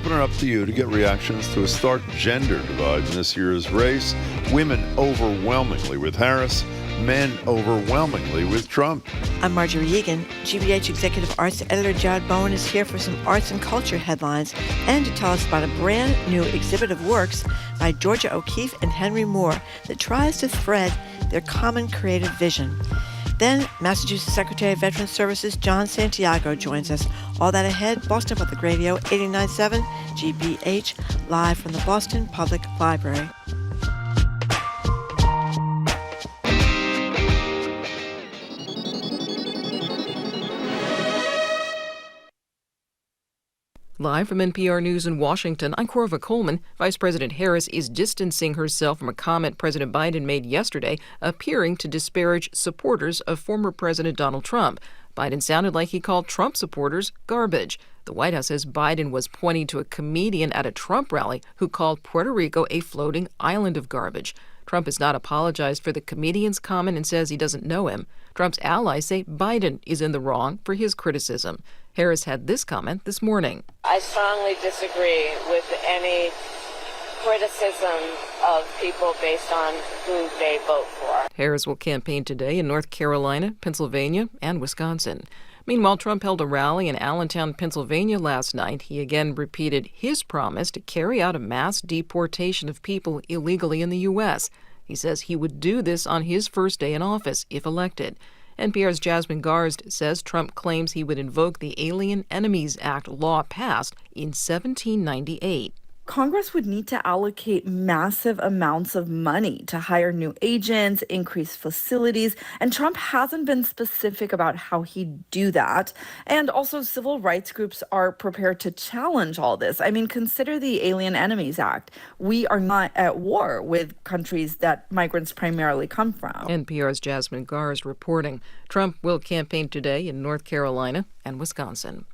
open it up to you to get reactions to a stark gender divide in this year's race. Women overwhelmingly with Harris, men overwhelmingly with Trump. I'm Marjorie Egan. GBH Executive Arts Editor Jared Bowen is here for some arts and culture headlines and to tell us about a brand new exhibit of works by Georgia O'Keeffe and Henry Moore that tries to thread their common creative vision. Then, Massachusetts Secretary of Veterans Services John Santiago joins us. All that ahead, Boston Public Radio, 89.7 GBH, live from the Boston Public Library. Live from NPR News in Washington, I'm Corva Coleman. Vice President Harris is distancing herself from a comment President Biden made yesterday, appearing to disparage supporters of former President Donald Trump. Biden sounded like he called Trump supporters garbage. The White House says Biden was pointing to a comedian at a Trump rally who called Puerto Rico a floating island of garbage. Trump has not apologized for the comedian's comment and says he doesn't know him. Trump's allies say Biden is in the wrong for his criticism. Harris had this comment this morning. I strongly disagree with any criticism of people based on who they vote for. Harris will campaign today in North Carolina, Pennsylvania, and Wisconsin. Meanwhile, Trump held a rally in Allentown, Pennsylvania last night. He again repeated his promise to carry out a mass deportation of people illegally in the U.S. He says he would do this on his first day in office if elected. NPR's Jasmine Garsd says Trump claims he would invoke the Alien Enemies Act law passed in 1798. Congress would need to allocate massive amounts of money to hire new agents, increase facilities, and Trump hasn't been specific about how he'd do that. And also, civil rights groups are prepared to challenge all this. I mean, consider the Alien Enemies Act. We are not at war with countries that migrants primarily come from. NPR's Jasmine Garsd reporting. Trump will campaign today in North Carolina and Wisconsin.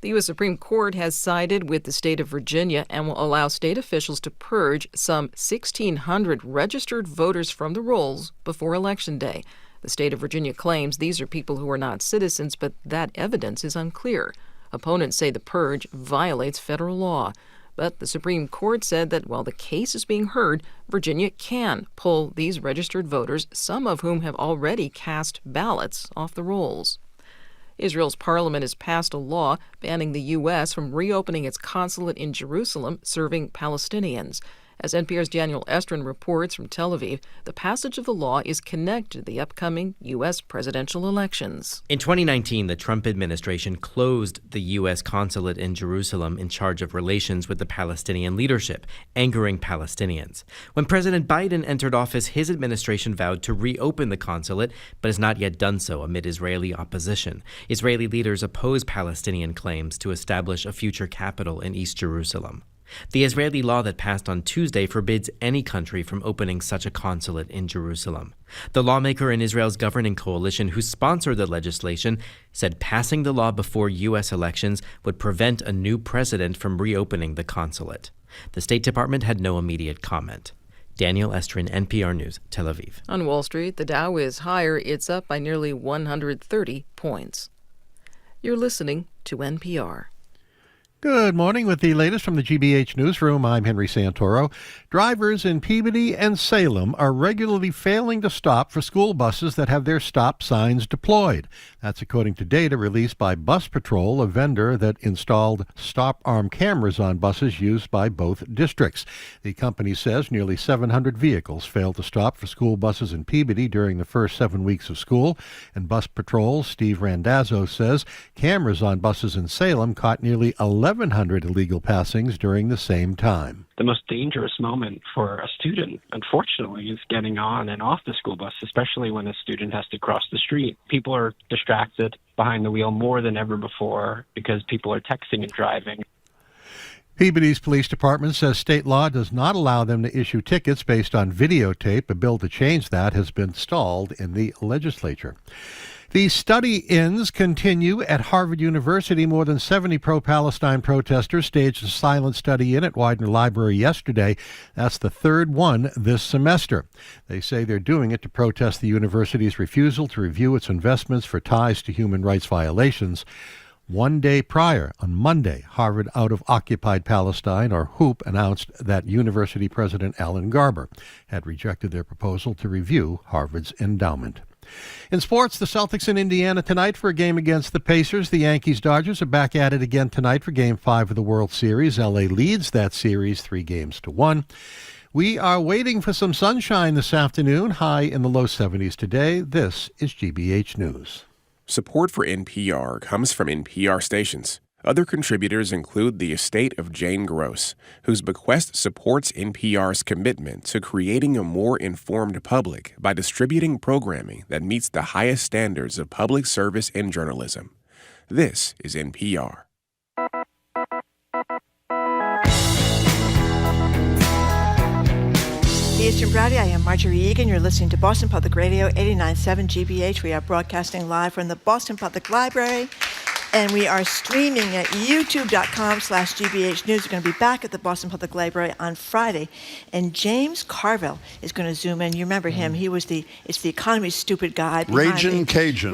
The U.S. Supreme Court has sided with the state of Virginia and will allow state officials to purge some 1,600 registered voters from the rolls before Election Day. The state of Virginia claims these are people who are not citizens, but that evidence is unclear. Opponents say the purge violates federal law. But the Supreme Court said that while the case is being heard, Virginia can pull these registered voters, some of whom have already cast ballots, off the rolls. Israel's parliament has passed a law banning the U.S. from reopening its consulate in Jerusalem serving Palestinians. As NPR's Daniel Estrin reports from Tel Aviv, the passage of the law is connected to the upcoming U.S. presidential elections. In 2019, the Trump administration closed the U.S. consulate in Jerusalem in charge of relations with the Palestinian leadership, angering Palestinians. When President Biden entered office, his administration vowed to reopen the consulate, but has not yet done so amid Israeli opposition. Israeli leaders oppose Palestinian claims to establish a future capital in East Jerusalem. The Israeli law that passed on Tuesday forbids any country from opening such a consulate in Jerusalem. The lawmaker in Israel's governing coalition who sponsored the legislation said passing the law before U.S. elections would prevent a new president from reopening the consulate. The State Department had no immediate comment. Daniel Estrin, NPR News, Tel Aviv. On Wall Street, the Dow is higher. It's up by nearly 130 points. You're listening to NPR. Good morning. With the latest from the GBH Newsroom, I'm Henry Santoro. Drivers in Peabody and Salem are regularly failing to stop for school buses that have their stop signs deployed. That's according to data released by Bus Patrol, a vendor that installed stop arm cameras on buses used by both districts. The company says nearly 700 vehicles failed to stop for school buses in Peabody during the first 7 weeks of school. And Bus Patrol, Steve Randazzo, says cameras on buses in Salem caught nearly 1,100 illegal passings during the same time. The most dangerous moment for a student, unfortunately, is getting on and off the school bus, especially when a student has to cross the street. People are distracted behind the wheel more than ever before because people are texting and driving. Peabody's police department says state law does not allow them to issue tickets based on videotape. A bill to change that has been stalled in the legislature. The study-ins continue at Harvard University. More than 70 pro-Palestine protesters staged a silent study-in at Widener Library yesterday. That's the third one this semester. They say they're doing it to protest the university's refusal to review its investments for ties to human rights violations. 1 day prior, on Monday, Harvard out of occupied Palestine, or HOOP, announced that university president Alan Garber had rejected their proposal to review Harvard's endowment. In sports, the Celtics in Indiana tonight for a game against the Pacers. The Yankees-Dodgers are back at it again tonight for Game 5 of the World Series. LA leads that series 3-1. We are waiting for some sunshine this afternoon, high in the low 70s today. This is GBH News. Support for NPR comes from NPR stations. Other contributors include the estate of Jane Gross, whose bequest supports NPR's commitment to creating a more informed public by distributing programming that meets the highest standards of public service and journalism. This is NPR. Eastern Browdy, I am Marjorie Egan. You're listening to Boston Public Radio 89.7 GBH. We are broadcasting live from the Boston Public Library, and we are streaming at youtube.com/GBH News. We're going to be back at the Boston Public Library on Friday, and James Carville is going to zoom in. You remember him. He was it's the economy stupid guy. Raging Cajun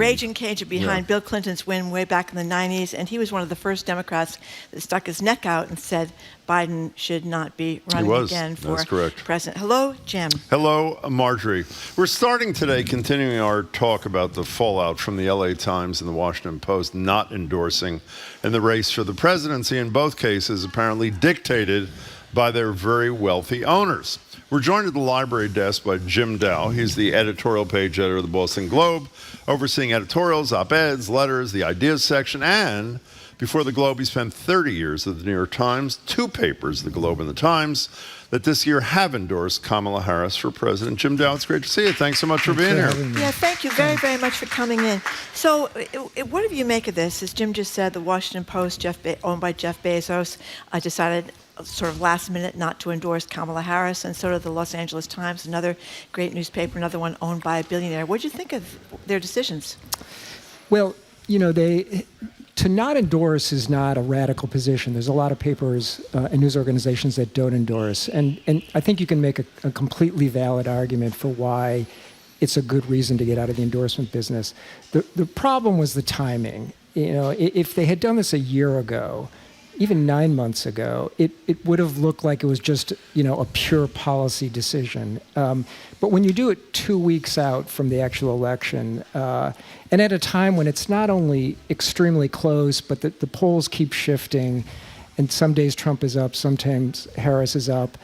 behind Bill Clinton's win way back in the 90s, and he was one of the first Democrats that stuck his neck out and said Biden should not be running again for president. Hello, Jim. Hello, Marjorie. We're starting today, continuing our talk about the fallout from the LA Times and the Washington Post not endorsing in the race for the presidency, in both cases apparently dictated by their very wealthy owners. We're joined at the library desk by Jim Dow. He's the editorial page editor of the Boston Globe, overseeing editorials, op-eds, letters, the ideas section, and before the Globe, he spent 30 years at the New York Times, 2 papers, the Globe and the Times, that this year have endorsed Kamala Harris for president. Jim Dow, it's great to see you. Thanks so much for being here. Yeah, thank you very, very much for coming in. So what do you make of this? As Jim just said, the Washington Post, owned by Jeff Bezos, decided sort of last minute not to endorse Kamala Harris, and so did the Los Angeles Times, another great newspaper, another one owned by a billionaire. What do you think of their decisions? Well, to not endorse is not a radical position. There's a lot of papers and news organizations that don't endorse. And I think you can make a completely valid argument for why it's a good reason to get out of the endorsement business. The problem was the timing. If they had done this a year ago, even 9 months ago, it would have looked like it was just, a pure policy decision. But when you do it 2 weeks out from the actual election, and at a time when it's not only extremely close, but the polls keep shifting, and some days Trump is up, sometimes Harris is up,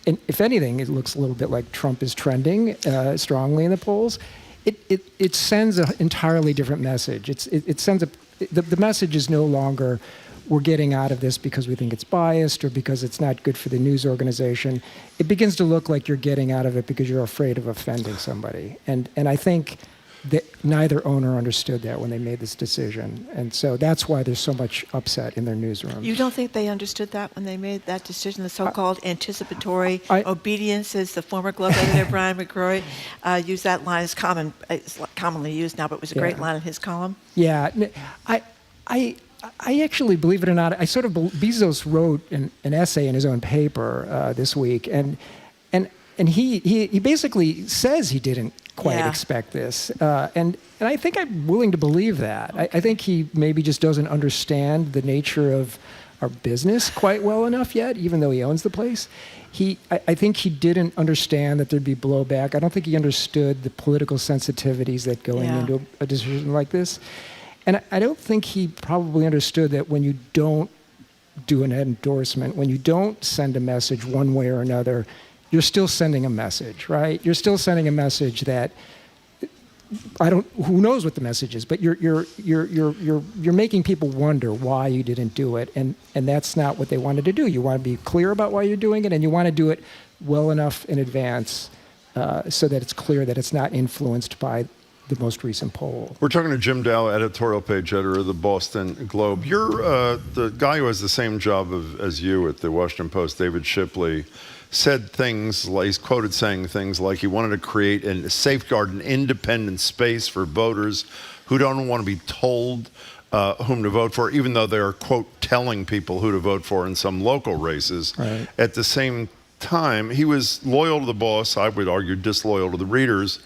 and if anything, it looks a little bit like Trump is trending strongly in the polls. It sends an entirely different message. It sends the message is no longer we're getting out of this because we think it's biased or because it's not good for the news organization. It begins to look like you're getting out of it because you're afraid of offending somebody. And I think that neither owner understood that when they made this decision. And so that's why there's so much upset in their newsrooms. You don't think they understood that when they made that decision, the so-called anticipatory obedience, as the former Globe editor Brian McCrory used that line. It's commonly used now, but it was a great line in his column. Yeah, I actually, believe it or not, Bezos wrote an essay in his own paper this week, and he basically says he didn't quite expect this, and I think I'm willing to believe that. I think he maybe just doesn't understand the nature of our business quite well enough yet, even though he owns the place. I think he didn't understand that there'd be blowback. I don't think he understood the political sensitivities that go into a decision like this. And I don't think he probably understood that when you don't do an endorsement, when you don't send a message one way or another, you're still sending a message, right? You're still sending a message that who knows what the message is, but you're making people wonder why you didn't do it, and that's not what they wanted to do. You want to be clear about why you're doing it, and you want to do it well enough in advance so that it's clear that it's not influenced by the most recent poll. We're talking to Jim Dow, editorial page editor of the Boston Globe. You're the guy who has the same job as you at the Washington Post, David Shipley, said things like, he's quoted saying things like he wanted to create and safeguard an independent space for voters who don't want to be told whom to vote for, even though they're, quote, telling people who to vote for in some local races. Right. At the same time, he was loyal to the boss, I would argue disloyal to the readers.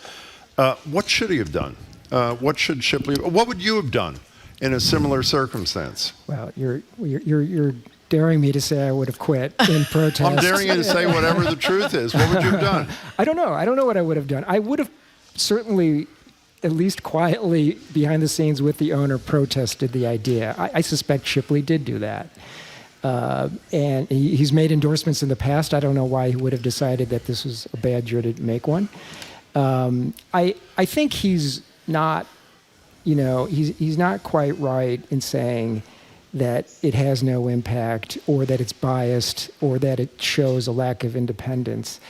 What should he have done? What should Shipley? What would you have done in a similar circumstance? Well, you're daring me to say I would have quit in protest. I'm daring you to say whatever the truth is. What would you have done? I don't know. I don't know what I would have done. I would have certainly, at least quietly, behind the scenes with the owner, protested the idea. I suspect Shipley did do that. And he's made endorsements in the past. I don't know why he would have decided that this was a bad year to make one. I think he's not, he's not quite right in saying that it has no impact or that it's biased or that it shows a lack of independence.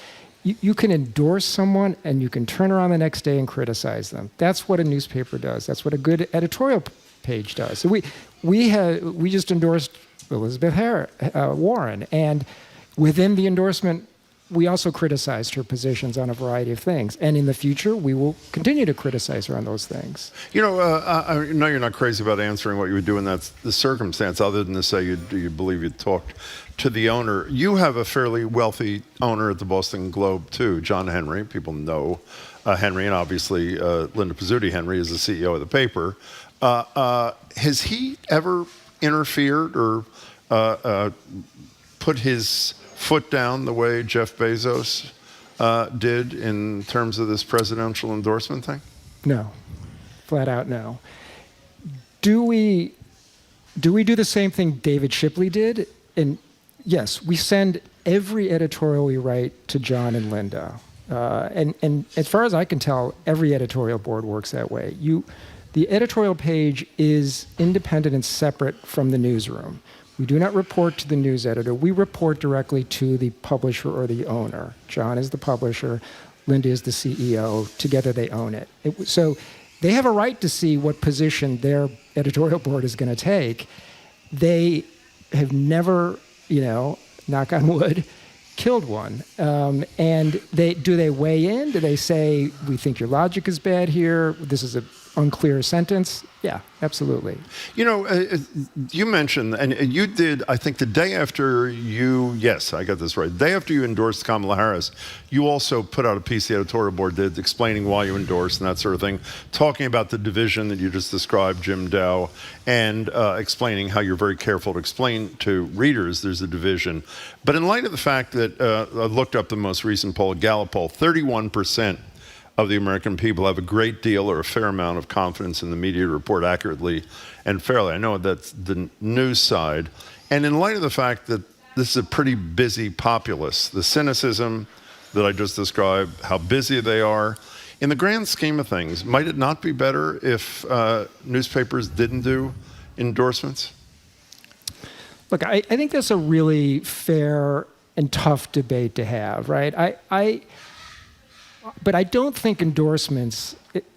You can endorse someone and you can turn around the next day and criticize them. That's what a newspaper does. That's what a good editorial page does. So we just endorsed Elizabeth Warren, and within the endorsement, we also criticized her positions on a variety of things. And in the future, we will continue to criticize her on those things. I know you're not crazy about answering what you would do in the circumstance, other than to say you believe you talked to the owner. You have a fairly wealthy owner at the Boston Globe, too, John Henry. People know Henry, and obviously Linda Pizzuti Henry is the CEO of the paper. Has he ever interfered or put his foot down the way Jeff Bezos did in terms of this presidential endorsement thing? No, flat out no. Do we do the same thing David Shipley did? And yes, we send every editorial we write to John and Linda. And as far as I can tell, every editorial board works that way. The editorial page is independent and separate from the newsroom. We do not report to the news editor. We report directly to the publisher or the owner. John is the publisher. Linda is the CEO. Together they own it. So they have a right to see what position their editorial board is going to take. They have never, knock on wood, killed one. And do they weigh in? Do they say, we think your logic is bad here, this is an unclear sentence? Yeah, absolutely. You mentioned, and you did, I think the day after yes, I got this right, the day after you endorsed Kamala Harris, you also put out a piece the editorial board did explaining why you endorsed and that sort of thing, talking about the division that you just described, Jim Dow, and explaining how you're very careful to explain to readers there's a division. But in light of the fact that I looked up the most recent poll, Gallup poll, 31% of the American people have a great deal or a fair amount of confidence in the media to report accurately and fairly. I know that's the news side. And in light of the fact that this is a pretty busy populace, the cynicism that I just described, how busy they are, in the grand scheme of things, might it not be better if newspapers didn't do endorsements? Look, I think that's a really fair and tough debate to have, right? But I don't think endorsements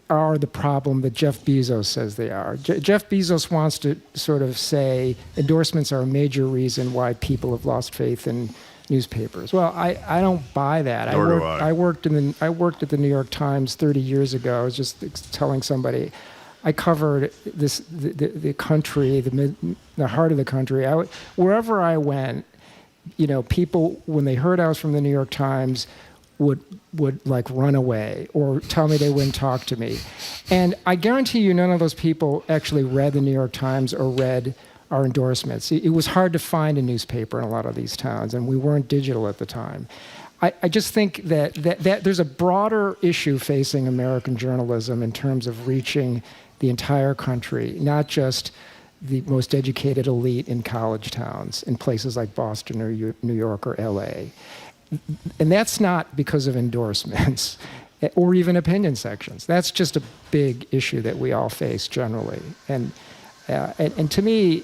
are the problem that Jeff Bezos says they are. Jeff Bezos wants to sort of say endorsements are a major reason why people have lost faith in newspapers. Well, I don't buy that. I worked at the New York Times 30 years ago. I was just telling somebody, I covered the country, the heart of the country. Wherever I went, people, when they heard I was from the New York Times, would like run away or tell me they wouldn't talk to me. And I guarantee you none of those people actually read the New York Times or read our endorsements. It was hard to find a newspaper in a lot of these towns, and we weren't digital at the time. I just think that there's a broader issue facing American journalism in terms of reaching the entire country, not just the most educated elite in college towns in places like Boston or New York or LA. And that's not because of endorsements or even opinion sections. That's just a big issue that we all face generally. And to me,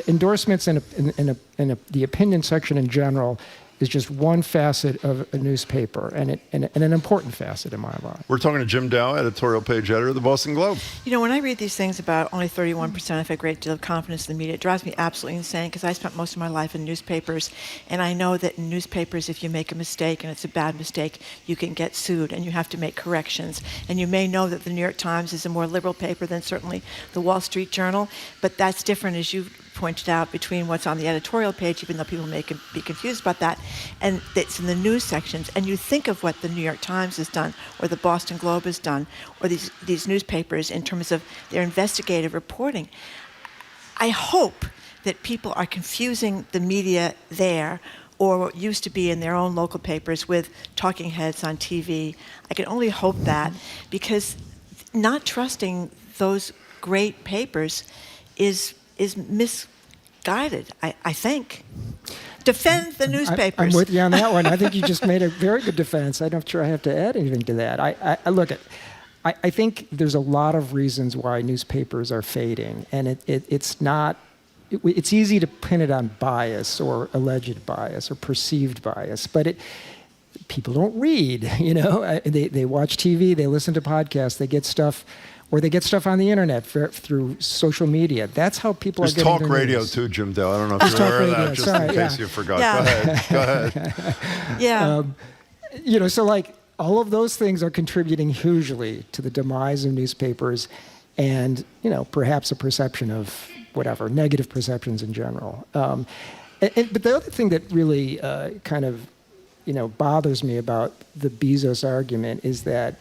endorsements and the opinion section in general is just one facet of a newspaper and an important facet in my life. We're talking to Jim Dow, editorial page editor of the Boston Globe. When I read these things about only 31% have a great deal of confidence in the media, it drives me absolutely insane because I spent most of my life in newspapers, and I know that in newspapers, if you make a mistake and it's a bad mistake, you can get sued and you have to make corrections. And you may know that the New York Times is a more liberal paper than certainly the Wall Street Journal, but that's different, as you pointed out, between what's on the editorial page, even though people may be confused about that, and it's in the news sections. And you think of what the New York Times has done, or the Boston Globe has done, or these newspapers in terms of their investigative reporting. I hope that people are confusing the media there, or what used to be in their own local papers, with talking heads on TV. I can only hope that, because not trusting those great papers is misguided, I think. Defend the newspapers. I'm with you on that one. I think you just made a very good defense. I'm not sure I have to add anything to that. I think there's a lot of reasons why newspapers are fading, and it's not. It's easy to pin it on bias or alleged bias or perceived bias, but people don't read. They watch TV, they listen to podcasts, they get stuff. Or they get stuff on the internet through social media. That's how people are getting talk their radio news. too, Jim Dale. I don't know if you're aware of that, just in case you forgot. Yeah. Go ahead. Yeah. So like all of those things are contributing hugely to the demise of newspapers, and perhaps a perception of whatever negative perceptions in general. But the other thing that really kind of bothers me about the Bezos argument is that.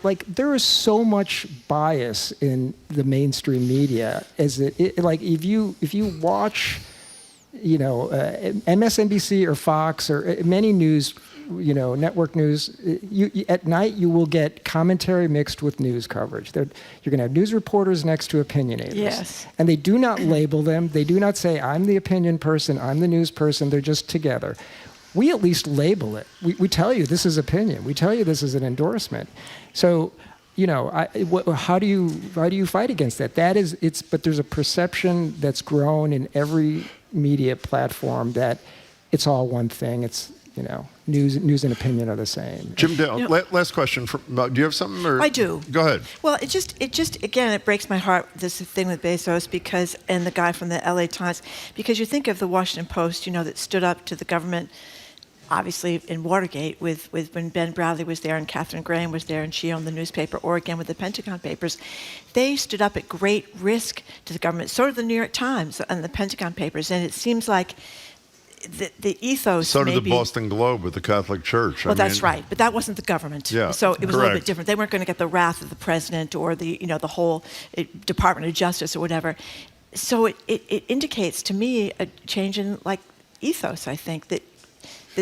Like there is so much bias in the mainstream media, like if you watch MSNBC or Fox or many news network news, at night you will get commentary mixed with news coverage. You're going to have news reporters next to opinionators. Yes. And they do not label them. They do not say, I'm the opinion person, I'm the news person. They're just together. We at least label it. We tell you this is opinion. We tell you this is an endorsement. So, how do you fight against that? But there's a perception that's grown in every media platform that it's all one thing. It's news and opinion are the same. Jim Dale, last question. Do you have something? Or? I do. Go ahead. Well, it just again, it breaks my heart, this thing with Bezos, and the guy from the LA Times, because you think of the Washington Post, that stood up to the government, obviously in Watergate, with when Ben Bradley was there and Katharine Graham was there and she owned the newspaper, or again with the Pentagon Papers. They stood up at great risk to the government. So did the New York Times and the Pentagon Papers. And it seems like the ethos. So did the Boston Globe with the Catholic Church. Well, that's right, but that wasn't the government. Yeah, so it was correct. a little bit different. They weren't going to get the wrath of the president or the whole Department of Justice or whatever. So it indicates to me a change in ethos. I think that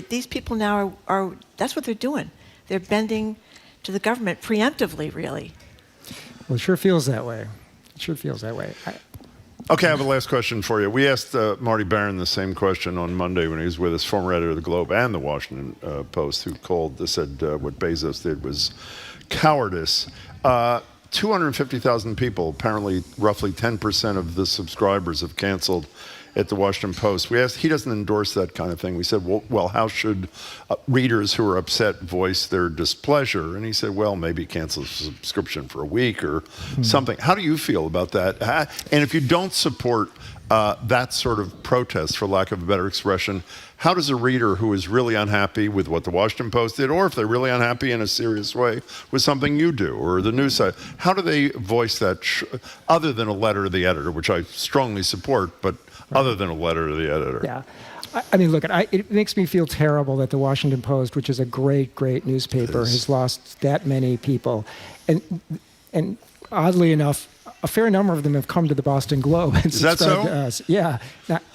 these people now are that's what they're doing. They're bending to the government preemptively, really. Well, it sure feels that way. Okay, I have a last question for you. We asked Marty Barron the same question on Monday when he was with us, former editor of the Globe and the Washington Post, who said what Bezos did was cowardice. 250,000 people, apparently roughly 10% of the subscribers have canceled at the Washington Post. We asked, he doesn't endorse that kind of thing. We said, well, how should readers who are upset voice their displeasure? And he said, well, maybe cancel the subscription for a week or something. How do you feel about that? And if you don't support that sort of protest, for lack of a better expression, how does a reader who is really unhappy with what the Washington Post did, or if they're really unhappy in a serious way with something you do or the news site, how do they voice that other than a letter to the editor, which I strongly support, but other than a letter to the editor? Yeah. I mean, look, it makes me feel terrible that the Washington Post, which is a great, great newspaper, has lost that many people. And oddly enough, a fair number of them have come to the Boston Globe and subscribed to us. Yeah,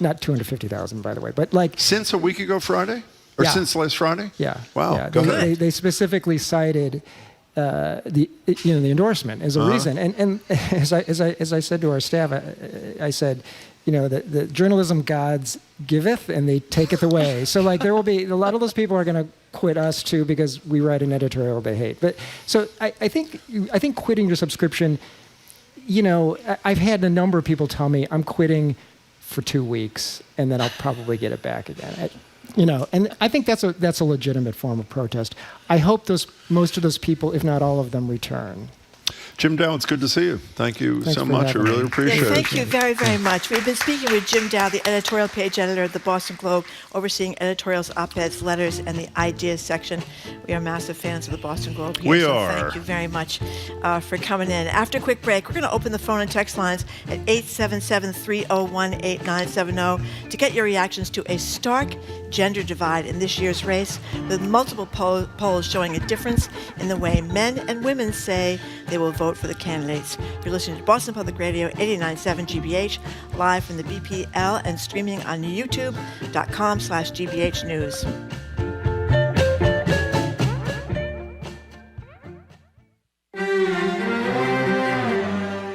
not 250,000, by the way, but since a week ago Friday, or since last Friday. Yeah. Wow. Yeah. Go ahead. They specifically cited the endorsement as a reason, and as I said to our staff, I said, the journalism gods giveth and they taketh away. So there will be a lot of those people are going to quit us too because we write an editorial they hate. But so I think quitting your subscription. I've had a number of people tell me I'm quitting for 2 weeks and then I'll probably get it back again. And I think that's a legitimate form of protest. I hope most of those people, if not all of them, return. Jim Dow, it's good to see you. Thank you so much. I really appreciate it. Thank you very, very much. We've been speaking with Jim Dow, the editorial page editor of the Boston Globe, overseeing editorials, op-eds, letters, and the ideas section. We are massive fans of the Boston Globe here. We so are. Thank you very much for coming in. After a quick break, we're going to open the phone and text lines at 877-301-8970 to get your reactions to a stark gender divide in this year's race, with multiple polls showing a difference in the way men and women say they will vote vote for the candidates. You're listening to Boston Public Radio 89.7 GBH, live from the BPL and streaming on youtube.com/GBH News.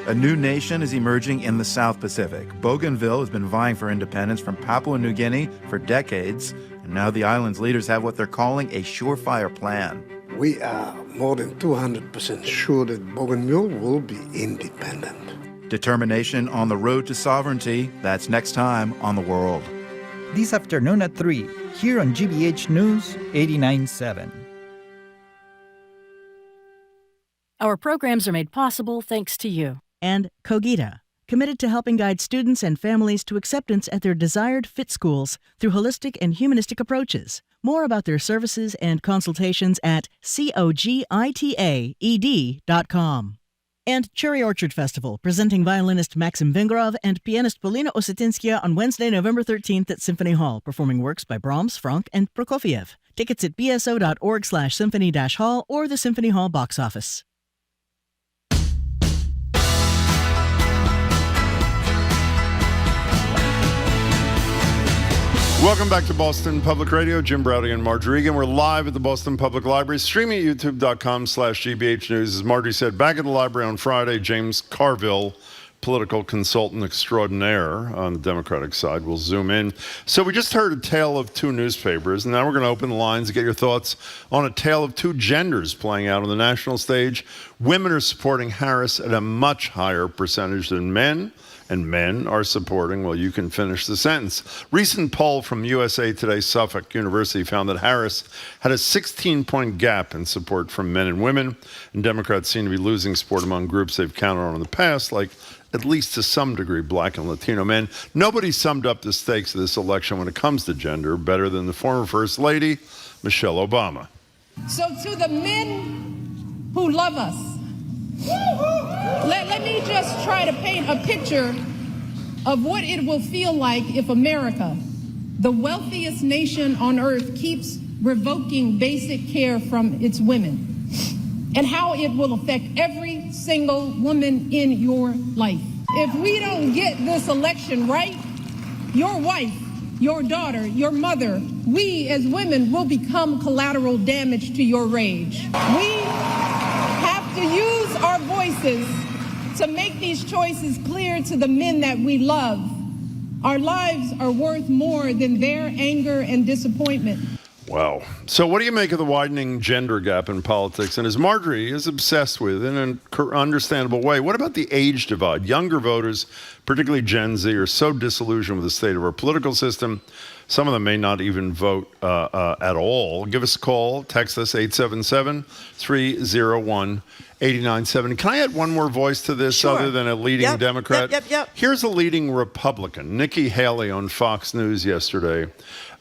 A new nation is emerging in the South Pacific. Bougainville has been vying for independence from Papua New Guinea for decades, and now the island's leaders have what they're calling a surefire plan. We are more than 200% sure that Bougainville will be independent. Determination on the road to sovereignty, that's next time on The World. This afternoon at 3, here on GBH News 89.7. Our programs are made possible thanks to you. And Cogita, committed to helping guide students and families to acceptance at their desired fit schools through holistic and humanistic approaches. More about their services and consultations at cogitaed.com. And Cherry Orchard Festival, presenting violinist Maxim Vengrov and pianist Polina Osetinskia on Wednesday, November 13th at Symphony Hall, performing works by Brahms, Franck, and Prokofiev. Tickets at bso.org/symphony-hall or the Symphony Hall box office. Welcome back to Boston Public Radio. Jim Browdy and Marjorie Regan. We're live at the Boston Public Library, streaming at youtube.com/GBH News. As Marjorie said, back at the library on Friday, James Carville, political consultant extraordinaire on the Democratic side, will zoom in. So we just heard a tale of two newspapers, and now we're going to open the lines to get your thoughts on a tale of two genders playing out on the national stage. Women are supporting Harris at a much higher percentage than men, and men are supporting, well, you can finish the sentence. Recent poll from USA Today Suffolk University found that Harris had a 16-point gap in support from men and women, and Democrats seem to be losing support among groups they've counted on in the past, like at least to some degree Black and Latino men. Nobody summed up the stakes of this election when it comes to gender better than the former First Lady, Michelle Obama. So to the men who love us, let me just try to paint a picture of what it will feel like if America, the wealthiest nation on earth, keeps revoking basic care from its women, and how it will affect every single woman in your life. If we don't get this election right, your wife, your daughter, your mother, we as women will become collateral damage to your rage. We have to use our voices to make these choices clear to the men that we love. Our lives are worth more than their anger and disappointment. Wow. So what do you make of the widening gender gap in politics? And as Marjorie is obsessed with in an understandable way, what about the age divide? Younger voters, particularly Gen Z, are so disillusioned with the state of our political system. Some of them may not even vote at all. Give us a call. Text us 877-301-8970. Can I add one more voice to this other than a leading Democrat? Yep. Here's a leading Republican, Nikki Haley, on Fox News yesterday.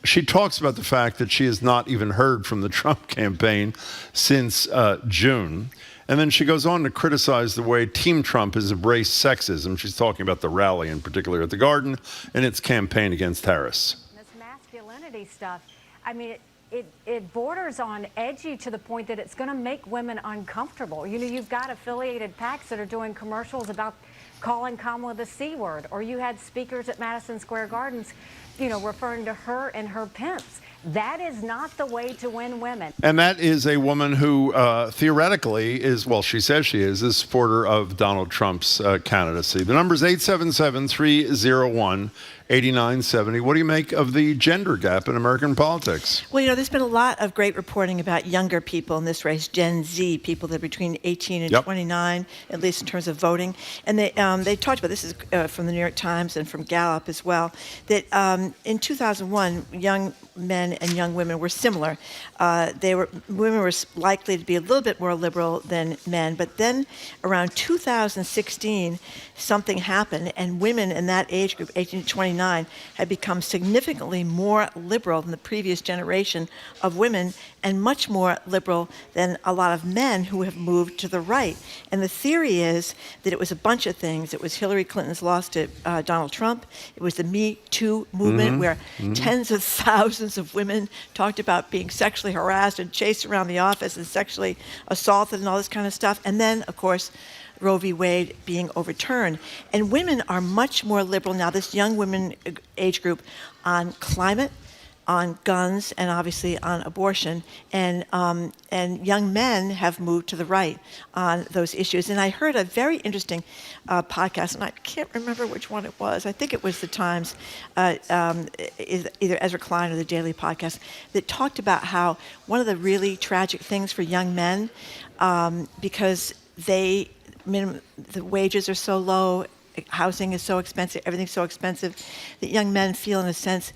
She talks about the fact that she has not even heard from the Trump campaign since June. And then she goes on to criticize the way Team Trump has embraced sexism. She's talking about the rally in particular at the Garden and its campaign against Harris. This masculinity stuff, I mean, it borders on edgy to the point that it's going to make women uncomfortable. You know, you've got affiliated PACs that are doing commercials about calling Kamala the C word, or you had speakers at Madison Square Gardens, you know, referring to her and her pimps. That is not the way to win women. And that is a woman who theoretically is, well, she says she is a supporter of Donald Trump's candidacy. The number is 877-301-8970. What do you make of the gender gap in American politics? Well, you know, there's been a lot of great reporting about younger people in this race, Gen Z, people that are between 18 and 29, at least in terms of voting. And they talked about, this is from the New York Times and from Gallup as well, that in 2001, young men and young women were similar. Women were likely to be a little bit more liberal than men, but then around 2016, something happened, and women in that age group, 18 to 29, 1929 had become significantly more liberal than the previous generation of women and much more liberal than a lot of men who have moved to the right. And the theory is that it was a bunch of things. It was Hillary Clinton's loss to Donald Trump. It was the Me Too movement, where tens of thousands of women talked about being sexually harassed and chased around the office and sexually assaulted and all this kind of stuff. And then, of course, Roe v. Wade being overturned. And women are much more liberal now, this young women age group, on climate, on guns, and obviously on abortion. And young men have moved to the right on those issues. And I heard a very interesting podcast, and I can't remember which one it was. I think it was the Times, either Ezra Klein or the Daily Podcast, that talked about how one of the really tragic things for young men, because the wages are so low, housing is so expensive, everything's so expensive, that young men feel, in a sense,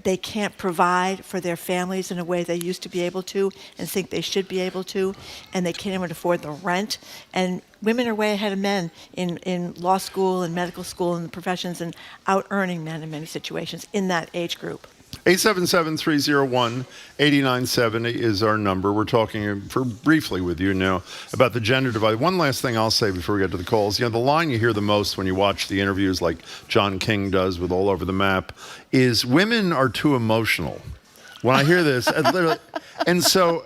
they can't provide for their families in a way they used to be able to and think they should be able to, and they can't even afford the rent. And women are way ahead of men in law school and medical school and the professions, and out-earning men in many situations in that age group. 877-301-8970 is our number. We're talking briefly with you now about the gender divide. One last thing I'll say before we get to the calls. You know, the line you hear the most when you watch the interviews like John King does with All Over the Map is women are too emotional. When I hear this, literally, and so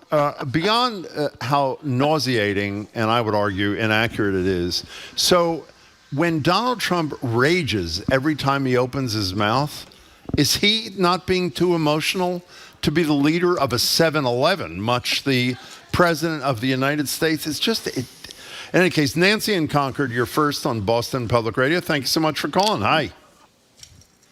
beyond how nauseating, and I would argue inaccurate it is, so when Donald Trump rages every time he opens his mouth, is he not being too emotional to be the leader of a 7-Eleven, much the president of the United States? It's just, in any case, Nancy in Concord, you're first on Boston Public Radio. Thank you so much for calling. Hi.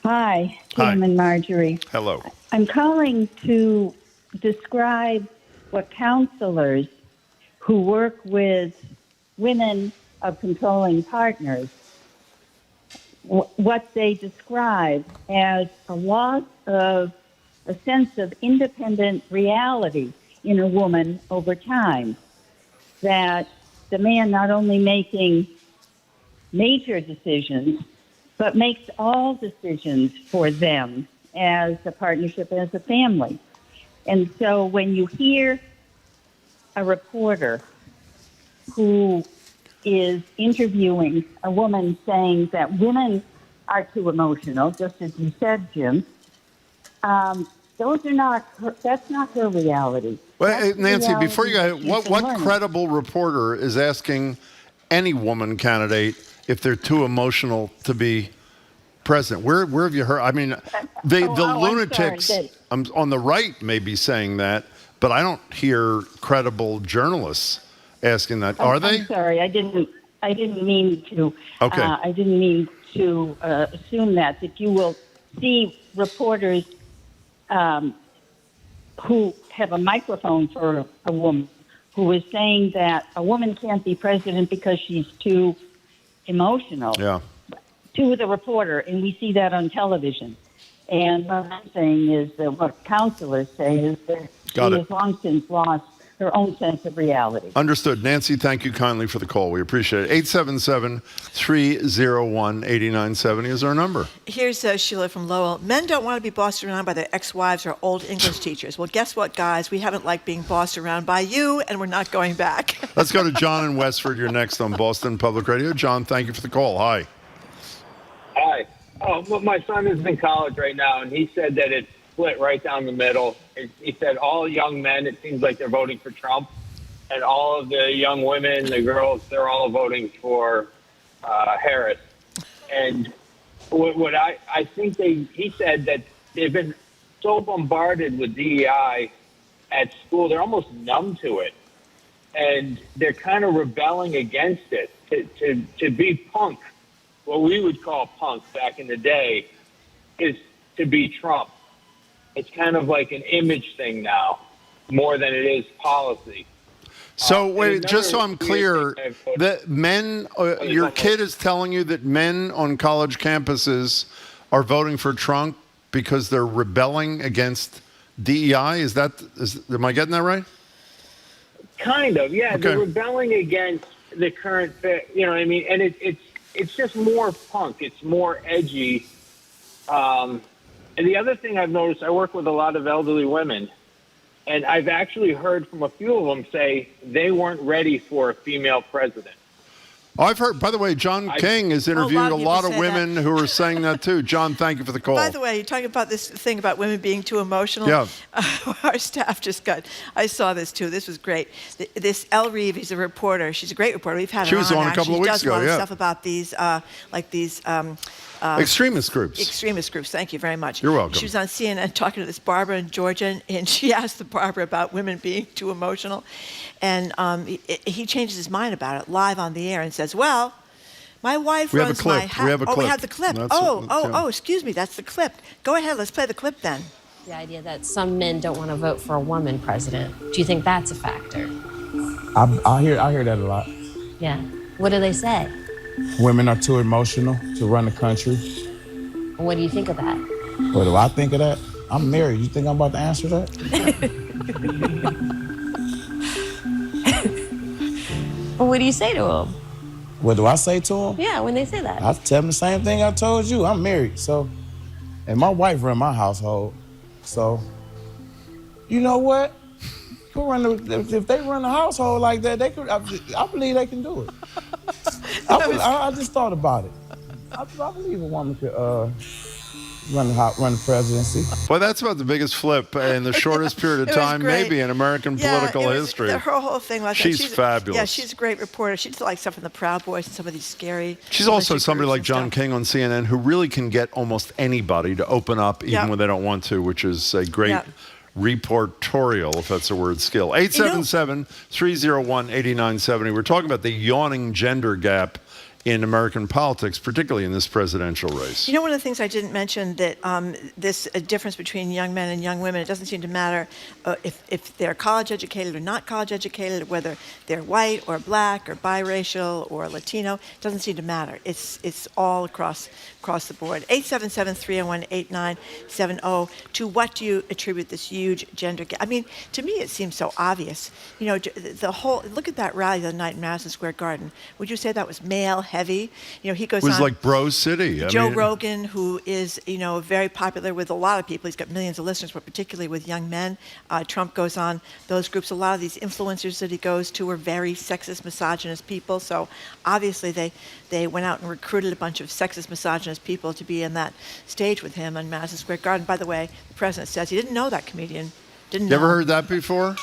Hi, Kim and Marjorie. Hello. I'm calling to describe what counselors who work with women of controlling partners, what they describe as a loss of a sense of independent reality in a woman over time. That the man not only making major decisions, but makes all decisions for them as a partnership, as a family. And so when you hear a reporter who is interviewing a woman saying that women are too emotional, just as you said, Jim, that's not her reality. Well, Nancy, reality before you go, what credible reporter is asking any woman candidate if they're too emotional to be president? Where have you heard? I mean, the lunatics on the right may be saying that, but I don't hear credible journalists asking that. Are they? I'm sorry, I didn't mean to. Okay. I didn't mean to assume that you will see reporters who have a microphone for a woman who is saying that a woman can't be president because she's too emotional. Yeah. To the reporter, and we see that on television. And what I'm saying is that what counselors say is that she has long since lost her own sense of reality. Understood. Nancy, thank you kindly for the call. We appreciate it. 877-301-8970 is our number. Here's Sheila from Lowell. Men don't want to be bossed around by their ex-wives or old English teachers. Well, guess what, guys? We haven't liked being bossed around by you, and we're not going back. Let's go to John in Westford. You're next on Boston Public Radio. John, thank you for the call. Hi. Hi. Well, my son is in college right now, and he said that it's split right down the middle. He said all young men, it seems like they're voting for Trump, and all of the young women, the girls, they're all voting for Harris. And what I think he said that they've been so bombarded with DEI at school, they're almost numb to it. And they're kind of rebelling against it. To be punk, what we would call punk back in the day, is to be Trump. It's kind of like an image thing now, more than it is policy. So wait, just so I'm clear, that men, your kid is telling you that men on college campuses are voting for Trump because they're rebelling against DEI? Am I getting that right? Kind of, yeah. Okay. They're rebelling against the current, you know what I mean? And it's just more punk. It's more edgy. And the other thing I've noticed, I work with a lot of elderly women, and I've actually heard from a few of them say they weren't ready for a female president. I've heard, by the way, John King has interviewed a lot of women who are saying that too. John, thank you for the call. By the way, you're talking about this thing about women being too emotional. Yeah. Our staff just I saw this too. This was great. This Elle Reeve, he's a reporter. She's a great reporter. We've had her She was on a couple of weeks ago, She does a lot yeah. of stuff about these, extremist groups. Extremist groups. Thank you very much. You're welcome. She was on CNN talking to this Barbara in Georgia, and she asked the Barbara about women being too emotional. And he changes his mind about it live on the air and says, well, my wife runs my house. We have a clip. We have the clip. Excuse me. That's the clip. Go ahead. Let's play the clip then. The idea that some men don't want to vote for a woman president. Do you think that's a factor? I hear that a lot. Yeah. What do they say? Women are too emotional to run the country. What do you think of that? What do I think of that? I'm married. You think I'm about to answer that? Well, what do you say to them? What do I say to them? Yeah, when they say that. I tell them the same thing I told you. I'm married, so, and my wife run my household, so, you know what? If they run the household like that, they could. I believe they can do it. I just thought about it. I believe a woman could run the presidency. Well, that's about the biggest flip in the shortest period of time, maybe in American political history. Her whole thing like she's fabulous. Yeah, she's a great reporter. She did like stuff from the Proud Boys and some of these scary. She's also somebody like John King on CNN who really can get almost anybody to open up even when they don't want to, which is a great reportorial, if that's a word, skill. 877-301-8970. We're talking about the yawning gender gap in American politics, particularly in this presidential race. You know, one of the things I didn't mention, that this difference between young men and young women, it doesn't seem to matter if they're college educated or not college educated, whether they're white or black or biracial or Latino, it doesn't seem to matter. It's all across the board. 877-301-8970. To what do you attribute this huge gender gap? I mean, to me, it seems so obvious. You know, the whole, look at that rally the other night in Madison Square Garden. Would you say that was male heavy? You know, he goes on. It was like Bro City. Joe Rogan, who is, you know, very popular with a lot of people. He's got millions of listeners, but particularly with young men. Trump goes on those groups. A lot of these influencers that he goes to are very sexist, misogynist people. So obviously they went out and recruited a bunch of sexist, misogynist people to be in that stage with him on Madison Square Garden. By the way, the president says he didn't know that comedian. Didn't know. You ever heard that before?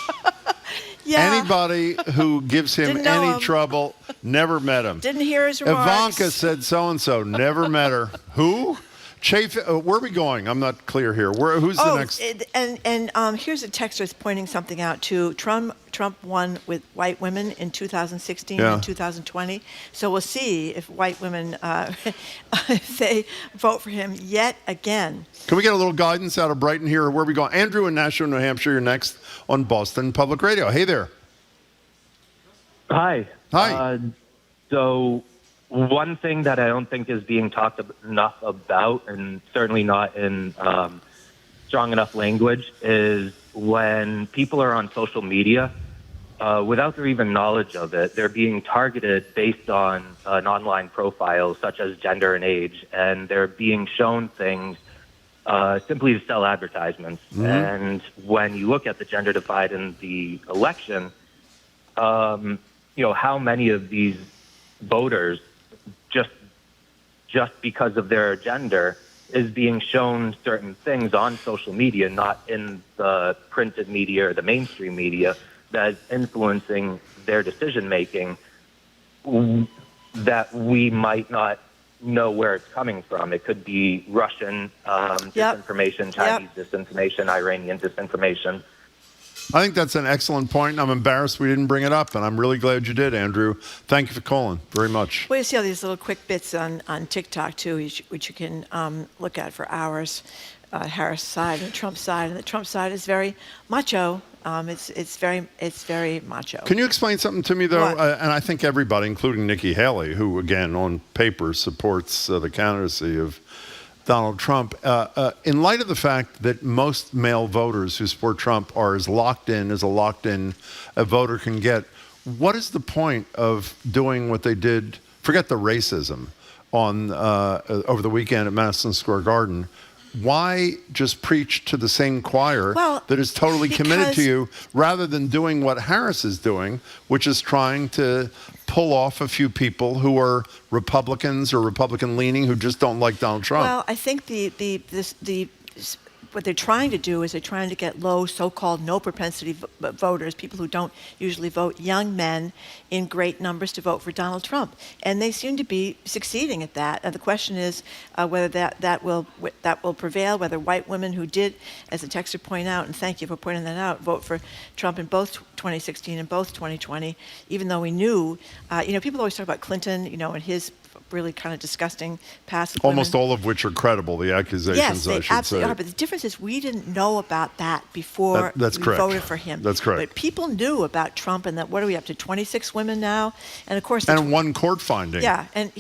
Yeah. Anybody who gives him any trouble, never met him. Didn't hear his remarks. Ivanka said so-and-so, never met her. Who? Where are we going? I'm not clear here. Who's the next? And here's a texter that's pointing something out too. Trump won with white women in 2016 and 2020. So we'll see if white women, if they vote for him yet again. Can we get a little guidance out of Brighton here? Where are we going? Andrew in Nashua, New Hampshire, you're next on Boston Public Radio. Hey there. Hi. Hi. So one thing that I don't think is being talked enough about, and certainly not in strong enough language, is when people are on social media, without their even knowledge of it, they're being targeted based on an online profile such as gender and age, and they're being shown things simply to sell advertisements. Mm-hmm. And when you look at the gender divide in the election, you know, how many of these voters, just because of their gender, is being shown certain things on social media, not in the printed media or the mainstream media, that is influencing their decision-making that we might not know where it's coming from. It could be Russian disinformation, Chinese disinformation, Iranian disinformation. I think that's an excellent point. I'm embarrassed we didn't bring it up, and I'm really glad you did, Andrew. Thank you for calling very much. Well, you see all these little quick bits on TikTok, too, which you can look at for hours. Harris' side and Trump's side, and the Trump side is very macho. It's very macho. Can you explain something to me, though? And I think everybody, including Nikki Haley, who, again, on paper supports the candidacy of Donald Trump, in light of the fact that most male voters who support Trump are as locked in as a voter can get, what is the point of doing what they did? Forget the racism. on over the weekend at Madison Square Garden. Why just preach to the same choir that is totally committed to you, rather than doing what Harris is doing, which is trying to pull off a few people who are Republicans or Republican-leaning who just don't like Donald Trump? Well, I think what they're trying to do is they're trying to get low so-called no-propensity voters, people who don't usually vote, young men in great numbers to vote for Donald Trump. And they seem to be succeeding at that. And the question is whether that will prevail, whether white women who did, as the texter pointed out, and thank you for pointing that out, vote for Trump in both 2016 and both 2020, even though we knew, people always talk about Clinton, and his really kind of disgusting past. Almost all of which are credible, the accusations, yes, they I should absolutely say. are. But the difference is we didn't know about that before That's we correct. voted for him. That's correct. But people knew about Trump, and that, what are we up to, 26 women now? And of course... And one court finding. Yeah, and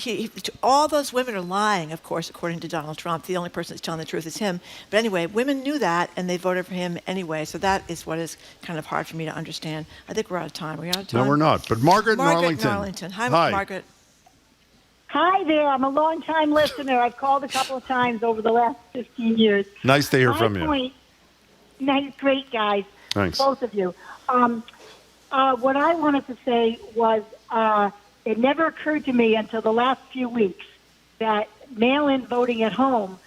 all those women are lying, of course, according to Donald Trump. The only person that's telling the truth is him. But anyway, women knew that, and they voted for him anyway. So that is what is kind of hard for me to understand. I think we're out of time. Are we out of time? No, we're not. But Margaret in Arlington. Hi, Margaret. Hi there. I'm a long-time listener. I've called a couple of times over the last 15 years. Nice to hear from you. Nice, great guys. Thanks. Both of you. What I wanted to say was it never occurred to me until the last few weeks that mail-in voting at home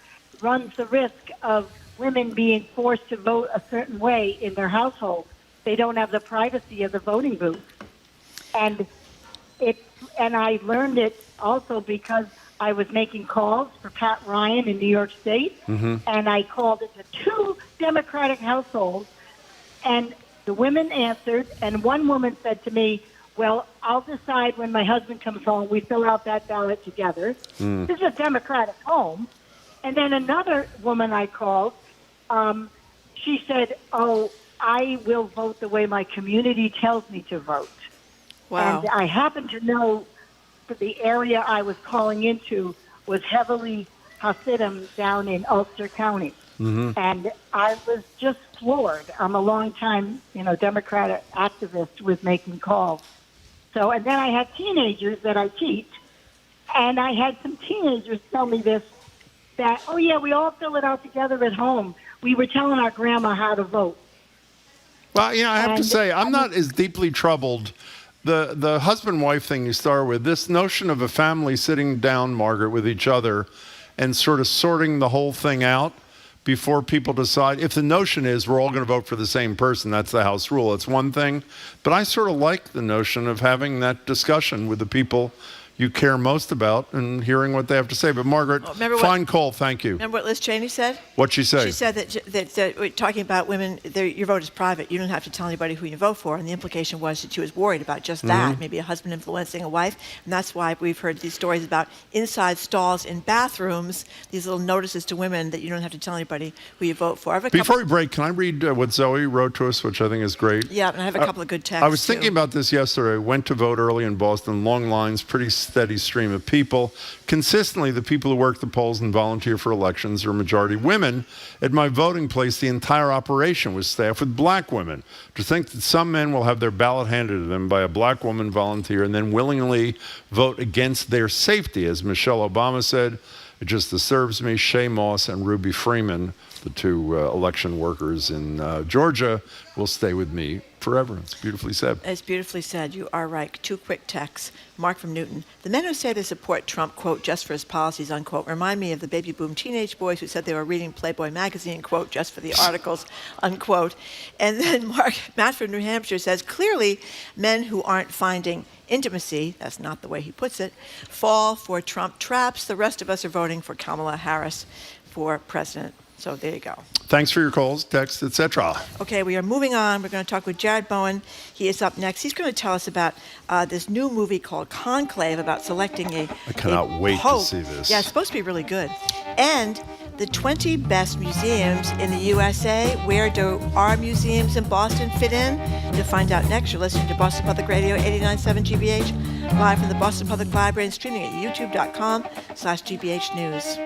runs the risk of women being forced to vote a certain way in their household. They don't have the privacy of the voting booth. And I learned it also because I was making calls for Pat Ryan in New York State, and I called into 2 Democratic households, and the women answered, and one woman said to me, well, I'll decide when my husband comes home. We fill out that ballot together. This is a Democratic home. And then another woman I called, she said, oh, I will vote the way my community tells me to vote. Wow. And I happen to know that the area I was calling into was heavily Hasidim down in Ulster County. And I was just floored. I'm a long-time, Democratic activist with making calls. So, and then I had teenagers that I teach, and I had some teenagers tell me this, that, oh yeah, we all fill it out together at home. We were telling our grandma how to vote. Well, I have to say, I'm not as deeply troubled. The husband-wife thing you start with, this notion of a family sitting down, Margaret, with each other and sort of sorting the whole thing out before people decide. If the notion is we're all going to vote for the same person, that's the House rule, it's one thing. But I sort of like the notion of having that discussion with the people you care most about and hearing what they have to say. But Margaret, fine call, thank you. Remember what Liz Cheney said? What'd she say? She said that talking about women, your vote is private. You don't have to tell anybody who you vote for. And the implication was that she was worried about just that, maybe a husband influencing a wife. And that's why we've heard these stories about inside stalls in bathrooms, these little notices to women that you don't have to tell anybody who you vote for. Before we break, can I read what Zoe wrote to us, which I think is great? Yeah, and I have a couple of good texts. I was thinking about this yesterday. I went to vote early in Boston, long lines, pretty steady stream of people. Consistently, the people who work the polls and volunteer for elections are majority women. At my voting place, the entire operation was staffed with black women. To think that some men will have their ballot handed to them by a black woman volunteer and then willingly vote against their safety, as Michelle Obama said, it just disturbs me. Shay Moss and Ruby Freeman, the 2 election workers in Georgia, will stay with me forever. It's beautifully said. It's beautifully said. You are right. 2 quick texts. Mark from Newton. The men who say they support Trump, quote, just for his policies, unquote, remind me of the baby boom teenage boys who said they were reading Playboy magazine, quote, just for the articles, unquote. And then Matt from New Hampshire says, clearly men who aren't finding intimacy, that's not the way he puts it, fall for Trump traps. The rest of us are voting for Kamala Harris for president. So there you go. Thanks for your calls, texts, etc. Okay, we are moving on. We're going to talk with Jared Bowen. He is up next. He's going to tell us about this new movie called Conclave about selecting a I cannot wait to see this. Yeah, it's supposed to be really good. And the 20 best museums in the USA. Where do our museums in Boston fit in? To find out next, you're listening to Boston Public Radio 89.7 GBH, live from the Boston Public Library and streaming at youtube.com/GBH News.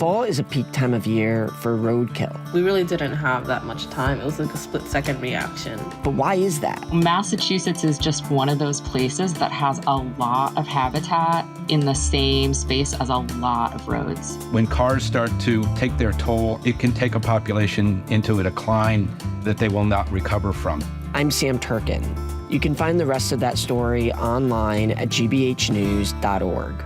fall is a peak time of year for roadkill. We really didn't have that much time. It was like a split-second reaction. But why is that? Massachusetts is just one of those places that has a lot of habitat in the same space as a lot of roads. When cars start to take their toll, it can take a population into a decline that they will not recover from. I'm Sam Turkin. You can find the rest of that story online at gbhnews.org.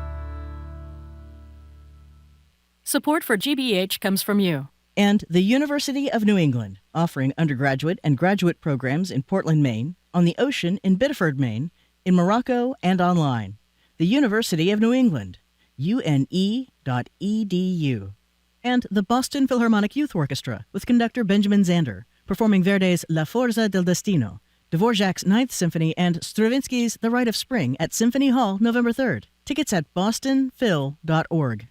Support for GBH comes from you. And the University of New England, offering undergraduate and graduate programs in Portland, Maine, on the ocean in Biddeford, Maine, in Morocco, and online. The University of New England, une.edu. And the Boston Philharmonic Youth Orchestra, with conductor Benjamin Zander, performing Verdi's La Forza del Destino, Dvorak's Ninth Symphony, and Stravinsky's The Rite of Spring at Symphony Hall, November 3rd. Tickets at bostonphil.org.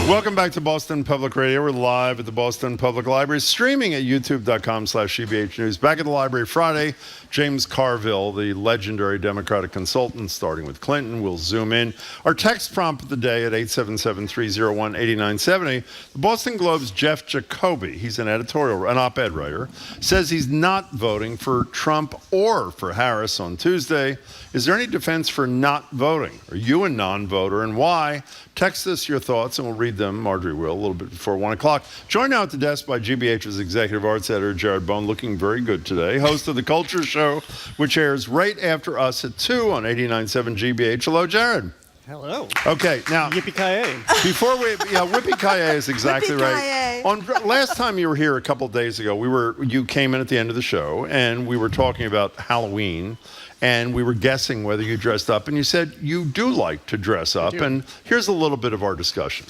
Welcome back to Boston Public Radio. We're live at the Boston Public Library, streaming at youtube.com/GBH News. Back at the library Friday, James Carville, the legendary Democratic consultant, starting with Clinton, will zoom in. Our text prompt of the day at 877-301-8970. The Boston Globe's Jeff Jacoby, he's an op-ed writer, says he's not voting for Trump or for Harris on Tuesday. Is there any defense for not voting? Are you a non-voter, and why? Text us your thoughts, and we'll read them. Marjorie will, a little bit before 1 o'clock. Joined now at the desk by GBH's executive arts editor, Jared Bowen, looking very good today. Host of The Culture Show, which airs right after us at 2 on 89.7 GBH. Hello, Jared. Hello. Okay, now... Yippee-ki-yay. Before we... Yeah, whippee-ki-yay is exactly right. Last time you were here a couple of days ago, you came in at the end of the show, and we were talking about Halloween, and we were guessing whether you dressed up, and you said you do like to dress up, and here's a little bit of our discussion.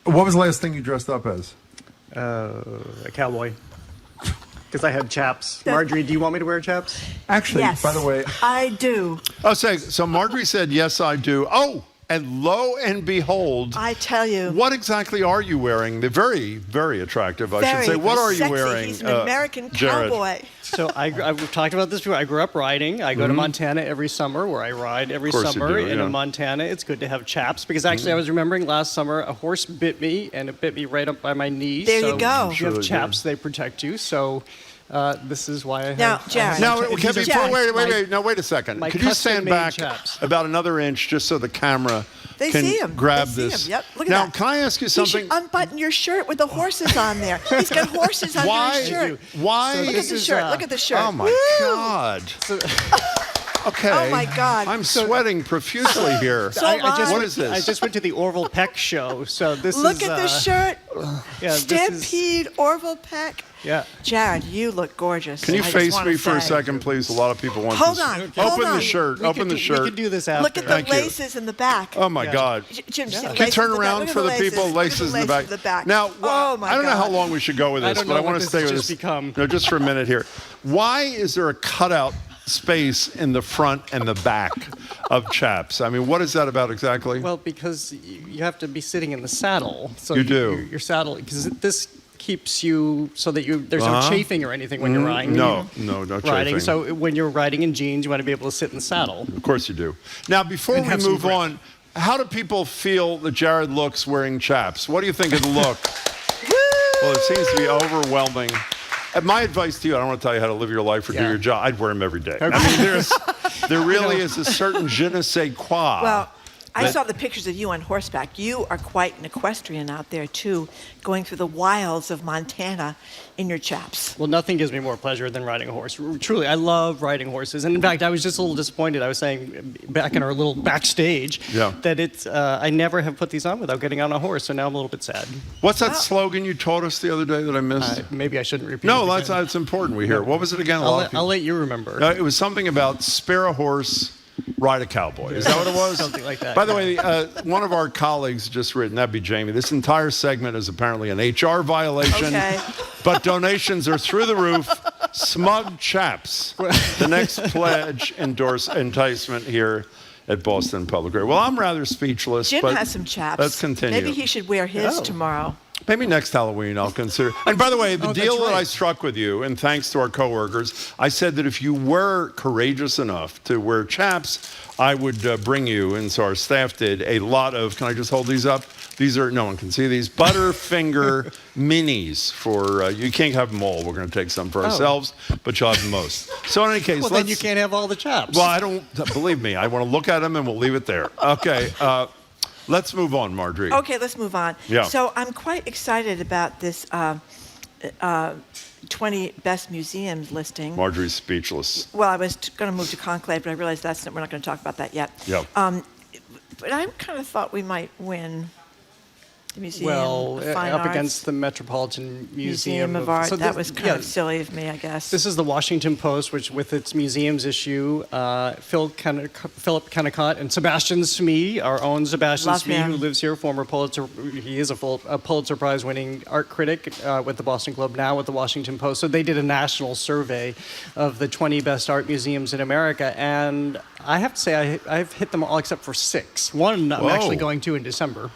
What was the last thing you dressed up as? A cowboy. Because I had chaps. Marjorie, do you want me to wear chaps? Actually, Yes, by the way... I do. Oh, so Marjorie said, yes, I do. Oh, and lo and behold... I tell you. What exactly are you wearing? They're very, very attractive, I should say. What are you wearing, He's an American Jared? cowboy. So we've talked about this before. I grew up riding. I go to Montana every summer, where I ride every summer. And in Montana, it's good to have chaps, because actually I was remembering last summer a horse bit me, and it bit me right up by my knee. There you go. If you have chaps, they protect you. So this is why I have... Now, Jared. Wait a second. My Could you stand back chaps. about another inch just so the camera They can see him. grab They see this? him. Yep. Look at now, that. can I ask you something? You should unbutton your shirt with the horses on there. He's got horses under his shirt. Why? Look at the shirt. Look at the shirt. Oh, my God. Okay. Oh, my God. I'm sweating profusely here. What is this? I just went to the Orville Peck show, so this Look at the shirt. Yeah, Stampede, Orville Peck. Yeah. Jared, you look gorgeous. Can you face me for a second, please? A lot of people want Hold this. on. Open the shirt. Open the shirt. We can do this after. Look at the laces in the back. Oh, my God. Jim, Can you turn around for the people? Laces in the back. Now, oh my I don't know how God. long we should go with this, but I want to stay with this. No, just for a minute here. Why is there a cutout space in the front and the back of chaps? I mean, what is that about exactly? Well, because you have to be sitting in the saddle. So You do. Your saddle, because this keeps you so that there's no chafing or anything when you're riding. No riding. chafing. So when you're riding in jeans, you want to be able to sit in the saddle. Of course you do. Now, before we move on, how do people feel that Jared looks wearing chaps? What do you think of the look? Well, it seems to be overwhelming. My advice to you, I don't want to tell you how to live your life or do your job. I'd wear them every day. Okay. I mean, there really is a certain je ne sais quoi. Well, I saw the pictures of you on horseback. You are quite an equestrian out there, too, going through the wilds of Montana in your chaps. Well, nothing gives me more pleasure than riding a horse. Truly, I love riding horses. And in fact, I was just a little disappointed. I was saying back in our little backstage that I never have put these on without getting on a horse. So now I'm a little bit sad. What's that slogan you taught us the other day that I missed? Maybe I shouldn't repeat it. No, that's important. We hear it. What was it again? I'll let you remember. It was something about spare a horse, ride a cowboy. Is that what it was? Something like that. By the way, one of our colleagues just written, that'd be Jamie, this entire segment is apparently an HR violation, but donations are through the roof. Smug chaps. The next pledge enticement here at Boston Public Radio. Well, I'm rather speechless. Jim but has some chaps. Let's continue. Maybe he should wear his tomorrow. Maybe next Halloween I'll consider. And by the way, the deal that I struck with you, and thanks to our coworkers, I said that if you were courageous enough to wear chaps, I would bring you, and so our staff did, a lot of, can I just hold these up? These are, no one can see these, Butterfinger minis for, you can't have them all. We're going to take some for ourselves, but you'll have the most. So in any case, well, then you can't have all the chaps. Well, I don't, believe me, I want to look at them and we'll leave it there. Okay, let's move on, Marjorie. Okay, let's move on. Yeah. So I'm quite excited about this 20 best museums listing. Marjorie's speechless. Well, I was going to move to Conclave, but I realized we're not going to talk about that yet. Yeah. But I kind of thought we might win the Museum of Fine up Arts. Against the Metropolitan Museum of Art. So that was kind of silly of me, I guess. This is the Washington Post, which with its museums issue, Philip Kennicott and Sebastian Smee, our own Sebastian Love Smee, him. who lives here, former Pulitzer, he is a Pulitzer Prize-winning art critic with the Boston Globe, now with the Washington Post. So they did a national survey of the 20 best art museums in America, and I have to say I've hit them all except for 6. One I'm actually going to in December.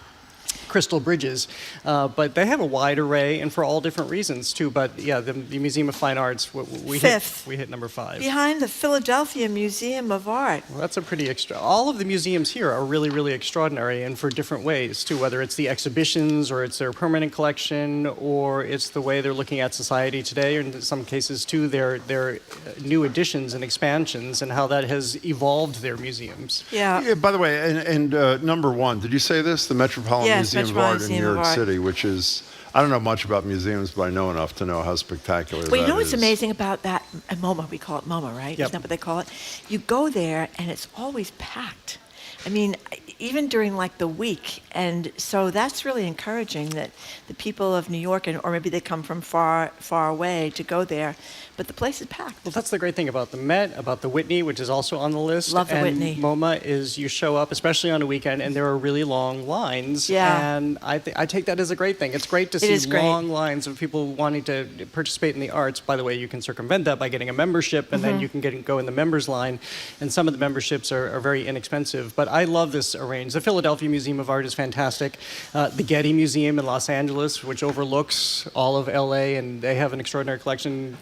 Crystal Bridges, but they have a wide array and for all different reasons too. But yeah, the Museum of Fine Arts, we hit number 5. Behind the Philadelphia Museum of Art. Well, that's a pretty extra. All of the museums here are really, really extraordinary, and for different ways too. Whether it's the exhibitions, or it's their permanent collection, or it's the way they're looking at society today, or in some cases too, their new additions and expansions, and how that has evolved their museums. Yeah. By the way, and number 1, did you say this? The Metropolitan Museum of Art in New York City, which is, I don't know much about museums, but I know enough to know how spectacular that is. Well, you know what's amazing about that MoMA? We call it MoMA, right? Yep. Isn't that what they call it? You go there and it's always packed. I mean, even during like the week. And so that's really encouraging that the people of New York, or maybe they come from far, far away to go there, but the place is packed. Well, that's the great thing about the Met, about the Whitney, which is also on the list. Love the Whitney. MoMA is you show up, especially on a weekend, and there are really long lines. Yeah. And I take that as a great thing. It's great to see long lines of people wanting to participate in the arts. By the way, you can circumvent that by getting a membership, and then you can go in the members line. And some of the memberships are very inexpensive. But I love this arrange. The Philadelphia Museum of Art is fantastic. The Getty Museum in Los Angeles, which overlooks all of LA, and they have an extraordinary collection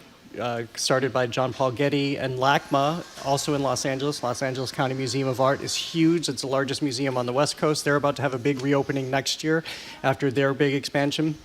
started by John Paul Getty. And LACMA, also in Los Angeles County Museum of Art, is huge. It's the largest museum on the West Coast. They're about to have a big reopening next year after their big expansion.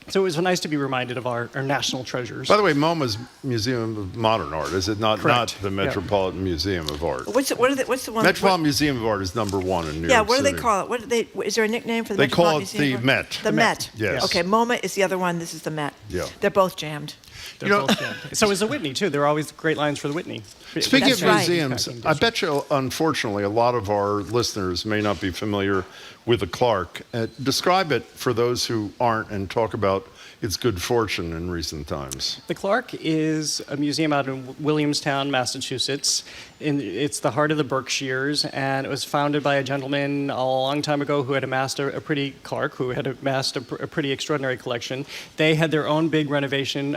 So it was nice to be reminded of our national treasures. By the way, MoMA's Museum of Modern Art, is it not? Correct. Not the Metropolitan Museum of Art. What's the one? Metropolitan Museum of Art is number 1 in New York City. Yeah, what do they call it? What do they? Is there a nickname for the They call Metropolitan it Museum the of Art? Met. The Met. Yes. Okay, MoMA is the other one. This is the Met. Yeah. They're both jammed. They're both jammed. So is the Whitney too. There are always great lines for the Whitney. Speaking of museums, I bet you, unfortunately, a lot of our listeners may not be familiar with the Clark. Describe it for those who aren't, and talk about its good fortune in recent times. The Clark is a museum out in Williamstown, Massachusetts. It's the heart of the Berkshires, and it was founded by a gentleman a long time ago who had amassed a pretty extraordinary collection. They had their own big renovation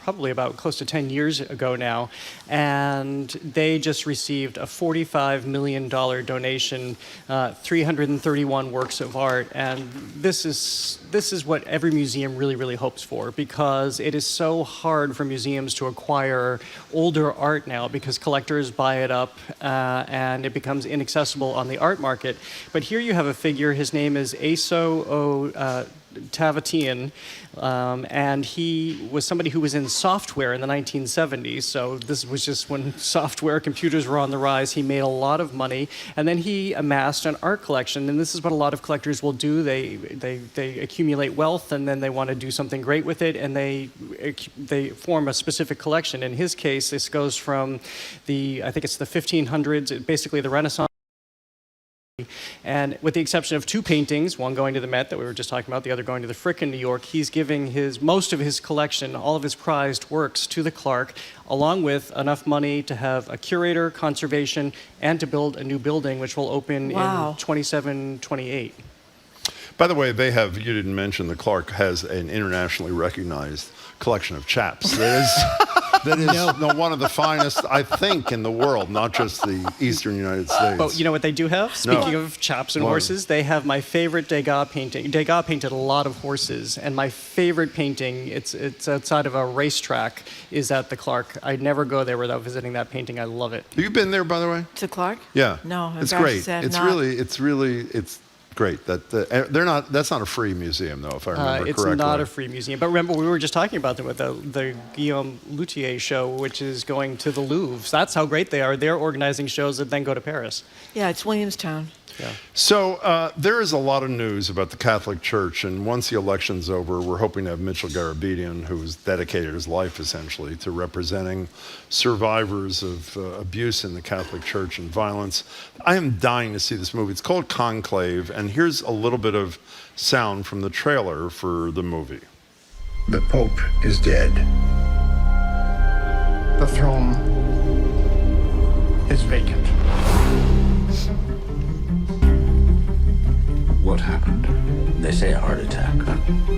probably about close to 10 years ago now, and they just received a $45 million donation, 331 works of art, and this is what every museum really, really hopes for, because it is so hard for museums to acquire older art now because collectors buy it up and it becomes inaccessible on the art market. But here you have a figure, his name is Aso Tavatian, and he was somebody who was in software in the 1970s. So this was just when software computers were on the rise. He made a lot of money, and then he amassed an art collection. And this is what a lot of collectors will do. They accumulate wealth, and then they want to do something great with it, and they form a specific collection. In his case, this goes from I think it's the 1500s, basically the Renaissance. And with the exception of 2 paintings, one going to the Met that we were just talking about, the other going to the Frick in New York, he's giving most of his collection, all of his prized works, to the Clark, along with enough money to have a curator, conservation, and to build a new building, which will open in 27-28. By the way, you didn't mention, the Clark has an internationally recognized collection of chaps. That is that is one of the finest, I think, in the world, not just the eastern United States. But you know what they do have? Speaking of chaps and horses, they have my favorite Degas painting. Degas painted a lot of horses, and my favorite painting, it's outside of a racetrack, is at the Clark. I'd never go there without visiting that painting. I love it. Have you been there, by the way? To Clark? Yeah. No, it's gosh, great. It's It's great. They're not. That's not a free museum, though, if I remember correctly. It's not a free museum. But remember, we were just talking about them with the Guillaume Luthier show, which is going to the Louvre. That's how great they are. They're organizing shows that then go to Paris. Yeah, it's Williamstown. Yeah. So there is a lot of news about the Catholic Church, and once the election's over, we're hoping to have Mitchell Garabedian, who's dedicated his life essentially to representing survivors of abuse in the Catholic Church and violence. I am dying to see this movie. It's called Conclave, and here's a little bit of sound from the trailer for the movie. The Pope is dead. The throne is vacant. What happened? They say a heart attack.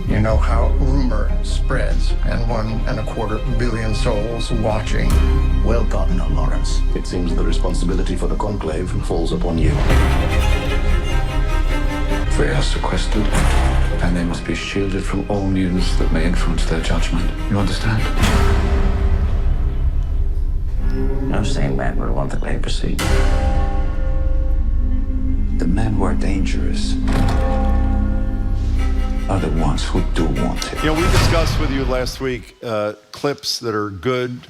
You know how rumor spreads, and 1.25 billion souls watching. Well done, Lawrence. It seems the responsibility for the conclave falls upon you. They are sequestered, and they must be shielded from all news that may influence their judgment. You understand? No sane man would want the papacy. The men who are dangerous are the ones who do want it. You know, we discussed with you last week clips that are good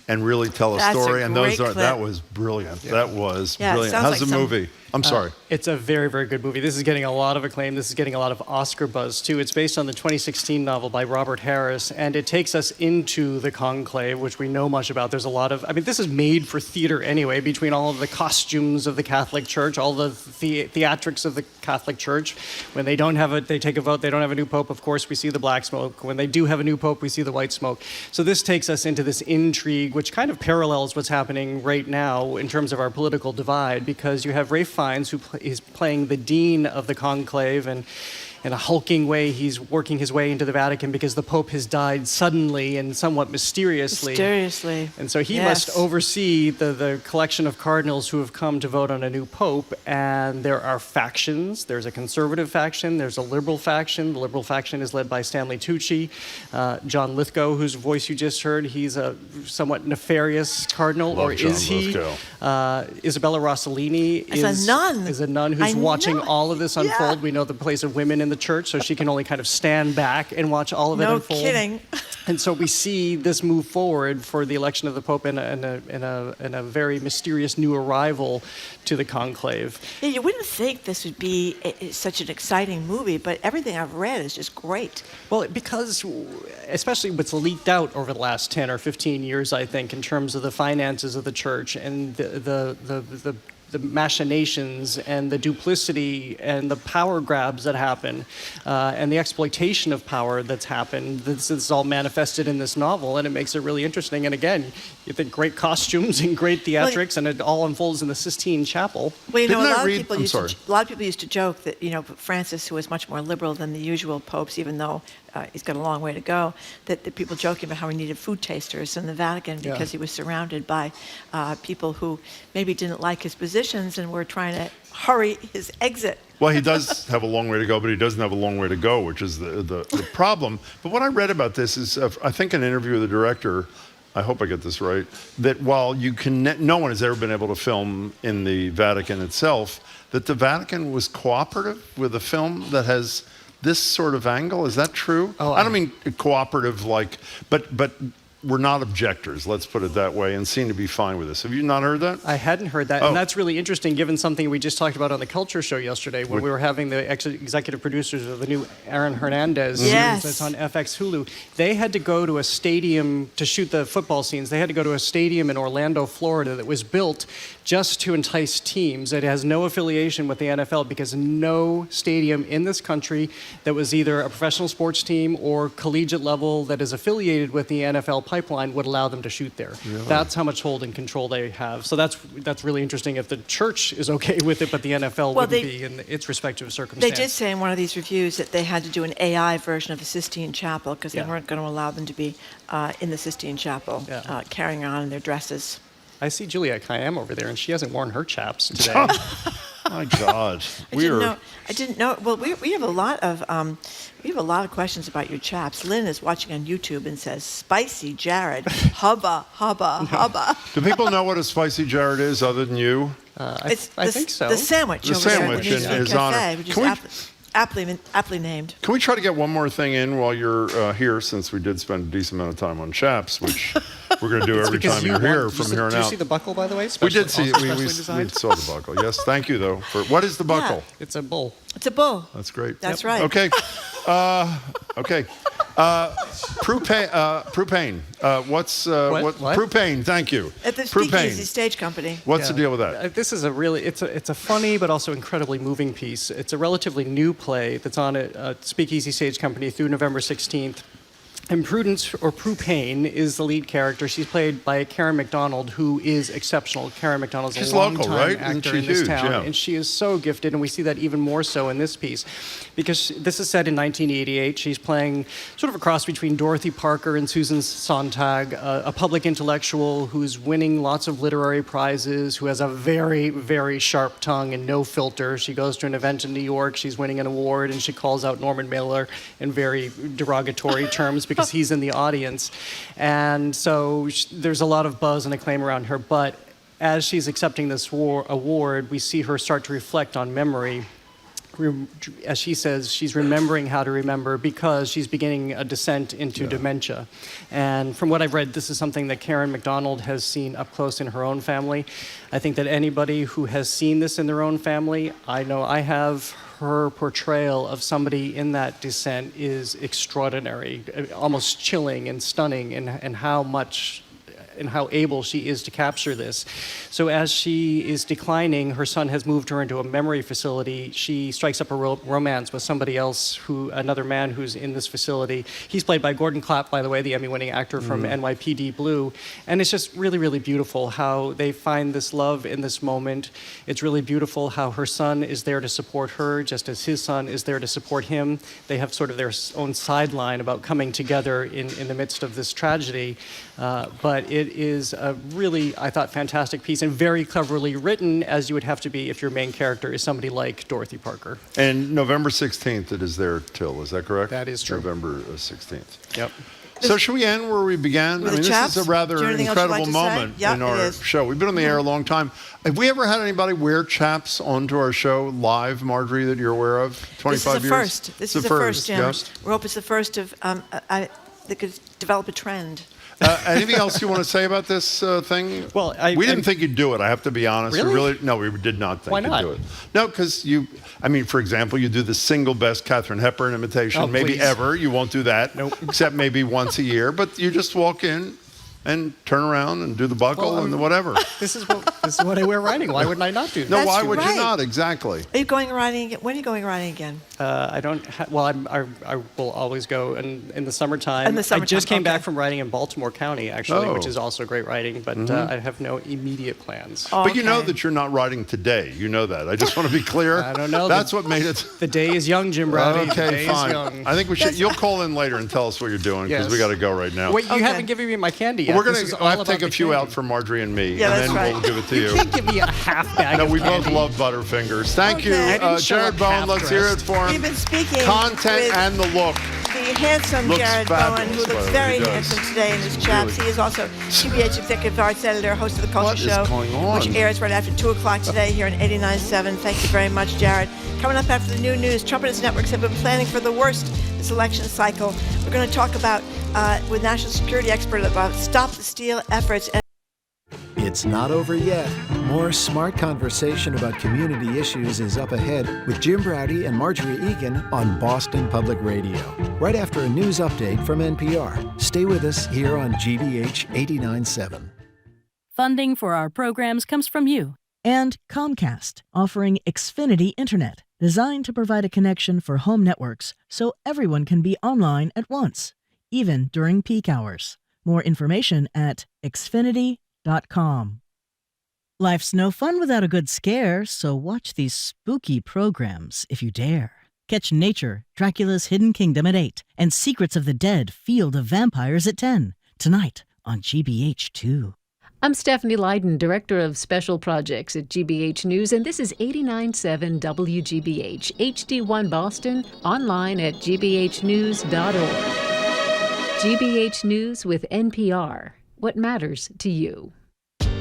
and really tell a story, and those are that was brilliant. Yeah. That was brilliant. How's the movie? I'm sorry. It's a very, very good movie. This is getting a lot of acclaim. This is getting a lot of Oscar buzz, too. It's based on the 2016 novel by Robert Harris, and it takes us into the conclave, which we know much about. There's a lot of, this is made for theater anyway, between all of the costumes of the Catholic Church, all the theatrics of the Catholic Church. When they don't have they take a vote, they don't have a new pope, of course, we see the black smoke. When they do have a new pope, we see the white smoke. So this takes us into this intrigue, which kind of parallels what's happening right now in terms of our political divide, because you have Ralph Fiennes, who is playing the dean of the conclave, and in a hulking way, he's working his way into the Vatican because the Pope has died suddenly and somewhat mysteriously. And so he must oversee the collection of cardinals who have come to vote on a new Pope. And there are factions. There's a conservative faction. There's a liberal faction. The liberal faction is led by Stanley Tucci. John Lithgow, whose voice you just heard, he's a somewhat nefarious cardinal. Love or John is he? Isabella Rossellini is a nun who's watching all of this unfold. We know the place of women in the church, so she can only kind of stand back and watch all of it unfold. No kidding. And so we see this move forward for the election of the Pope and a very mysterious new arrival to the conclave. Yeah, you wouldn't think this would be such an exciting movie, but everything I've read is just great. Well, because especially what's leaked out over the last 10 or 15 years, I think, in terms of the finances of the church and the machinations and the duplicity and the power grabs that happen and the exploitation of power that's happened. This is all manifested in this novel, and it makes it really interesting. And again, you think great costumes and great theatrics, and it all unfolds in the Sistine Chapel. Well, you know, a lot of people used to joke that, you know, Francis, who was much more liberal than the usual popes, even though he's got a long way to go, that people joking about how he needed food tasters in the Vatican because he was surrounded by people who maybe didn't like his positions and were trying to hurry his exit. Well, he does have a long way to go, but he doesn't have a long way to go, which is the problem. But what I read about this is, I think, an interview with the director, I hope I get this right, that while no one has ever been able to film in the Vatican itself, that the Vatican was cooperative with a film that has this sort of angle. Is that true? I don't mean cooperative but we're not objectors, let's put it that way, and seem to be fine with this. Have you not heard that? I hadn't heard that, and that's really interesting given something we just talked about on the Culture Show yesterday when we were having the executive producers of the new Aaron Hernandez series that's on FX Hulu. They had to go to a stadium to shoot the football scenes. They had to go to a stadium in Orlando, Florida that was built just to entice teams. It has no affiliation with the NFL because no stadium in this country that was either a professional sports team or collegiate level that is affiliated with the NFL pipeline would allow them to shoot there. Really? That's how much hold and control they have. So that's really interesting if the church is okay with it, but the NFL wouldn't be in its respective circumstance. They did say in one of these reviews that they had to do an AI version of the Sistine Chapel because they weren't going to allow them to be in the Sistine Chapel carrying on in their dresses. I see Juliette Kayyem over there, and she hasn't worn her chaps today. My God, I didn't know. Well, we have a lot of questions about your chaps. Lynn is watching on YouTube and says, "Spicy Jared, hubba hubba hubba." Do people know what a spicy Jared is other than you? I think so. The sandwich. The sandwich is on cafe, which is aptly named. Can we try to get one more thing in while you're here, since we did spend a decent amount of time on chaps, which we're going to do every time you're here from here on out. Did you see the buckle, by the way? We did see it. We saw the buckle. Yes, thank you, though. What is the buckle? It's a bull. It's a bull. That's great. That's right. Okay. Okay. Propane. What's what? Propane? Thank you. At the Speakeasy Stage Company. What's the deal with that? This is it's a funny but also incredibly moving piece. It's a relatively new play that's on at Speakeasy Stage Company through November 16th. And Prudence, or Propane, is the lead character. She's played by Karen McDonald, who is exceptional. Karen McDonald's a long-time actor in this town, and she is so gifted, and we see that even more so in this piece. Because this is set in 1988. She's playing sort of a cross between Dorothy Parker and Susan Sontag, a public intellectual who's winning lots of literary prizes, who has a very, very sharp tongue and no filter. She goes to an event in New York, she's winning an award, and she calls out Norman Mailer in very derogatory terms because he's in the audience. And so there's a lot of buzz and acclaim around her, but as she's accepting this award, we see her start to reflect on memory. As she says, she's remembering how to remember because she's beginning a descent into dementia. And from what I've read, this is something that Karen McDonald has seen up close in her own family. I think that anybody who has seen this in their own family, I know I have, her portrayal of somebody in that descent is extraordinary, almost chilling and stunning in how much and how able she is to capture this. So as she is declining, her son has moved her into a memory facility. She strikes up a romance with somebody else, another man who's in this facility. He's played by Gordon Clapp, by the way, the Emmy-winning actor from NYPD Blue. And it's just really, really beautiful how they find this love in this moment. It's really beautiful how her son is there to support her, just as his son is there to support him. They have sort of their own sideline about coming together in the midst of this tragedy. But it is a really, I thought, fantastic piece and very cleverly written, as you would have to be if your main character is somebody like Dorothy Parker. And November 16th it is there till, is that correct? That is true. November 16th. Yep. So should we end where we began? With I mean, chaps? this is a rather incredible moment in our show. We've been on the air a long time. Have we ever had anybody wear chaps onto our show live, Marjorie, that you're aware of? 25 years? This is the first, Jim. We hope it's the first of, that could develop a trend. Anything else you want to say about this thing? Well, we didn't think you'd do it. I have to be honest. Really? No, we did not think Why not? you'd do it. No, because for example, you do the single best Katharine Hepburn imitation, maybe please. ever. You won't do that, except maybe once a year. But you just walk in and turn around and do the buckle and the whatever. This is what I wear riding. Why wouldn't I not do that? No, why would you not? Exactly. Are you going riding again? When are you going riding again? I don't. I will always go in the summertime. In the summertime, I just came back from riding in Baltimore County, actually, which is also great riding. But I have no immediate plans. But you know that you're not riding today. You know that. I just want to be clear. I don't know. That's what made it. The day is young, Jim Brady. Okay, the day fine. Is young. I think we should. You'll call in later and tell us what you're doing because we got to go right now. Wait, you haven't given me my candy yet. We're gonna. I have to take a few out for Marjorie and me, Yeah, and then we'll give it to you. You can't give me a half bag. No, of we candy. both love Butterfingers. Thank you, show Jared up Bowen. Let's hear it for him. We've been speaking Content with and the look. the handsome Looks Jared fabulous, Bowen, who by looks the way, very he does. handsome today in his chaps. Really. He is also GBH Executive Arts Editor, host of The Culture What is Show, going on? which airs right after 2 o'clock today here on 89.7. Thank you very much, Jared. Coming up after the new news, Trump and his networks have been planning for the worst this election cycle. We're going to talk about, with national security expert, about Stop the Steal efforts. It's not over yet. More smart conversation about community issues is up ahead with Jim Brady and Marjorie Egan on Boston Public Radio. Right after a news update from NPR. Stay with us here on GBH 89.7. Funding for our programs comes from you, And Comcast, offering Xfinity Internet, designed to provide a connection for home networks so everyone can be online at once, even during peak hours. More information at xfinity.com. Life's no fun without a good scare, so watch these spooky programs if you dare. Catch Nature, Dracula's Hidden Kingdom at 8, and Secrets of the Dead, Field of Vampires at 10, tonight on GBH2. I'm Stephanie Leyden, Director of Special Projects at GBH News, and this is 89.7 WGBH, HD1 Boston, online at gbhnews.org. GBH News with NPR. What matters to you?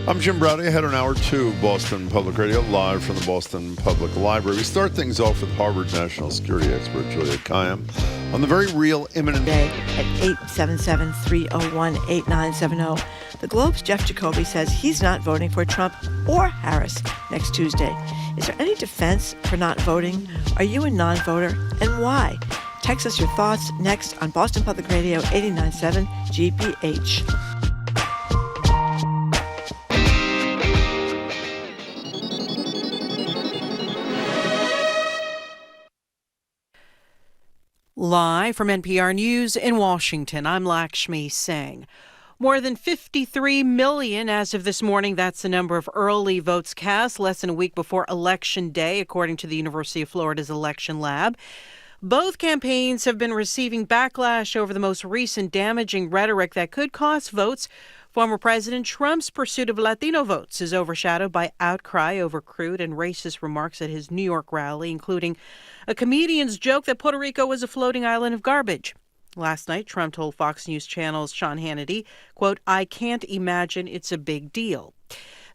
I'm Jim Browdy, ahead on Hour 2 of Boston Public Radio, live from the Boston Public Library. We start things off with Harvard national security expert Juliette Kayyem on the very real imminent day at 877-301-8970. The Globe's Jeff Jacoby says he's not voting for Trump or Harris next Tuesday. Is there any defense for not voting? Are you a non-voter, and why? Text us your thoughts next on Boston Public Radio 89.7 GBH. Live from NPR News in Washington, I'm Lakshmi Singh. More than 53 million as of this morning. That's the number of early votes cast less than a week before Election Day, according to the University of Florida's Election Lab. Both campaigns have been receiving backlash over the most recent damaging rhetoric that could cost votes. Former President Trump's pursuit of Latino votes is overshadowed by outcry over crude and racist remarks at his New York rally, including a comedian's joke that Puerto Rico was a floating island of garbage. Last night, Trump told Fox News Channel's Sean Hannity, quote, "I can't imagine it's a big deal."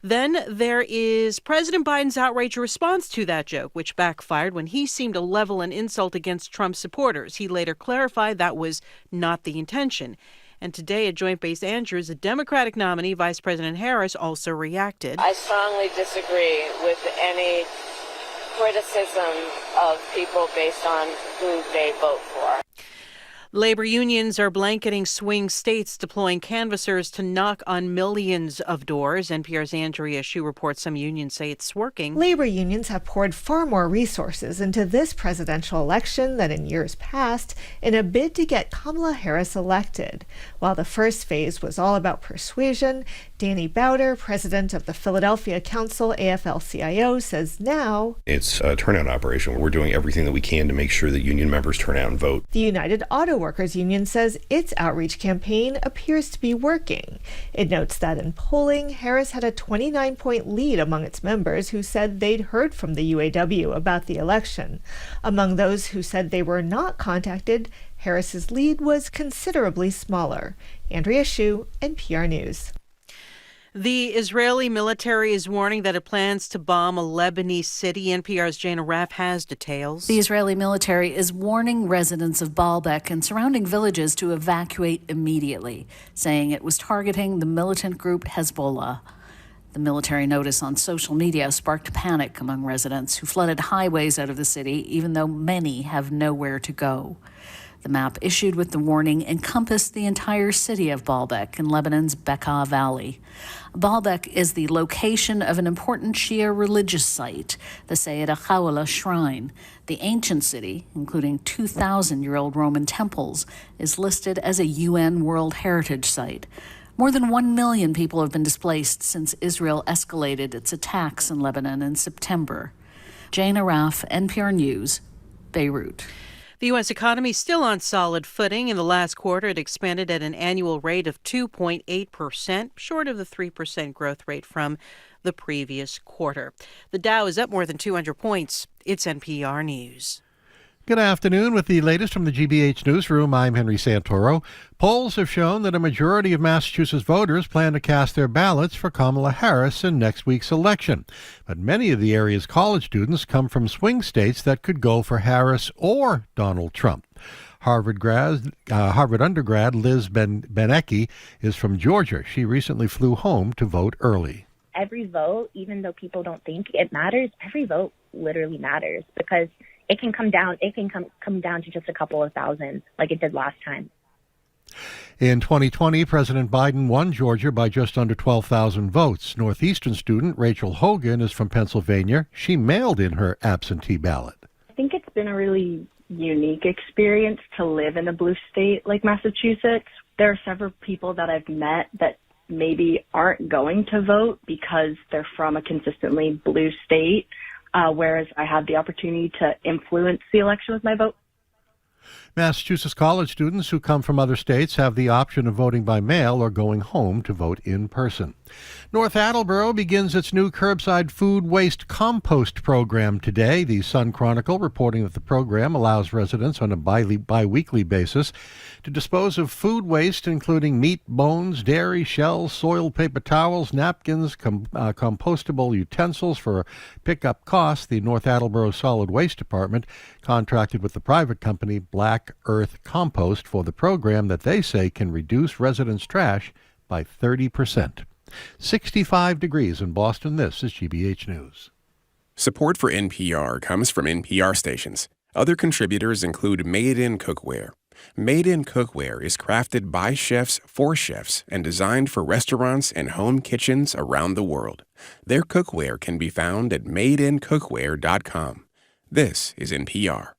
Then there is President Biden's outraged response to that joke, which backfired when he seemed to level an insult against Trump supporters. He later clarified that was not the intention. And today at Joint Base Andrews, a Democratic nominee, Vice President Harris, also reacted. I strongly disagree with any criticism of people based on who they vote for. Labor unions are blanketing swing states, deploying canvassers to knock on millions of doors. NPR's Andrea Hsu reports some unions say it's working. Labor unions have poured far more resources into this presidential election than in years past in a bid to get Kamala Harris elected. While the first phase was all about persuasion, Danny Bowder, president of the Philadelphia Council, AFL-CIO, says now it's a turnout operation. We're doing everything that we can to make sure that union members turn out and vote. The United Auto Workers Union says its outreach campaign appears to be working. It notes that in polling, Harris had a 29-point lead among its members who said they'd heard from the UAW about the election. Among those who said they were not contacted, Harris's lead was considerably smaller. Andrea Hsu, NPR News. The Israeli military is warning that it plans to bomb a Lebanese city. NPR's Jana Raff has details. The Israeli military is warning residents of Baalbek and surrounding villages to evacuate immediately, saying it was targeting the militant group Hezbollah. The military notice on social media sparked panic among residents who flooded highways out of the city, even though many have nowhere to go. The map issued with the warning encompassed the entire city of Baalbek in Lebanon's Bekaa Valley. Baalbek is the location of an important Shia religious site, the Sayyid Khawala Shrine. The ancient city, including 2,000-year-old Roman temples, is listed as a UN World Heritage Site. More than 1 million people have been displaced since Israel escalated its attacks in Lebanon in September. Jana Raff, NPR News, Beirut. The U.S. economy is still on solid footing. In the last quarter, it expanded at an annual rate of 2.8%, short of the 3% growth rate from the previous quarter. The Dow is up more than 200 points. It's NPR News. Good afternoon. With the latest from the GBH Newsroom, I'm Henry Santoro. Polls have shown that a majority of Massachusetts voters plan to cast their ballots for Kamala Harris in next week's election. But many of the area's college students come from swing states that could go for Harris or Donald Trump. Harvard undergrad Liz Benecki is from Georgia. She recently flew home to vote early. Every vote, even though people don't think it matters, every vote literally matters because it can come down to just a couple of thousand like it did last time. In 2020, President Biden won Georgia by just under 12,000 votes. Northeastern student Rachel Hogan is from Pennsylvania. She mailed in her absentee ballot. I think it's been a really unique experience to live in a blue state like Massachusetts. There are several people that I've met that maybe aren't going to vote because they're from a consistently blue state, whereas I had the opportunity to influence the election with my vote. Massachusetts college students who come from other states have the option of voting by mail or going home to vote in person. North Attleboro begins its new curbside food waste compost program today. The Sun Chronicle reporting that the program allows residents on a bi-weekly basis to dispose of food waste, including meat, bones, dairy, shells, soiled paper towels, napkins, compostable utensils for pickup costs. The North Attleboro Solid Waste Department contracted with the private company Black Earth Compost for the program that they say can reduce residents' trash by 30%. 65 degrees in Boston. This is GBH News. Support for NPR comes from NPR stations. Other contributors include Made in Cookware. Made in Cookware is crafted by chefs for chefs and designed for restaurants and home kitchens around the world. Their cookware can be found at madeincookware.com. This is NPR.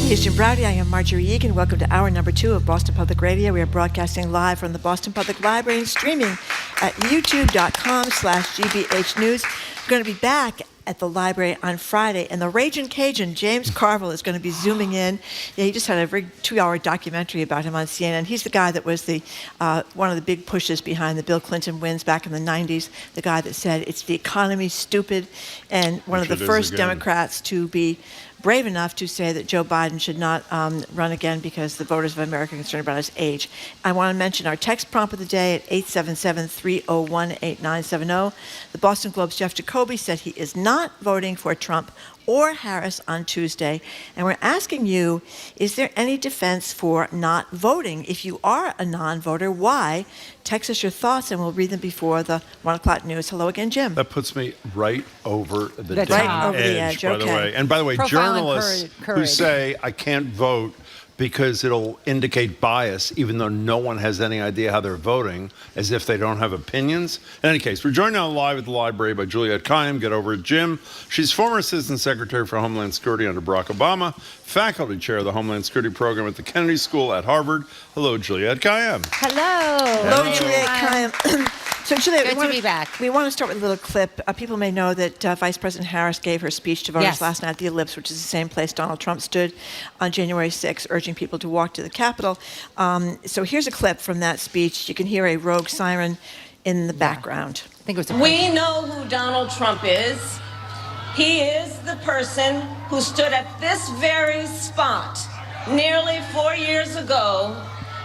Here's Jim Browdy. I am Marjorie Egan. Welcome to hour number 2 of Boston Public Radio. We are broadcasting live from the Boston Public Library and streaming at youtube.com/GBH News. We're going to be back at the library on Friday, and the Ragin' Cajun, James Carville, is going to be zooming in. Yeah, he just had a 2-hour documentary about him on CNN. He's the guy that was the one of the big pushes behind the Bill Clinton wins back in the 90s, the guy that said, it's the economy, stupid, and one of the first Democrats to be brave enough to say that Joe Biden should not run again because the voters of America are concerned about his age. I want to mention our text prompt of the day at 877-301-8970. The Boston Globe's Jeff Jacoby said he is not voting for Trump or Harris on Tuesday. And we're asking you, is there any defense for not voting? If you are a non-voter, why? Text us your thoughts and we'll read them before the 1 o'clock news. Hello again, Jim. That puts me right over the That's damn right over the edge, by the okay. way. And by the way, Profile and journalists who courage. say, I can't vote because it'll indicate bias, even though no one has any idea how they're voting, as if they don't have opinions. In any case, we're joined now live at the library by Juliette Kayyem. Get over it, Jim. She's former Assistant Secretary for Homeland Security under Barack Obama, faculty chair of the Homeland Security Program at the Kennedy School at Harvard. Hello, Juliette Kayyem. Hello, Juliette Kayyem. So, Juliette, Good to be back. We want to start with a little clip. People may know that Vice President Harris gave her speech to voters Yes. last night at the Ellipse, which is the same place Donald Trump stood on January 6th, urging people to walk to the Capitol. So here's a clip from that speech. You can hear a rogue siren in the background. I think it was We know who Donald Trump is. He is the person who stood at this very spot nearly 4 years ago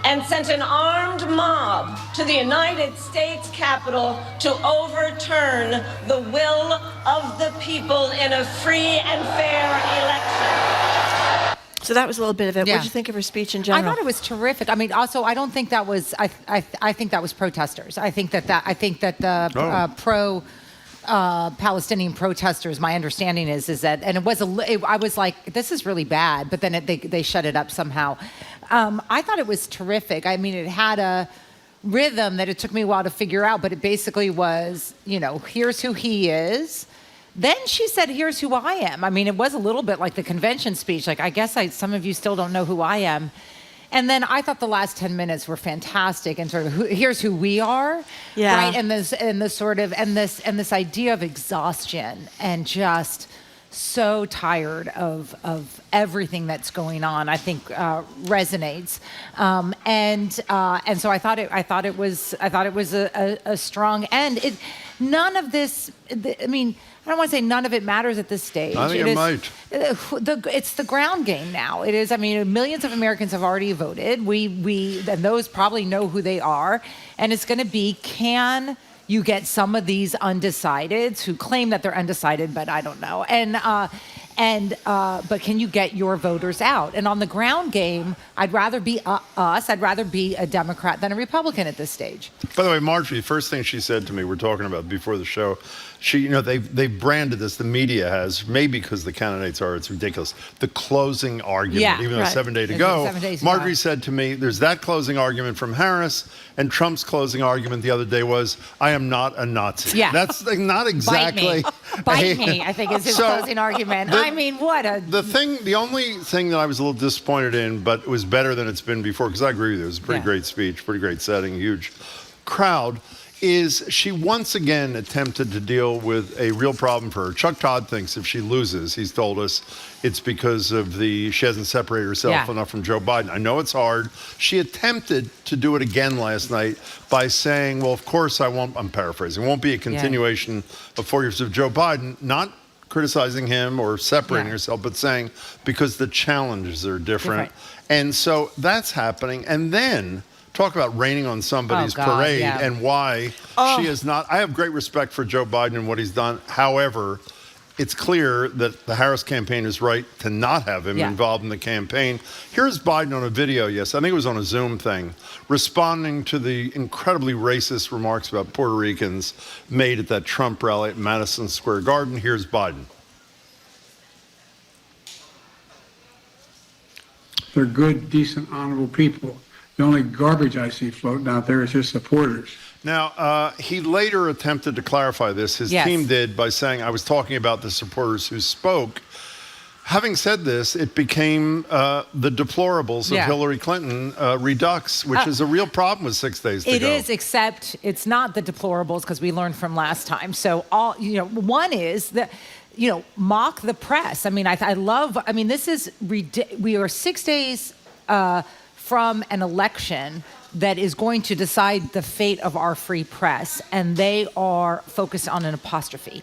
and sent an armed mob to the United States Capitol to overturn the will of the people in a free and fair election. So that was a little bit of it. Yeah. What did you think of her speech in general? I thought it was terrific. I mean, also, I don't think that was. I think that was protesters. I think that the pro Palestinian protesters. My understanding is that, and it was I was like, this is really bad. But then they shut it up somehow. I thought it was terrific. I mean, it had a rhythm that it took me a while to figure out, but it basically was, here's who he is. Then she said, here's who I am. I mean, it was a little bit like the convention speech. Like, I guess some of you still don't know who I am. And then I thought the last 10 minutes were fantastic and sort of here's who we are. Yeah. Right. And this idea of exhaustion and just so tired of everything that's going on, I think resonates. And so I thought it was a strong end. None of this, I mean, I don't want to say none of it matters at this stage. I think it might. It's the ground game now. It is. I mean, millions of Americans have already voted. And those probably know who they are. And it's going to be, can you get some of these undecideds who claim that they're undecided, but I don't know. But can you get your voters out? And on the ground game, I'd rather be us. I'd rather be a Democrat than a Republican at this stage. By the way, Marjorie, the first thing she said to me, we're talking about before the show, they've branded this, the media has, maybe because the candidates are, it's ridiculous, the closing argument, even though 7 days to go. Marjorie said to me, there's that closing argument from Harris, and Trump's closing argument the other day was, I am not a Nazi. Yeah. That's not exactly. Bite me, I think is his closing argument. The only thing that I was a little disappointed in, but it was better than it's been before, because I agree with you, it was a pretty great speech, pretty great setting, huge crowd, is she once again attempted to deal with a real problem for her. Chuck Todd thinks if she loses, he's told us, it's because of she hasn't separated herself enough from Joe Biden. I know it's hard. She attempted to do it again last night by saying, well, of course I won't, I'm paraphrasing, it won't be a continuation of 4 years of Joe Biden, not criticizing him or separating herself, but saying because the challenges are different. And so that's happening. And then talk about raining on somebody's parade and why she is not. I have great respect for Joe Biden and what he's done. However, it's clear that the Harris campaign is right to not have him involved in the campaign. Here's Biden on a video, I think it was on a Zoom thing, responding to the incredibly racist remarks about Puerto Ricans made at that Trump rally at Madison Square Garden. Here's Biden. They're good, decent, honorable people. The only garbage I see floating out there is his supporters. Now, he later attempted to clarify this. His team did by saying, I was talking about the supporters who spoke. Having said this, it became the deplorables of Hillary Clinton redux, which is a real problem with 6 days to go. It is, except it's not the deplorables because we learned from last time. So one is that, mock the press. I mean, this is, we are 6 days from an election that is going to decide the fate of our free press, and they are focused on an apostrophe,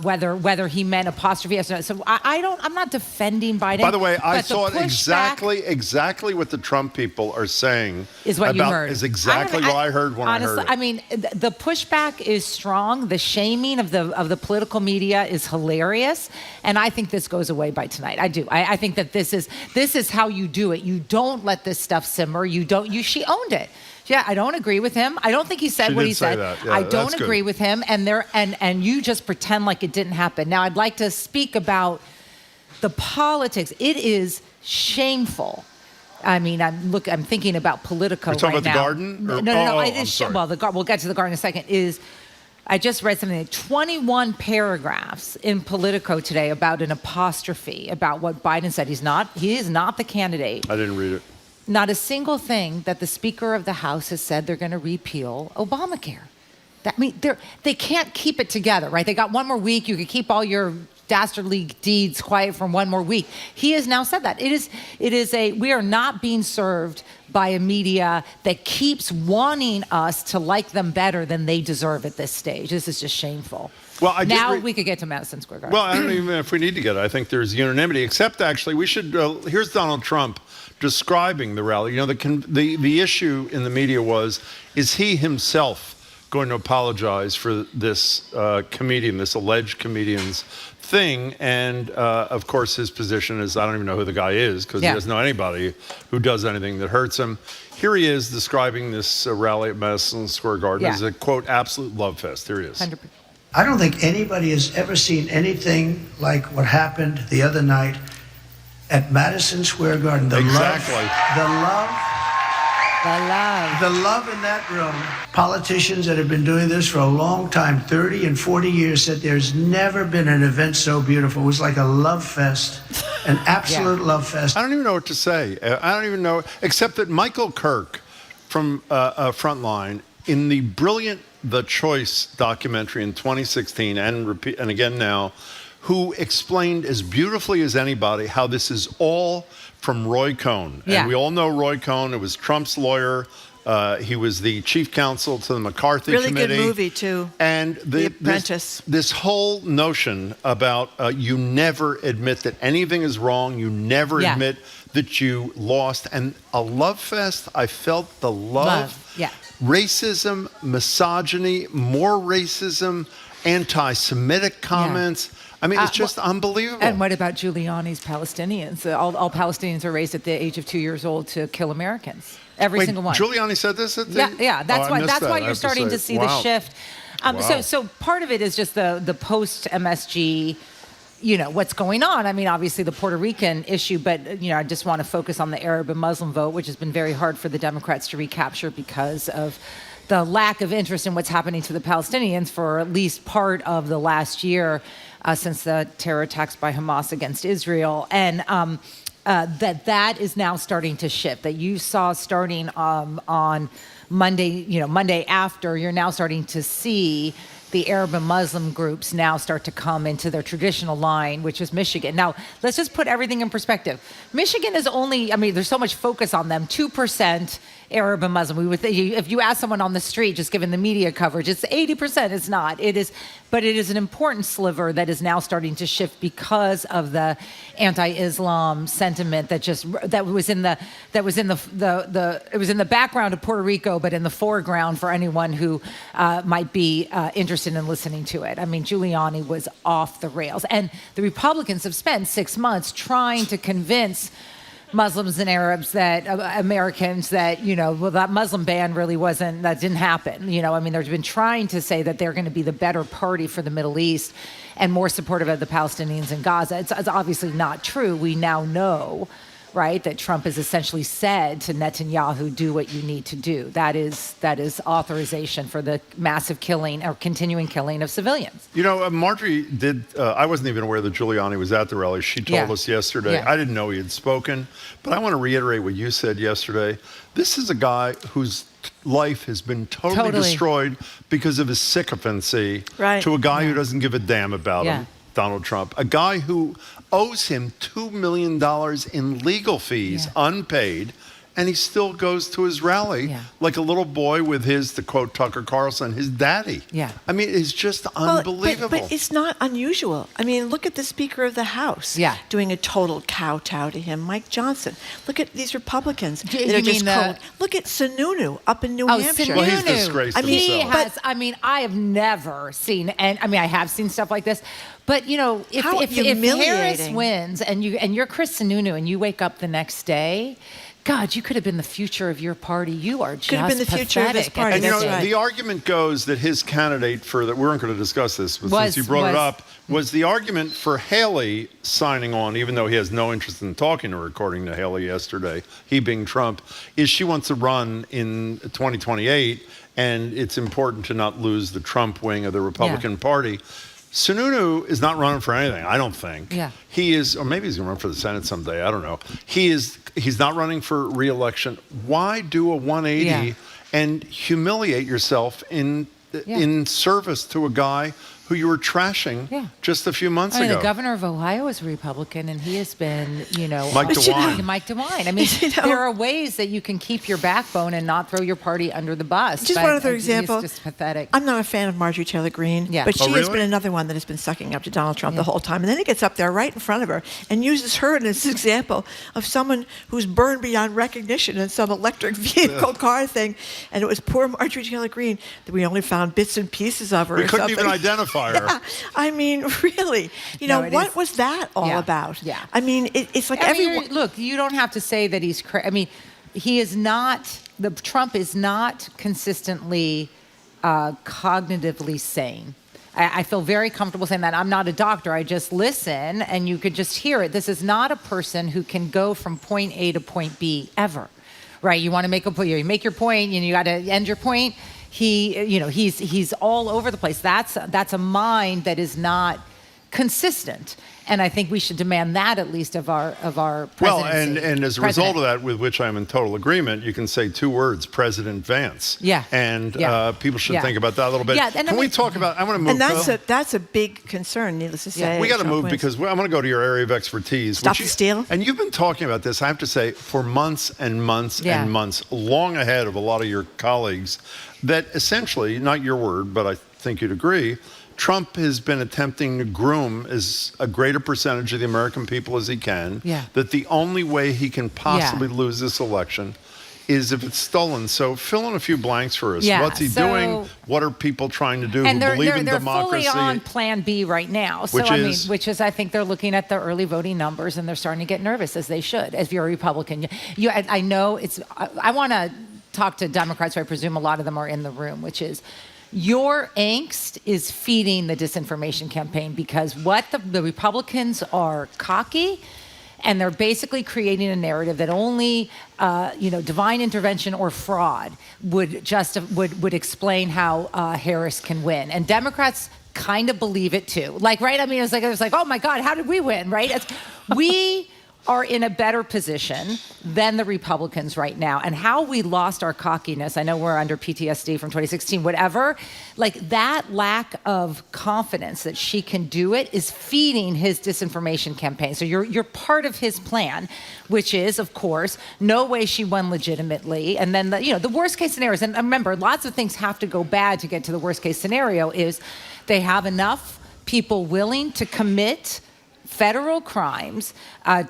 whether he meant apostrophe. So I'm not defending Biden. By the way, I saw it exactly what the Trump people are saying. Is what you heard. Is exactly what I heard when honestly, I heard it. I mean, the pushback is strong. The shaming of the political media is hilarious, and I think this goes away by tonight. I do. I think that this is how you do it. You don't let this stuff simmer. She owned it. Yeah, I don't agree with him. I don't think he said what he said. Yeah, I don't agree with him, and you just pretend like it didn't happen. Now, I'd like to speak about the politics. It is shameful. I mean, I'm thinking about Politico right now. You're talking about the Garden? No. I'm sorry. Well, we'll get to the Garden in a second. I just read something, 21 paragraphs in Politico today about an apostrophe, about what Biden said. He is not the candidate. I didn't read it. Not a single thing that the Speaker of the House has said they're going to repeal Obamacare. They can't keep it together, right? They got one more week. You could keep all your dastardly deeds quiet for one more week. He has now said that. We are not being served by a media that keeps wanting us to like them better than they deserve at this stage. This is just shameful. Well, we could get to Madison Square Garden. Well, I don't even know if we need to get it. I think there's unanimity, except actually we should, here's Donald Trump describing the rally. The issue in the media is he himself going to apologize for this comedian, this alleged comedian's thing? And of course, his position is, I don't even know who the guy is because he doesn't know anybody who does anything that hurts him. Here he is describing this rally at Madison Square Garden as a, quote, absolute love fest. Here he is. 100%. I don't think anybody has ever seen anything like what happened the other night at Madison Square Garden. The love in that room. Politicians that have been doing this for a long time, 30 and 40 years, said there's never been an event so beautiful. It was like a love fest, an absolute love fest. I don't even know what to say. I don't even know, except that Michael Kirk from Frontline, in the brilliant The Choice documentary in 2016 and again now, who explained as beautifully as anybody how this is all from Roy Cohn. And we all know Roy Cohn. It was Trump's lawyer. He was the chief counsel to the McCarthy Committee. Really good movie, too. And The Apprentice. This whole notion about you never admit that anything is wrong. You never admit that you lost. And a love fest, I felt the love. Racism, misogyny, more racism, anti-Semitic comments. I mean, it's just unbelievable. And what about Giuliani's Palestinians? All Palestinians are raised at the age of 2 years old to kill Americans. Every single one. Giuliani said this? That's why you're starting to see the shift. So part of it is just the post MSG, what's going on. I mean, obviously the Puerto Rican issue, but, I just want to focus on the Arab and Muslim vote, which has been very hard for the Democrats to recapture because of the lack of interest in what's happening to the Palestinians for at least part of the last year since the terror attacks by Hamas against Israel. And that is now starting to shift, that you saw starting on Monday, Monday after, you're now starting to see the Arab and Muslim groups now start to come into their traditional line, which is Michigan. Now, let's just put everything in perspective. Michigan is only, there's so much focus on them, 2% Arab and Muslim. If you ask someone on the street, just given the media coverage, it's 80%. It's not. But it is an important sliver that is now starting to shift because of the anti-Islam sentiment that was in the background of Puerto Rico, but in the foreground for anyone who might be interested in listening to it. I mean, Giuliani was off the rails, and the Republicans have spent 6 months trying to convince Muslims and Arabs that Americans that, that Muslim ban really that didn't happen. They've been trying to say that they're going to be the better party for the Middle East and more supportive of the Palestinians in Gaza. It's obviously not true. We now know, right, that Trump has essentially said to Netanyahu, do what you need to do. That is authorization for the massive killing or continuing killing of civilians. Marjorie did, I wasn't even aware that Giuliani was at the rally. She told us yesterday. Yeah. I didn't know he had spoken, but I want to reiterate what you said yesterday. This is a guy whose life has been totally destroyed because of his sycophancy to a guy who doesn't give a damn about him, Donald Trump. A guy who owes him $2 million in legal fees, unpaid, and he still goes to his rally like a little boy with to quote Tucker Carlson, his daddy. Yeah. It's just unbelievable. But it's not unusual. Look at the Speaker of the House doing a total kowtow to him, Mike Johnson. Look at these Republicans that are just cold. Look at Sununu up in New Hampshire. Well, he's disgraced himself. I have never seen, and I have seen stuff like this. But if Harris wins and you're Chris Sununu and you wake up the next day, God, you could have been the future of your party. You are just could have been the future of his party. And the argument goes that his candidate we weren't going to discuss this, but since you brought it up, was the argument for Haley signing on, even though he has no interest in talking to her, according to Haley yesterday, he being Trump, is she wants to run in 2028, and it's important to not lose the Trump wing of the Republican Party. Sununu is not running for anything, I don't think. Yeah. He is, or maybe he's going to run for the Senate someday, I don't know. He's not running for re-election. Why do a 180 and humiliate yourself in service to a guy who you were trashing just a few months ago? The governor of Ohio is a Republican, and he has been, Mike DeWine. Mike DeWine. There are ways that you can keep your backbone and not throw your party under the bus. Just one other example. It's just pathetic. I'm not a fan of Marjorie Taylor Greene, but she has been another one that has been sucking up to Donald Trump the whole time. And then he gets up there right in front of her and uses her as an example of someone who's burned beyond recognition in some electric vehicle car thing. And it was poor Marjorie Taylor Greene that we only found bits and pieces of her. We couldn't even identify her. Really. What was that all about? Yeah. It's like everyone. Look, you don't have to say that he's crazy. He is not, Trump is not consistently cognitively sane. I feel very comfortable saying that. I'm not a doctor. I just listen, and you could just hear it. This is not a person who can go from point A to point B ever, right? You want to make a point. You make your point, and you got to end your point. He's all over the place. That's a mind that is not consistent, and I think we should demand that at least of our presidency. Well, and as a result of that, with which I'm in total agreement, you can say 2 words: President Vance. Yeah. And people should think about that a little bit. Yeah, can we talk about? I want to move. And that's a big concern. Needless to say, we got to move because I'm going to go to your area of expertise. Stop the steal. And you've been talking about this, I have to say, for months and months and months, long ahead of a lot of your colleagues. That essentially, not your word, but I think you'd agree, Trump has been attempting to groom as a greater percentage of the American people as he can, that the only way he can possibly lose this election is if it's stolen. So fill in a few blanks for us. What's he doing? What are people trying to do and who believe in they're democracy? Fully on Plan B right now. So which is I think they're looking at the early voting numbers and they're starting to get nervous, as they should. If you're a Republican, I know it's. I want to talk to Democrats, who I presume a lot of them are in the room, which is, your angst is feeding the disinformation campaign, because what the Republicans are cocky, and they're basically creating a narrative that only, divine intervention or fraud would explain how Harris can win. And Democrats kind of believe it too. Like, right? I mean, it was like, oh my God, how did we win? Right? We are in a better position than the Republicans right now. And how we lost our cockiness, I know we're under PTSD from 2016, whatever, like that lack of confidence that she can do it is feeding his disinformation campaign. So you're part of his plan, which is, of course, no way she won legitimately. And then the worst case scenarios, and remember, lots of things have to go bad to get to the worst case scenario, is they have enough people willing to commit federal crimes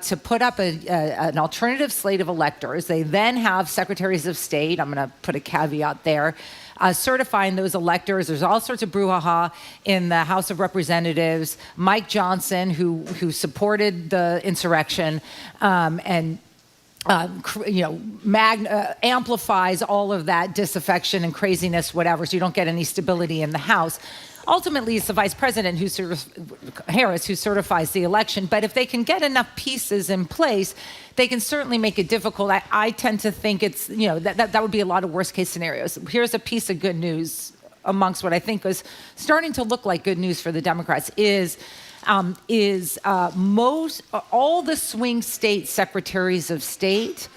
to put up an alternative slate of electors. They then have secretaries of state, I'm going to put a caveat there, certifying those electors. There's all sorts of brouhaha in the House of Representatives. Mike Johnson, who supported the insurrection, amplifies all of that disaffection and craziness, whatever, so you don't get any stability in the House. Ultimately, it's the vice president, Harris, who certifies the election. But if they can get enough pieces in place, they can certainly make it difficult. I tend to think it's, that would be a lot of worst case scenarios. Here's a piece of good news amongst what I think is starting to look like good news for the Democrats is all the swing state secretaries of state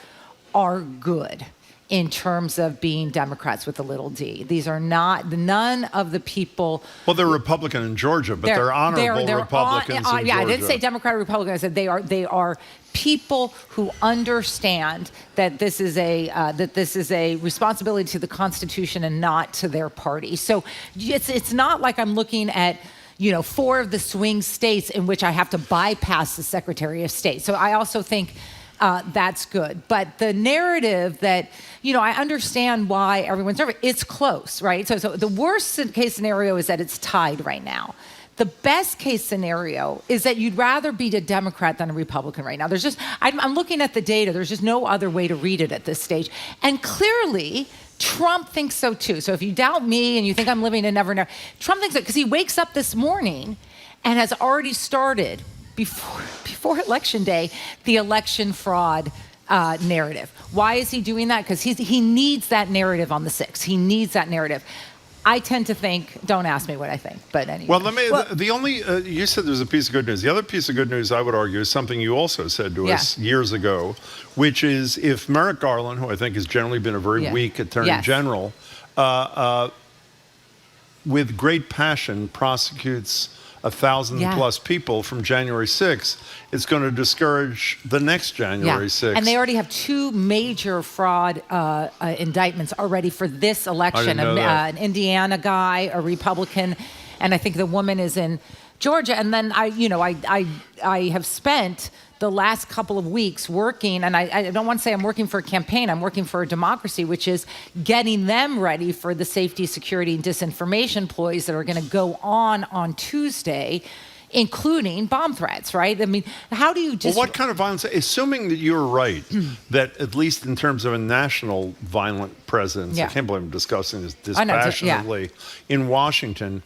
are good in terms of being Democrats with a little d. These are none of the people. Well, they're Republican in Georgia, but they're honorable Republicans in Georgia. I didn't say Democrat or Republican. I said they are people who understand that this is a responsibility to the Constitution and not to their party. So it's not like I'm looking at 4 of the swing states in which I have to bypass the Secretary of State. So I also think that's good. But the narrative that, I understand why everyone's nervous. It's close, right? So the worst case scenario is that it's tied right now. The best case scenario is that you'd rather be a Democrat than a Republican right now. I'm looking at the data. There's just no other way to read it at this stage. And clearly, Trump thinks so too. So if you doubt me and you think I'm living in never, Trump thinks so, because he wakes up this morning and has already started before Election Day, the election fraud narrative. Why is he doing that? Because he needs that narrative on the 6th. He needs that narrative. I tend to think, don't ask me what I think, but anyway. Well, you said there's a piece of good news. The other piece of good news, I would argue, is something you also said to us years ago, which is if Merrick Garland, who I think has generally been a very weak attorney general, with great passion prosecutes 1,000 plus people from January 6th, it's going to discourage the next January 6th. And they already have 2 major fraud indictments already for this election. An Indiana guy, a Republican, and I think the woman is in Georgia. And then I have spent the last couple of weeks working, and I don't want to say I'm working for a campaign, I'm working for a democracy, which is getting them ready for the safety, security, and disinformation ploys that are going to go on Tuesday, including bomb threats, right? I mean, how do you just... Well, what kind of violence, assuming that you're right, that at least in terms of a national violent presence, I can't believe I'm discussing this dispassionately, in Washington,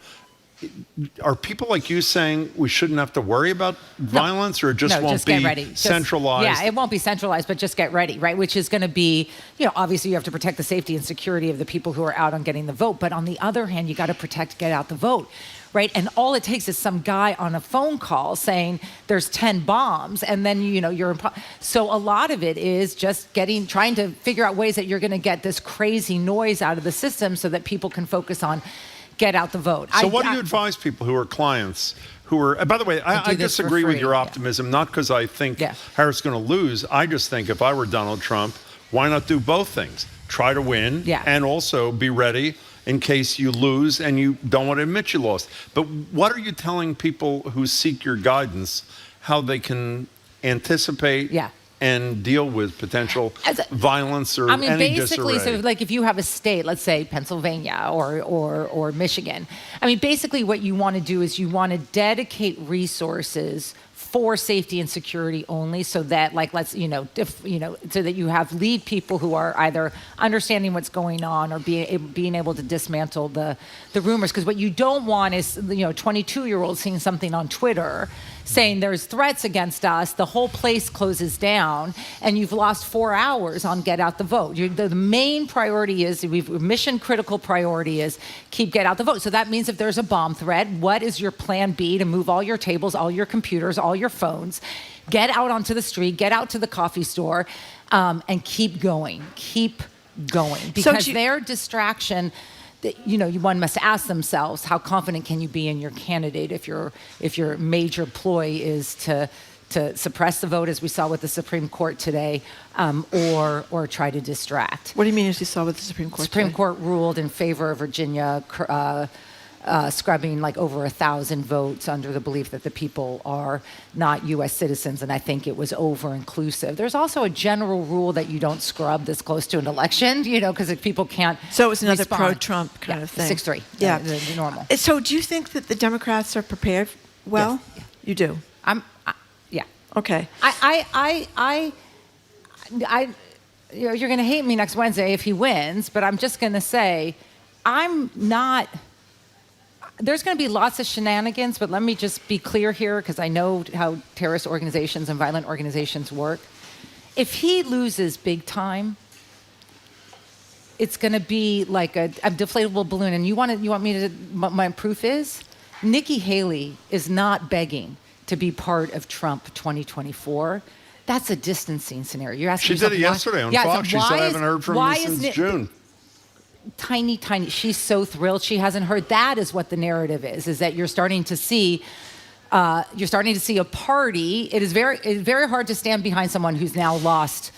are people like you saying we shouldn't have to worry about violence, or it just won't be centralized? It won't be centralized, but just get ready, right? Which is going to be, obviously you have to protect the safety and security of the people who are out on getting the vote. But on the other hand, you got to get out the vote, right? And all it takes is some guy on a phone call saying there's 10 bombs, and then, you're... So a lot of it is just trying to figure out ways that you're going to get this crazy noise out of the system so that people can focus on get out the vote. So what do you advise people who are clients who are, by the way, I disagree with your optimism, not because I think Harris is going to lose. I just think if I were Donald Trump, why not do both things? Try to win and also be ready in case you lose and you don't want to admit you lost. But what are you telling people who seek your guidance how they can anticipate and deal with potential violence or any basically, disarray? So like if you have a state, let's say Pennsylvania or Michigan, basically what you want to do is you want to dedicate resources for safety and security only, so that so that you have lead people who are either understanding what's going on or being able to dismantle the rumors. Because what you don't want is 22-year-olds seeing something on Twitter saying there's threats against us, the whole place closes down, and you've lost 4 hours on get out the vote. The main priority is, mission critical priority is get out the vote. So that means if there's a bomb threat, what is your plan B to move all your tables, all your computers, all your phones, get out onto the street, get out to the coffee store, and keep going. Because their distraction, one must ask themselves, how confident can you be in your candidate if your major ploy is to suppress the vote, as we saw with the Supreme Court today, or try to distract. What do you mean, as you saw with the Supreme Court? Supreme Court ruled in favor of Virginia, scrubbing like over 1,000 votes under the belief that the people are not U.S. citizens, and I think it was over-inclusive. There's also a general rule that you don't scrub this close to an election, because if people can't. So it was another respond. pro-Trump kind of thing. 6-3. Yeah, the normal. So do you think that the Democrats are prepared well? Yes. You do. Yeah. Okay. You're going to hate me next Wednesday if he wins, but I'm just going to say, I'm not. There's going to be lots of shenanigans, but let me just be clear here, because I know how terrorist organizations and violent organizations work. If he loses big time, it's going to be like a deflatable balloon. And you want me to? My proof is, Nikki Haley is not begging to be part of Trump 2024. That's a distancing scenario. You're asking. She did it yesterday on Fox. She said, I haven't heard from you since June. Tiny. She's so thrilled she hasn't heard. That is what the narrative is that you're starting to see. You're starting to see a party. It's very hard to stand behind someone who's now lost,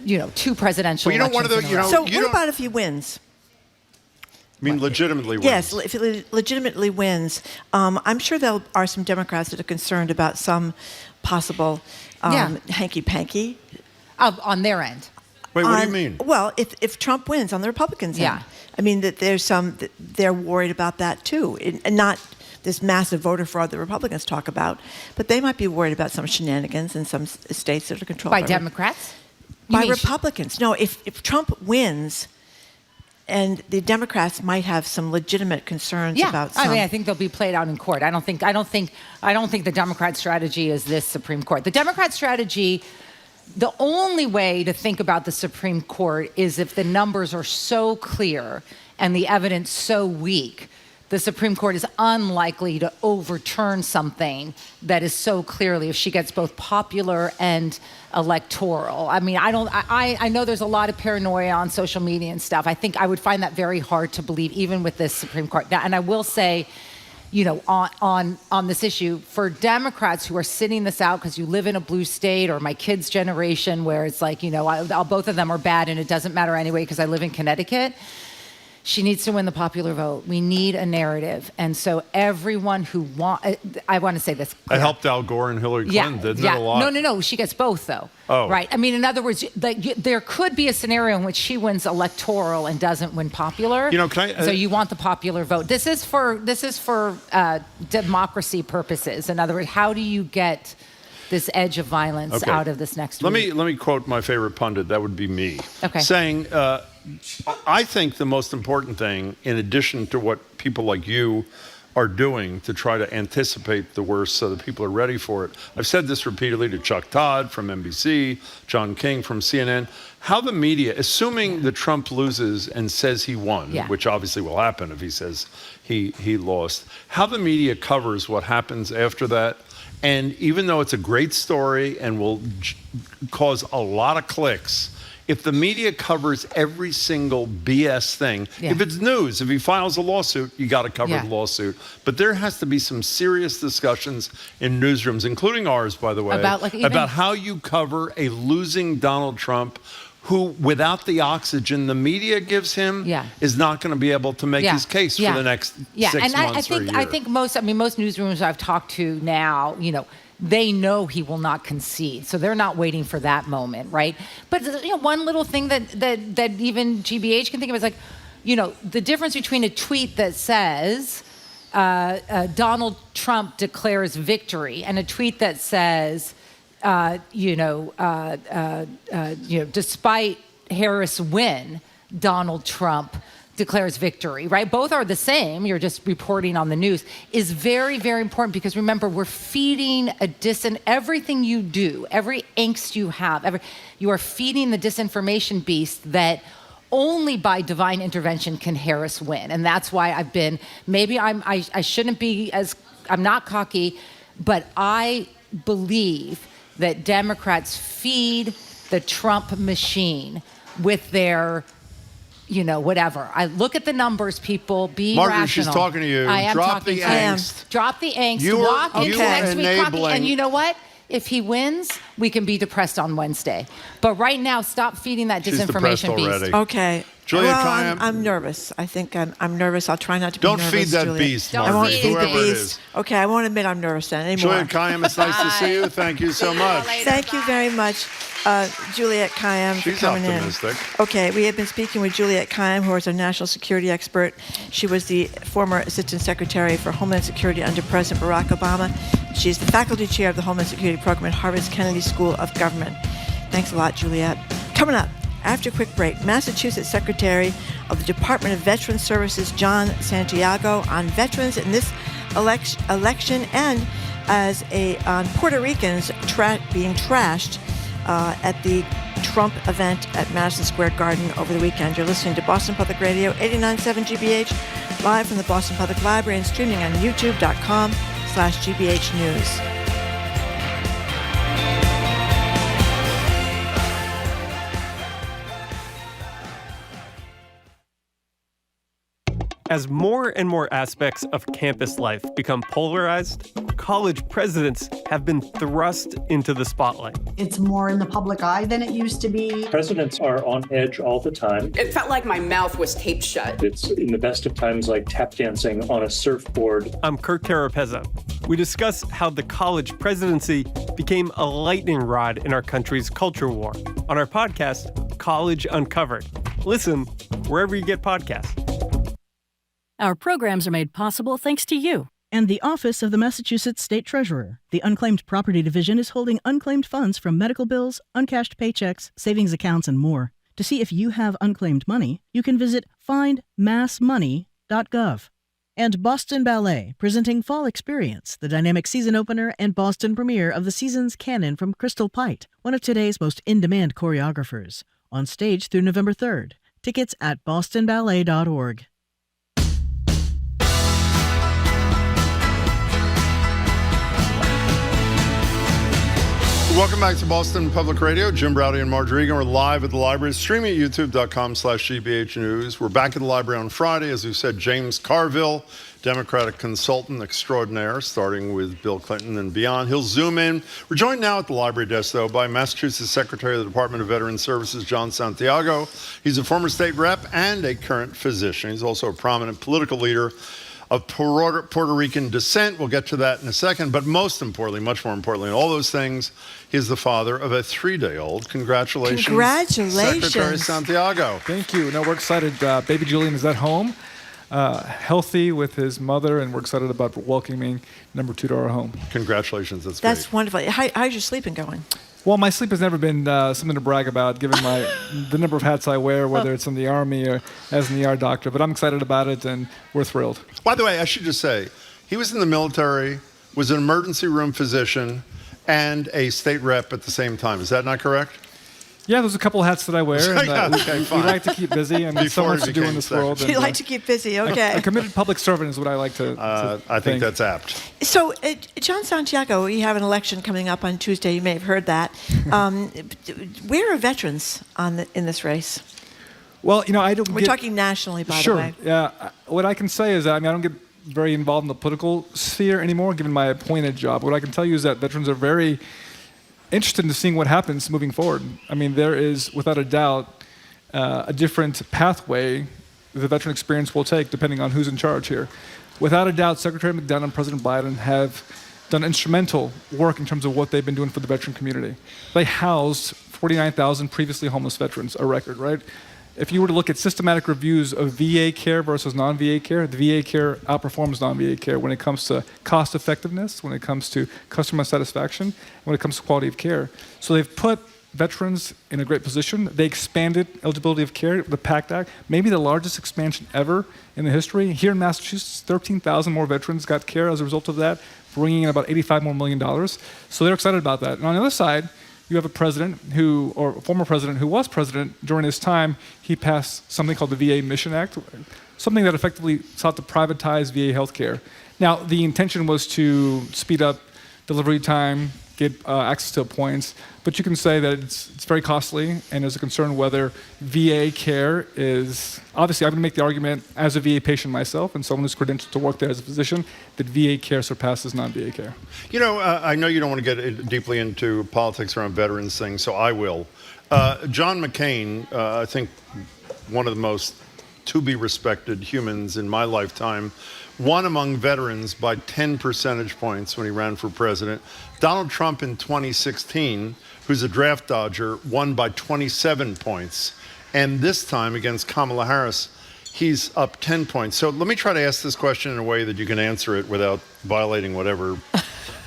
2 presidential elections. So what about if he wins? I mean, legitimately wins. Yes, if he legitimately wins. I'm sure there are some Democrats that are concerned about some possible hanky-panky. On their end. Wait, what do you mean? Well, if Trump wins on the Republicans' end. I mean, that there's some, they're worried about that too. And not this massive voter fraud that Republicans talk about, but they might be worried about some shenanigans in some states that are controlled by Democrats? By Republicans. No, if Trump wins, and the Democrats might have some legitimate concerns about some. I think they'll be played out in court. I don't think the Democrat strategy is this Supreme Court. The Democrat strategy, the only way to think about the Supreme Court is if the numbers are so clear and the evidence so weak. The Supreme Court is unlikely to overturn something that is so clearly, if she gets both popular and electoral. I mean, I know there's a lot of paranoia on social media and stuff. I think I would find that very hard to believe, even with this Supreme Court. Now, and I will say, on this issue, for Democrats who are sitting this out because you live in a blue state, or my kids' generation where it's like, both of them are bad and it doesn't matter anyway because I live in Connecticut. She needs to win the popular vote. We need a narrative. And so everyone who I want to say this. It helped Al Gore and Hillary Clinton, didn't it, a lot? No. She gets both, though. Oh. Right. I mean, in other words, there could be a scenario in which she wins electoral and doesn't win popular. So you want the popular vote. This is for democracy purposes. In other words, how do you get this edge of violence out of this next week? Let me quote my favorite pundit. That would be me. Okay. Saying, I think the most important thing, in addition to what people like you are doing to try to anticipate the worst so that people are ready for it. I've said this repeatedly to Chuck Todd from NBC, John King from CNN, how the media, assuming that Trump loses and says he won, which obviously will happen if he says he lost, how the media covers what happens after that. And even though it's a great story and will cause a lot of clicks, if the media covers every single BS thing, if it's news, if he files a lawsuit, you got to cover the lawsuit. But there has to be some serious discussions in newsrooms, including ours, by the way, about how you cover a losing Donald Trump who, without the oxygen the media gives him, is not going to be able to make his case for the next 6 months or a year. I think most newsrooms I've talked to now, they know he will not concede, so they're not waiting for that moment, right? But one little thing that even GBH can think of is like, the difference between a tweet that says, Donald Trump declares victory, and a tweet that says, despite Harris win, Donald Trump declares victory, right? Both are the same. You're just reporting on the news, is very, very important, because remember, we're feeding everything you do, every angst you have, you are feeding the disinformation beast that only by divine intervention can Harris win. And that's why I shouldn't be I'm not cocky, but I believe that Democrats feed the Trump machine with their whatever. I look at the numbers, people. Be Margaret, rational. she's talking to you. I am Drop talking the to you. angst. Drop the angst. You Walk are into next week cocky. enabling- And you know what? If he wins, we can be depressed on Wednesday. But right now, stop feeding that She's depressed disinformation beast. already. Okay. Juliette well, Kayyem. I'm nervous. I think I'm nervous. I'll try not to be Don't nervous. feed that Juliette. beast, I won't Margaret, feed the whoever it beast. is. Okay, I won't admit I'm nervous then anymore. Juliette Kayyem, it's nice to see you. Thank you so much. Thank you very much, Juliette Kayyem, She's for coming optimistic. in. Okay, we have been speaking with Juliette Kayyem, who is a national security expert. She was the former Assistant Secretary for Homeland Security under President Barack Obama. She's the faculty chair of the Homeland Security Program at Harvard's Kennedy School of Government. Thanks a lot, Juliette. Coming up, after a quick break, Massachusetts Secretary of the Department of Veterans Services, John Santiago, on veterans in this election and on Puerto Ricans being trashed at the Trump event at Madison Square Garden over the weekend. You're listening to Boston Public Radio, 89.7 GBH, live from the Boston Public Library and streaming on youtube.com/GBH News. As more and more aspects of campus life become polarized, college presidents have been thrust into the spotlight. It's more in the public eye than it used to be. Presidents are on edge all the time. It felt like my mouth was taped shut. It's in the best of times like tap dancing on a surfboard. I'm Kirk Carapezza. We discuss how the college presidency became a lightning rod in our country's culture war on our podcast, College Uncovered. Listen wherever you get podcasts. Our programs are made possible thanks to you. And the Office of the Massachusetts State Treasurer. The Unclaimed Property Division is holding unclaimed funds from medical bills, uncashed paychecks, savings accounts, and more. To see if you have unclaimed money, you can visit findmassmoney.gov. And Boston Ballet, presenting Fall Experience, the dynamic season opener and Boston premiere of the season's canon from Crystal Pite, one of today's most in-demand choreographers. On stage through November 3rd. Tickets at bostonballet.org. Welcome back to Boston Public Radio. Jim Browdy and Marjorie Egan. We're live at the library, streaming at youtube.com/GBH News. We're back at the library on Friday. As we said, James Carville, Democratic consultant extraordinaire, starting with Bill Clinton and beyond. He'll zoom in. We're joined now at the library desk, though, by Massachusetts Secretary of the Department of Veterans Services, John Santiago. He's a former state rep and a current physician. He's also a prominent political leader of Puerto Rican descent. We'll get to that in a second. But most importantly, much more importantly, all those things, he's the father of a 3-day-old. Congratulations. Secretary Santiago. Thank you. No, we're excited. Baby Julian is at home, healthy with his mother, and we're excited about welcoming number 2 to our home. Congratulations. That's great. Wonderful. How's your sleeping going? Well, my sleep has never been something to brag about, given the number of hats I wear, whether it's in the Army or as an ER doctor. But I'm excited about it, and we're thrilled. By the way, I should just say, he was in the military, was an emergency room physician, and a state rep at the same time. Is that not correct? Yeah, there's a couple of hats that I wear. And, Okay, we fine. like to keep busy, and there's so Before much he to do in became this world. You like to keep busy, okay. A committed public servant is what I like to I think that's apt. So, John Santiago, we have an election coming up on Tuesday. You may have heard that. Where are veterans in this race? Well, I don't. We're talking nationally, by the way. Sure. Yeah. What I can say is that I don't get very involved in the political sphere anymore, given my appointed job. What I can tell you is that veterans are very interested in seeing what happens moving forward. There is, without a doubt, a different pathway the veteran experience will take depending on who's in charge here. Without a doubt, Secretary McDonough and President Biden have done instrumental work in terms of what they've been doing for the veteran community. They housed 49,000 previously homeless veterans, a record, right? If you were to look at systematic reviews of VA care versus non-VA care, the VA care outperforms non-VA care when it comes to cost effectiveness, when it comes to customer satisfaction, when it comes to quality of care. So they've put veterans in a great position. They expanded eligibility of care, the PACT Act, maybe the largest expansion ever in the history. Here in Massachusetts, 13,000 more veterans got care as a result of that, bringing in about $85 more million. So they're excited about that. And on the other side, you have a president or a former president who was president during his time. He passed something called the VA Mission Act, something that effectively sought to privatize VA healthcare. Now, the intention was to speed up delivery time, get access to appointments, but you can say that it's very costly, and there's a concern whether VA care is, obviously I'm going to make the argument as a VA patient myself and someone who's credentialed to work there as a physician, that VA care surpasses non-VA care. You know, I know you don't want to get deeply into politics around veterans things, so I will. John McCain, I think one of the most to-be-respected humans in my lifetime, won among veterans by 10 percentage points when he ran for president. Donald Trump in 2016, who's a draft dodger, won by 27 points. And this time against Kamala Harris, he's up 10 points. So let me try to ask this question in a way that you can answer it without violating whatever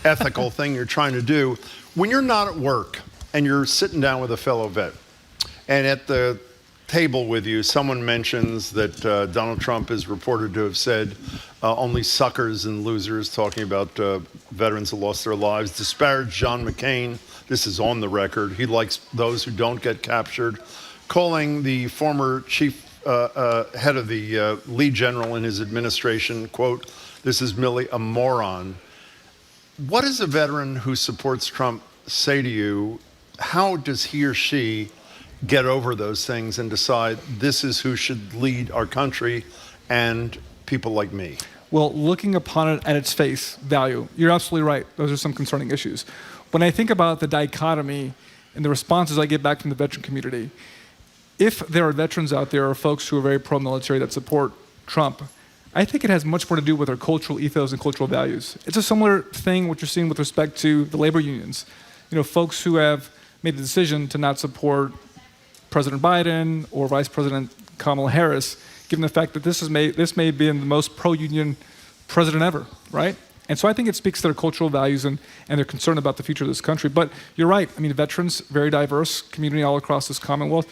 ethical thing you're trying to do. When you're not at work and you're sitting down with a fellow vet, and at the table with you, someone mentions that Donald Trump is reported to have said only suckers and losers, talking about veterans who lost their lives, disparaged John McCain. This is on the record. He likes those who don't get captured, calling the former chief head of the lead general in his administration, quote, "This is merely a moron." What does a veteran who supports Trump say to you? How does he or she get over those things and decide this is who should lead our country and people like me? Well, looking upon it at its face value, you're absolutely right. Those are some concerning issues. When I think about the dichotomy and the responses I get back from the veteran community, if there are veterans out there or folks who are very pro-military that support Trump, I think it has much more to do with our cultural ethos and cultural values. It's a similar thing what you're seeing with respect to the labor unions. You know, folks who have made the decision to not support President Biden or Vice President Kamala Harris, given the fact that this may have been the most pro-union president ever, right? And so I think it speaks to their cultural values and their concern about the future of this country. But you're right. I mean, veterans, very diverse community all across this Commonwealth,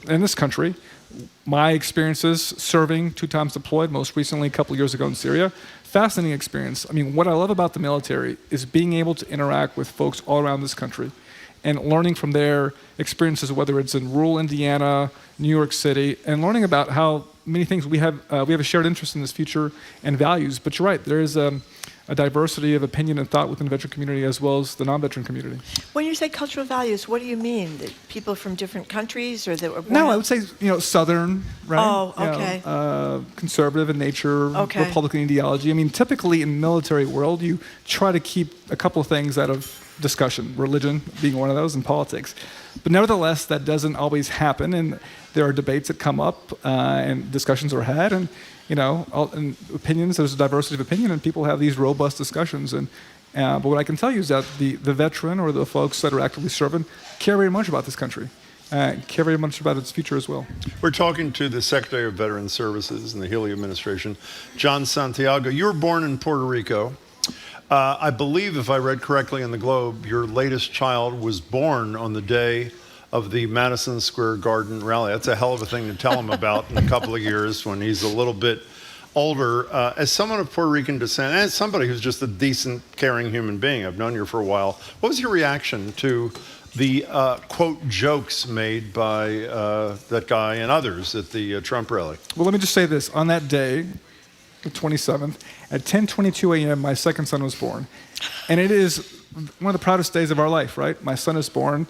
in this country. My experiences serving 2 times deployed, most recently a couple of years ago in Syria, fascinating experience. I mean, what I love about the military is being able to interact with folks all around this country and learning from their experiences, whether it's in rural Indiana, New York City, and learning about how many things we have a shared interest in this future and values. But you're right, there is a diversity of opinion and thought within the veteran community as well as the non-veteran community. When you say cultural values, what do you mean? That people from different countries or that were born No, I would say, Southern, right? Oh, okay. Conservative in nature, Okay. Republican ideology. I mean, typically in the military world, you try to keep a couple of things out of discussion, religion being one of those, and politics. But nevertheless, that doesn't always happen, and there are debates that come up, and discussions are had, and and opinions. There's a diversity of opinion, and people have these robust discussions. And but what I can tell you is that the veteran or the folks that are actively serving care very much about this country, care very much about its future as well. We're talking to the Secretary of Veteran Services in the Healy administration, John Santiago. You were born in Puerto Rico. I believe, if I read correctly in the Globe, your latest child was born on the day of the Madison Square Garden rally. That's a hell of a thing to tell him about in a couple of years when he's a little bit older. As someone of Puerto Rican descent, and as somebody who's just a decent, caring human being, I've known you for a while, what was your reaction to the, quote, jokes made by that guy and others at the Trump rally? Well, let me just say this. On that day, the 27th, at 10:22 a.m., my second son was born. And it is one of the proudest days of our life, right? My son is born.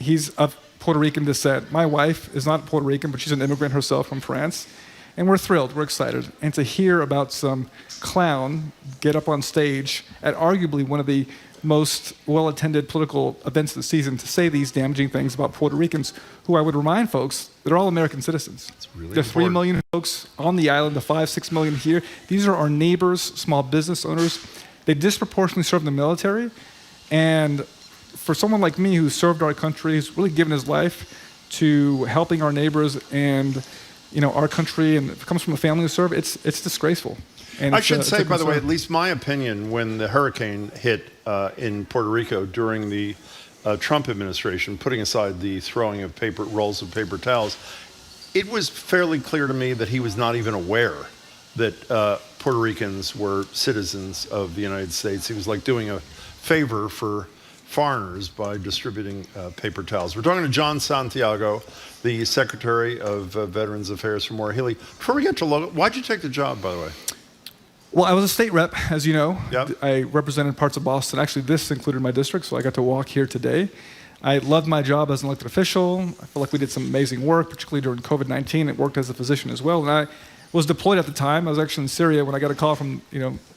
He's of Puerto Rican descent. My wife is not Puerto Rican, but she's an immigrant herself from France. And we're thrilled, we're excited. And to hear about some clown get up on stage at arguably one of the most well-attended political events of the season to say these damaging things about Puerto Ricans, who I would remind folks, they're all American citizens. Really the 3 million folks on the island, the 5-6 million here, these are our neighbors, small business owners. They disproportionately serve in the military. And for someone like me who served our country, who's really given his life to helping our neighbors and our country, and if it comes from a family who serve, it's disgraceful. And I should say, by the way, at least my opinion, when the hurricane hit in Puerto Rico during the Trump administration, putting aside the throwing of rolls of paper towels, it was fairly clear to me that he was not even aware that Puerto Ricans were citizens of the United States. He was like doing a favor for foreigners by distributing paper towels. We're talking to John Santiago, the Secretary of Veterans Affairs for Maura Healey. Before we get to Logan, why'd you take the job, by the way? Well, I was a state rep, as you know. Yep. I represented parts of Boston. Actually, this included my district, so I got to walk here today. I loved my job as an elected official. I feel like we did some amazing work, particularly during COVID-19. It worked as a physician as well. And I was deployed at the time. I was actually in Syria when I got a call from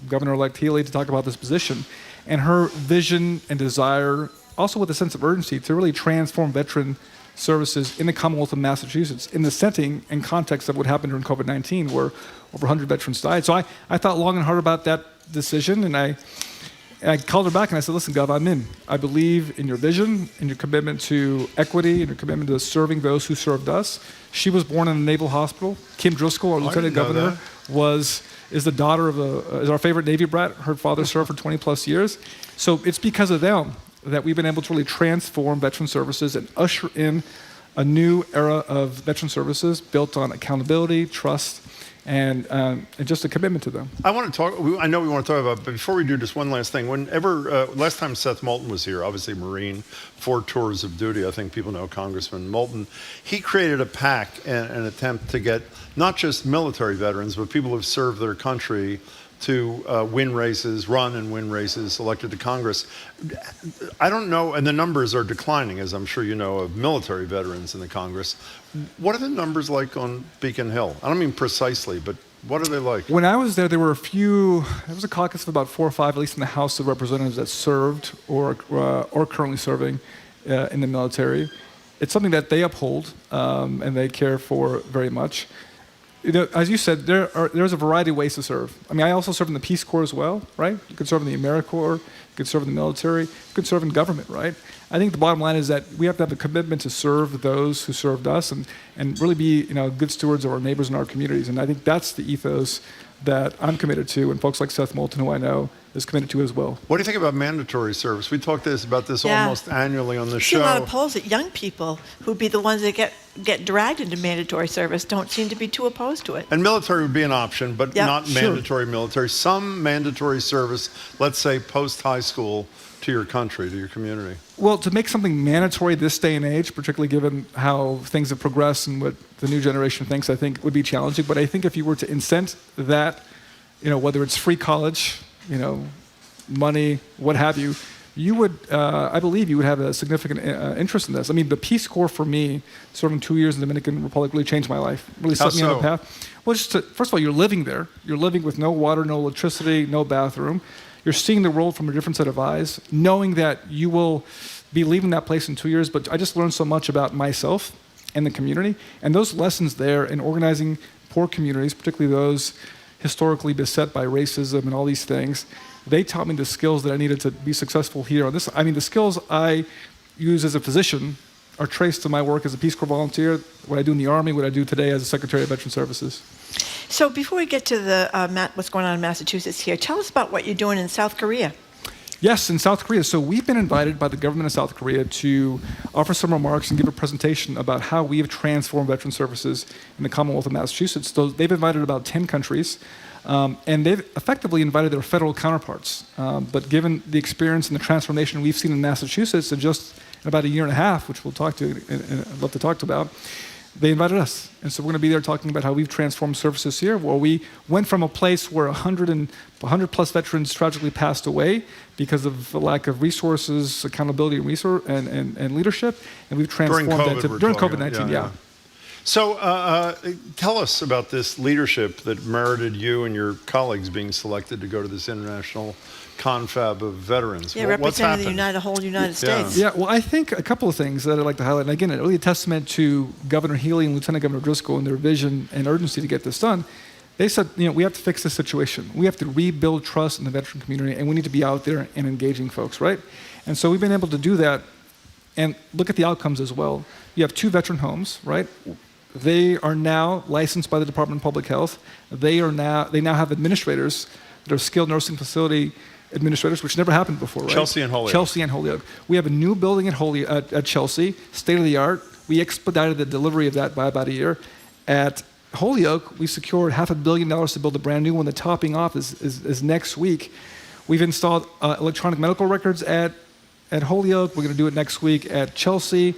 Governor-elect Healey to talk about this position. And her vision and desire, also with a sense of urgency, to really transform veteran services in the Commonwealth of Massachusetts in the setting and context of what happened during COVID-19, where over 100 veterans died. So I thought long and hard about that decision, and I called her back and I said, listen, Gov, I'm in. I believe in your vision, in your commitment to equity, and your commitment to serving those who served us. She was born in a naval hospital. Kim Driscoll, our lieutenant governor, is the daughter of is our favorite Navy brat. Her father served for 20 plus years. So it's because of them that we've been able to really transform veteran services and usher in a new era of veteran services built on accountability, trust, and just a commitment to them. I want to talk. I know we want to talk about, but before we do, just one last thing. Whenever last time Seth Moulton was here, obviously Marine, 4 tours of duty. I think people know Congressman Moulton. He created a PAC, an attempt to get not just military veterans, but people who've served their country to win races, run and win races, elected to Congress. I don't know, and the numbers are declining, as I'm sure you know, of military veterans in the Congress. What are the numbers like on Beacon Hill? I don't mean precisely, but what are they like? When I was there were there was a caucus of about 4 or 5, at least in the House of Representatives, that served or currently serving in the military. It's something that they uphold and they care for very much. As you said, there's a variety of ways to serve. I mean, I also serve in the Peace Corps as well, right? You could serve in the AmeriCorps, you could serve in the military, you could serve in government, right? I think the bottom line is that we have to have a commitment to serve those who served us and really be good stewards of our neighbors and our communities. And I think that's the ethos that I'm committed to, and folks like Seth Moulton, who I know, is committed to as well. What do you think about mandatory service? We talk about this almost annually on the show. I see a lot of polls that young people who'd be the ones that get dragged into mandatory service don't seem to be too opposed to it. And military would be an option, but not mandatory military. Some mandatory service, let's say post-high school, to your country, to your community. Well, to make something mandatory this day and age, particularly given how things have progressed and what the new generation thinks, I think would be challenging. But I think if you were to incent that, whether it's free college, money, what have you, you would, I believe you would have a significant interest in this. I mean, the Peace Corps for me, serving 2 years in the Dominican Republic, really changed my life, really set me on a path. Well, first of all, you're living there. You're living with no water, no electricity, no bathroom. You're seeing the world from a different set of eyes, knowing that you will be leaving that place in 2 years. But I just learned so much about myself and the community. And those lessons there in organizing poor communities, particularly those historically beset by racism and all these things, they taught me the skills that I needed to be successful here on this. I mean, the skills I use as a physician are traced to my work as a Peace Corps volunteer, what I do in the Army, what I do today as a Secretary of Veteran Services. So before we get to what's going on in Massachusetts here, tell us about what you're doing in South Korea. Yes, in South Korea. So we've been invited by the government of South Korea to offer some remarks and give a presentation about how we have transformed veteran services in the Commonwealth of Massachusetts. So they've invited about 10 countries, and they've effectively invited their federal counterparts. But given the experience and the transformation we've seen in Massachusetts in just about a year and a half, which we'll talk to, and I'd love to talk about, they invited us. And so we're going to be there talking about how we've transformed services here, where we went from a place where 100 plus veterans tragically passed away because of the lack of resources, accountability, and leadership, and we've transformed during COVID-19. Yeah. So tell us about this leadership that merited you and your colleagues being selected to go to this international confab of veterans. Yeah, representing the whole United States. Yeah, well, I think a couple of things that I'd like to highlight. And again, really a testament to Governor Healey and Lieutenant Governor Driscoll and their vision and urgency to get this done. They said, we have to fix this situation. We have to rebuild trust in the veteran community, and we need to be out there and engaging folks, right? And so we've been able to do that And look at the outcomes as well. You have 2 veteran homes, right? They are now licensed by the Department of Public Health. They now have administrators that are skilled nursing facility administrators, which never happened before, right? Chelsea and Holyoke. Chelsea and Holyoke. We have a new building at Chelsea, state of the art. We expedited the delivery of that by about a year. At Holyoke, we secured $500 million to build a brand new one. The topping off is next week. We've installed electronic medical records at Holyoke. We're going to do it next week at Chelsea.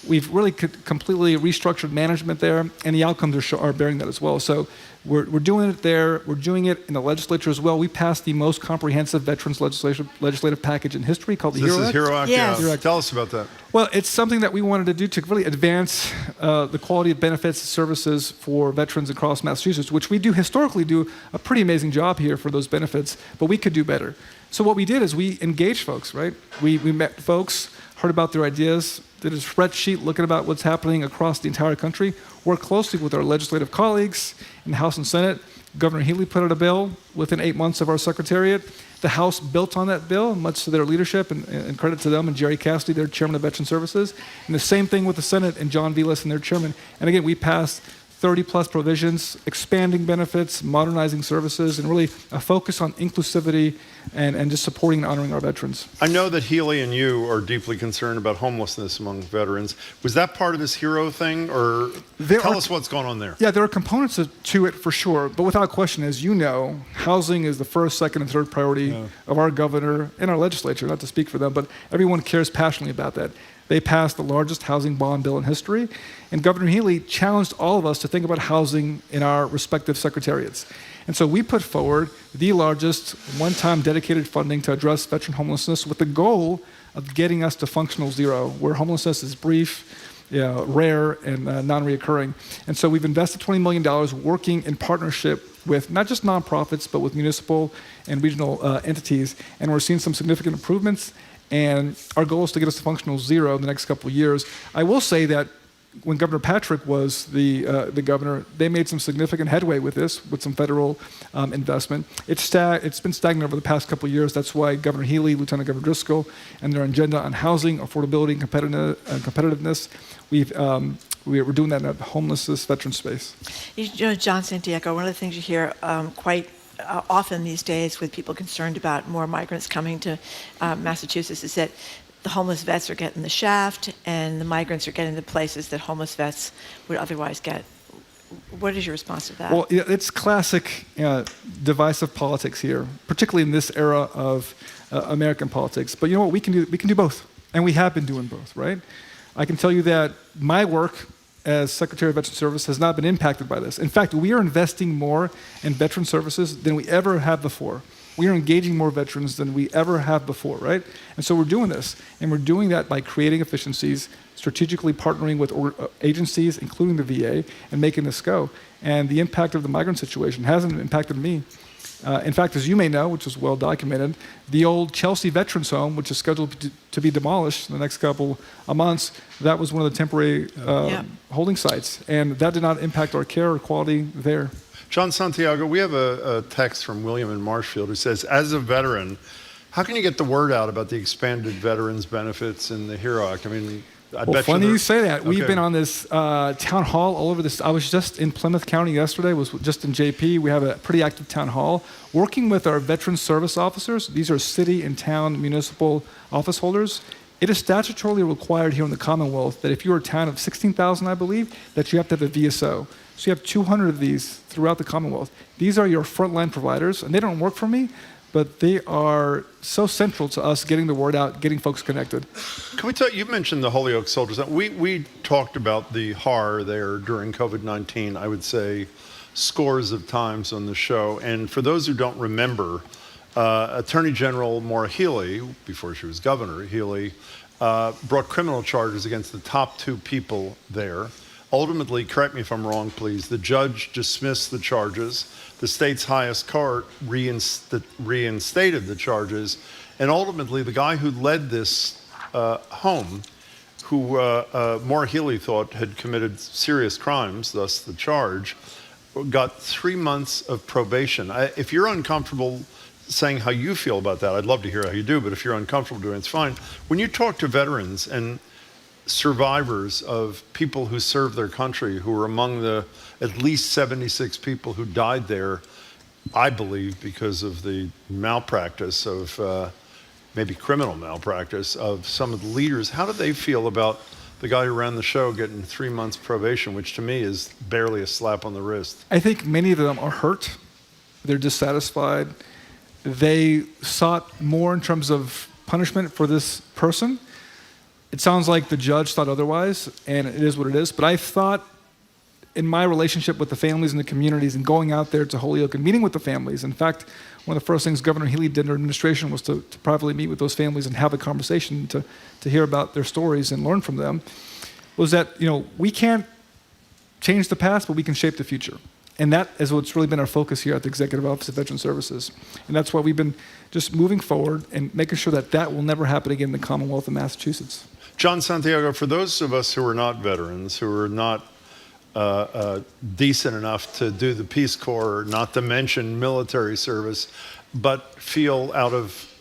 We've really completely restructured management there, and the outcomes are bearing that as well. So we're doing it there. We're doing it in the legislature as well. We passed the most comprehensive veterans legislative package in history called the HERO Act. This is HERO Act? Yes. Yeah. Tell us about that. Well, it's something that we wanted to do to really advance the quality of benefits and services for veterans across Massachusetts, which we historically do a pretty amazing job here for those benefits, but we could do better. So what we did is we engaged folks, right? We met folks, heard about their ideas, did a spreadsheet looking about what's happening across the entire country, worked closely with our legislative colleagues in the House and Senate. Governor Healy put out a bill within 8 months of our secretariat. The House built on that bill, much to their leadership, and credit to them and Jerry Cassidy, their chairman of Veteran Services. And the same thing with the Senate and John Vilas and their chairman. And again, we passed 30-plus provisions, expanding benefits, modernizing services, and really a focus on inclusivity and just supporting and honoring our veterans. I know that Healy and you are deeply concerned about homelessness among veterans. Was that part of this HERO thing, or tell us what's going on there? Yeah, there are components to it for sure, but without question, as you know, housing is the first, second, and third priority of our governor and our legislature, not to speak for them, but everyone cares passionately about that. They passed the largest housing bond bill in history, and Governor Healy challenged all of us to think about housing in our respective secretariats. And so we put forward the largest one-time dedicated funding to address veteran homelessness with the goal of getting us to functional zero, where homelessness is brief, rare, and non-reoccurring. And so we've invested $20 million working in partnership with not just nonprofits, but with municipal and regional entities, and we're seeing some significant improvements. And our goal is to get us to functional zero in the next couple of years. I will say that when Governor Patrick was the governor, they made some significant headway with this, with some federal investment. It's been stagnant over the past couple of years. That's why Governor Healy, Lieutenant Governor Driscoll, and their agenda on housing, affordability, and competitiveness, we're doing that in a homelessness veteran space. You know, John Santiago, one of the things you hear quite often these days with people concerned about more migrants coming to Massachusetts is that the homeless vets are getting the shaft and the migrants are getting the places that homeless vets would otherwise get. What is your response to that? Well, it's classic divisive politics here, particularly in this era of American politics. But you know what? We can do both, and we have been doing both, right? I can tell you that my work as Secretary of Veteran Service has not been impacted by this. In fact, we are investing more in veteran services than we ever have before. We are engaging more veterans than we ever have before, right? And so we're doing this, and we're doing that by creating efficiencies, strategically partnering with agencies, including the VA, and making this go. And the impact of the migrant situation hasn't impacted me. In fact, as you may know, which is well documented, the old Chelsea Veterans Home, which is scheduled to be demolished in the next couple of months, that was one of the temporary holding sites. And that did not impact our care or quality there. John Santiago, we have a text from William in Marshfield who says, as a veteran, how can you get the word out about the expanded veterans benefits in the HERO Act? I mean, I bet funny you say that. Okay. We've been on this town hall all over this. I was just in Plymouth County yesterday, was just in JP. We have a pretty active town hall. Working with our veteran service officers, these are city and town municipal office holders. It is statutorily required here in the Commonwealth that if you're a town of 16,000, I believe, that you have to have a VSO. So you have 200 of these throughout the Commonwealth. These are your frontline providers, and they don't work for me, but they are so central to us getting the word out, getting folks connected. Can we you mentioned the Holyoke soldiers. We talked about the horror there during COVID-19, I would say scores of times on the show. And for those who don't remember, Attorney General Maura Healey, before she was governor, Healey, brought criminal charges against the top two people there. Ultimately, correct me if I'm wrong, please, the judge dismissed the charges. The state's highest court reinstated the charges. And ultimately, the guy who led this home, who Maura Healey thought had committed serious crimes, thus the charge, got 3 months of probation. If you're uncomfortable saying how you feel about that, I'd love to hear how you do, but if you're uncomfortable doing it, it's fine. When you talk to veterans, and survivors of people who served their country, who were among the at least 76 people who died there, I believe, because of the malpractice of maybe criminal malpractice of some of the leaders. How do they feel about the guy who ran the show getting 3 months probation, which to me is barely a slap on the wrist? I think many of them are hurt. They're dissatisfied. They sought more in terms of punishment for this person. It sounds like the judge thought otherwise, and it is what it is. But I thought in my relationship with the families and the communities and going out there to Holyoke and meeting with the families. In fact, one of the first things Governor Healy did in her administration was to privately meet with those families and have a conversation to hear about their stories and learn from them, was that, we can't change the past, but we can shape the future. And that is what's really been our focus here at the Executive Office of Veteran Services. And that's why we've been just moving forward and making sure that that will never happen again in the Commonwealth of Massachusetts. John Santiago, for those of us who are not veterans, who are not decent enough to do the Peace Corps, not to mention military service, but feel out of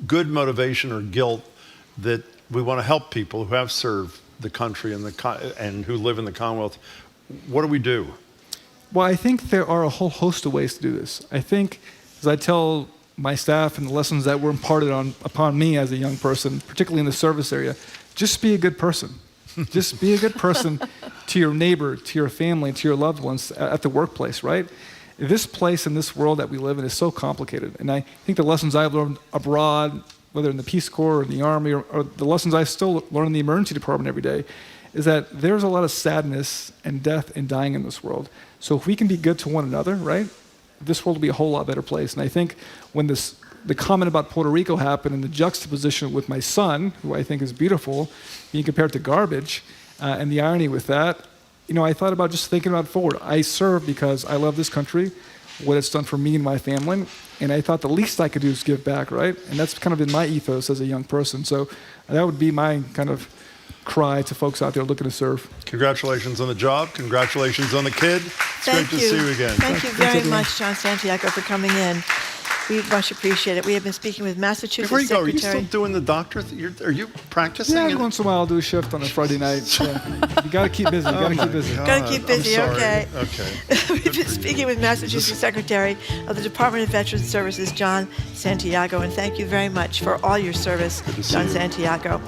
good motivation or guilt that we want to help people who have served the country and who live in the Commonwealth, what do we do? Well, I think there are a whole host of ways to do this. I think, as I tell my staff and the lessons that were imparted upon me as a young person, particularly in the service area, just be a good person. Just be a good person to your neighbor, to your family, to your loved ones at the workplace, right? This place and this world that we live in is so complicated. And I think the lessons I've learned abroad, whether in the Peace Corps or in the Army, or the lessons I still learn in the emergency department every day, is that there's a lot of sadness and death and dying in this world. So if we can be good to one another, right, this world will be a whole lot better place. And I think when the comment about Puerto Rico happened and the juxtaposition with my son, who I think is beautiful, being compared to garbage, and the irony with that, I thought about just thinking about forward. I serve because I love this country, what it's done for me and my family, and I thought the least I could do is give back, right? And that's kind of been my ethos as a young person. So that would be my kind of cry to folks out there looking to serve. Congratulations on the job. Congratulations on the kid. It's great to see you again. Thank you very much, John Santiago, for coming in. We much appreciate it. We have been speaking with Massachusetts Before you go, Secretary. are you still doing the doctor? Are you practicing? Yeah, every once in a while I'll do a shift on a Friday night. Yeah. You got to keep busy. Got to keep busy, okay. Okay. We've been speaking with Massachusetts Secretary of the Department of Veterans Services, John Santiago, and thank you very much for all your service, John Santiago.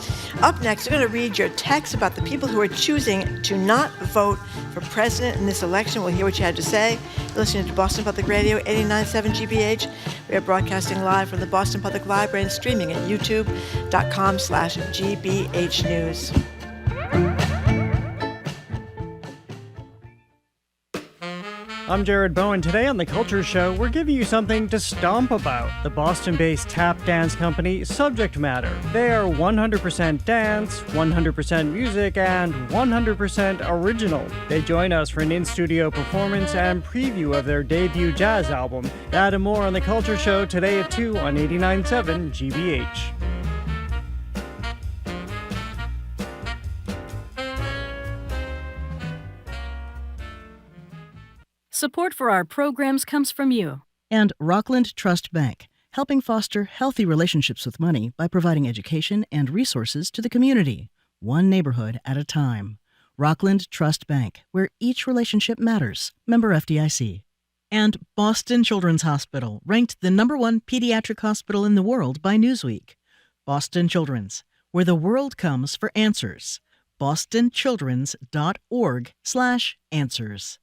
Up next, we're going to read your text about the people who are choosing to not vote for president in this election. We'll hear what you had to say. You're listening to Boston Public Radio, 89.7 GBH. We are broadcasting live from the Boston Public Library and streaming at youtube.com/GBH News. I'm Jared Bowen. Today on The Culture Show, we're giving you something to stomp about. The Boston-based tap dance company Subject Matter. They are 100% dance, 100% music, and 100% original. They join us for an in-studio performance and preview of their debut jazz album. That and more on The Culture Show today at 2 on 89.7 GBH. Support for our programs comes from you. And Rockland Trust Bank, helping foster healthy relationships with money by providing education and resources to the community, one neighborhood at a time. Rockland Trust Bank, where each relationship matters. Member FDIC. And Boston Children's Hospital, ranked the #1 pediatric hospital in the world by Newsweek. Boston Children's, where the world comes for answers. bostonchildrens.org/answers.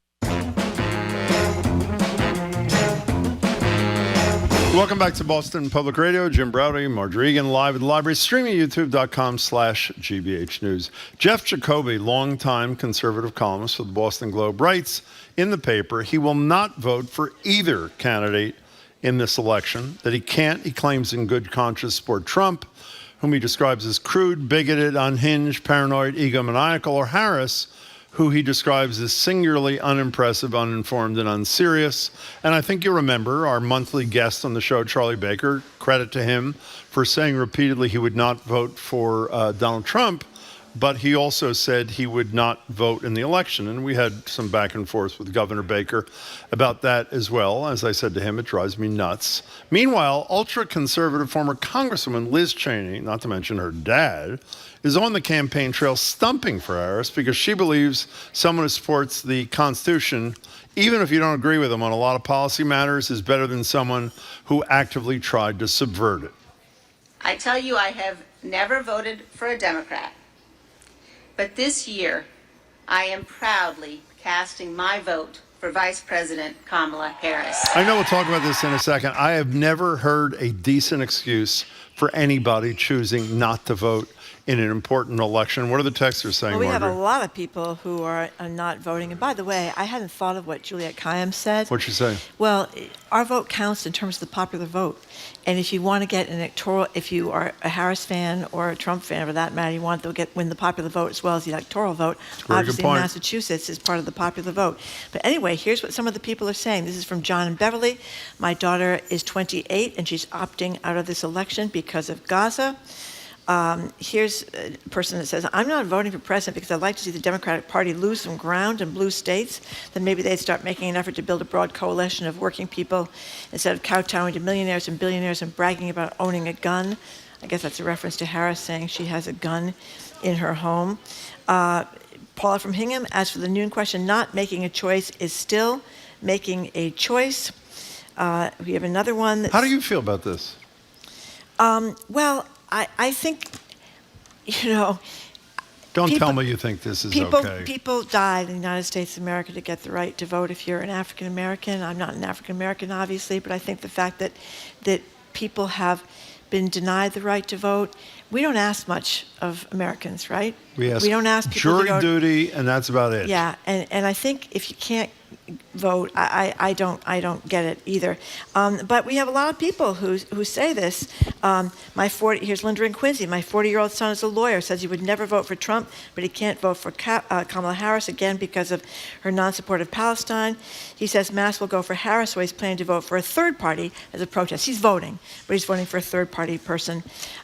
Welcome back to Boston Public Radio. Jim Browdy, Marjorie Egan, live at the library, streaming at youtube.com/GBH News. Jeff Jacoby, longtime conservative columnist for the Boston Globe, writes in the paper he will not vote for either candidate in this election, that he claims in good conscience, support Trump, whom he describes as crude, bigoted, unhinged, paranoid, egomaniacal, or Harris, who he describes as singularly unimpressive, uninformed, and unserious. And I think you'll remember our monthly guest on the show, Charlie Baker, credit to him for saying repeatedly he would not vote for Donald Trump, but he also said he would not vote in the election. And we had some back and forth with Governor Baker about that as well. As I said to him, it drives me nuts. Meanwhile, ultra-conservative former Congresswoman Liz Cheney, not to mention her dad, is on the campaign trail stumping for Harris because she believes someone who supports the Constitution, even if you don't agree with them on a lot of policy matters, is better than someone who actively tried to subvert it. I tell you, I have never voted for a Democrat. But this year, I am proudly casting my vote for Vice President Kamala Harris. I know we'll talk about this in a second. I have never heard a decent excuse for anybody choosing not to vote in an important election. What are the texters saying, Well, we have Margaret? a lot of people who are not voting. And by the way, I hadn't thought of what Juliette Kayyem said. What'd she say? Well, our vote counts in terms of the popular vote. And if you want to get an electoral, if you are a Harris fan or a Trump fan, for that matter, you want to win the popular vote as well as the electoral vote. Very Obviously, good point. Massachusetts is part of the popular vote. But anyway, here's what some of the people are saying. This is from John and Beverly. My daughter is 28, and she's opting out of this election because of Gaza. Here's a person that says, I'm not voting for president because I'd like to see the Democratic Party lose some ground in blue states. Then maybe they'd start making an effort to build a broad coalition of working people instead of kowtowing to millionaires and billionaires and bragging about owning a gun. I guess that's a reference to Harris saying she has a gun in her home. Paula from Hingham, as for the noon question, not making a choice is still making a choice. We have another one. How do you feel about this? Well, I think, Don't people, tell me you think this is people, okay. People died in the United States of America to get the right to vote. If you're an African American, I'm not an African American, obviously, but I think the fact that people have been denied the right to vote, we don't ask much of Americans, right? We don't ask people jury to go, duty, and that's about it. Yeah, and I think if you can't vote, I don't get it either. But we have a lot of people who say this. Here's Linda in Quincy. My 40-year-old son is a lawyer, says he would never vote for Trump, but he can't vote for Kamala Harris again because of her non-support of Palestine. He says Mass will go for Harris, so he's planning to vote for a third party as a protest. He's voting, but he's voting for a third-party person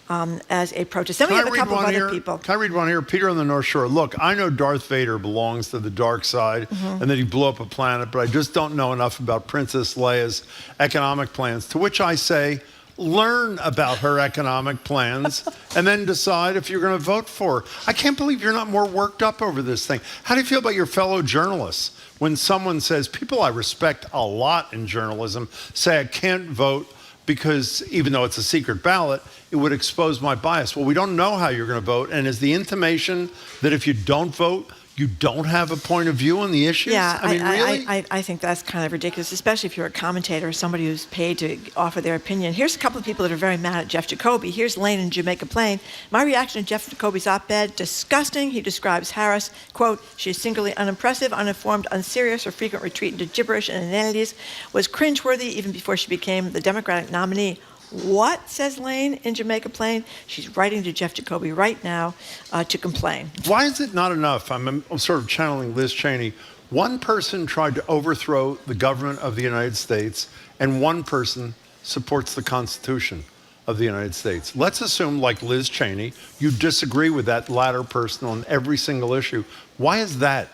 as a protest. Then we have a couple of other people. Can I read one here? Peter on the North Shore. Look, I know Darth Vader belongs to the dark side and that he blew up a planet, but I just don't know enough about Princess Leia's economic plans, to which I say, learn about her economic plans and then decide if you're going to vote for her. I can't believe you're not more worked up over this thing. How do you feel about your fellow journalists when someone says, people I respect a lot in journalism say I can't vote because even though it's a secret ballot, it would expose my bias? Well, we don't know how you're going to vote. And is the intimation that if you don't vote, you don't have a point of view on the issues? Yeah, I mean, really? I think that's kind of ridiculous, especially if you're a commentator or somebody who's paid to offer their opinion. Here's a couple of people that are very mad at Jeff Jacoby. Here's Lane in Jamaica Plain. My reaction to Jeff Jacoby's op-ed, disgusting. He describes Harris, quote, she is singularly unimpressive, uninformed, unserious, her frequent retreat into gibberish and inanities was cringeworthy even before she became the Democratic nominee. What, says Lane in Jamaica Plain? She's writing to Jeff Jacoby right now to complain. Why is it not enough? I'm sort of channeling Liz Cheney. One person tried to overthrow the government of the United States, and one person supports the Constitution of the United States. Let's assume, like Liz Cheney, you disagree with that latter person on every single issue. Why is that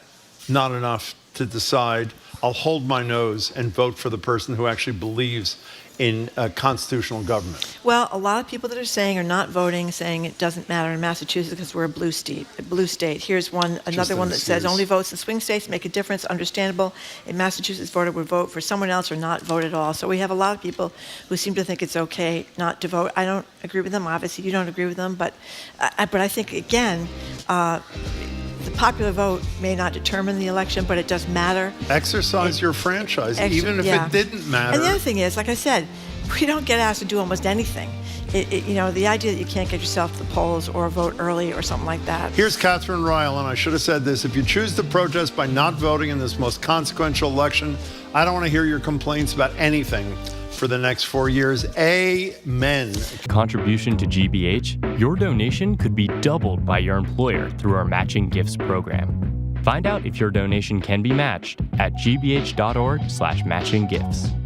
not enough to decide, I'll hold my nose and vote for the person who actually believes in constitutional government? Well, a lot of people that are saying are not voting, saying it doesn't matter in Massachusetts because we're a blue state. Here's another one that says only votes in swing states make a difference. Understandable. A Massachusetts voter would vote for someone else or not vote at all. So we have a lot of people who seem to think it's okay not to vote. I don't agree with them. Obviously, you don't agree with them, but I think again. The popular vote may not determine the election, but it does matter. Exercise your franchise, even if it didn't matter. And the other thing is, like I said, we don't get asked to do almost anything. The idea that you can't get yourself to the polls or vote early or something like that. Here's Catherine Ryle, and I should have said this. If you choose to protest by not voting in this most consequential election, I don't want to hear your complaints about anything for the next 4 years. Amen. Contribution to GBH, your donation could be doubled by your employer through our matching gifts program. Find out if your donation can be matched at gbh.org/matchinggifts.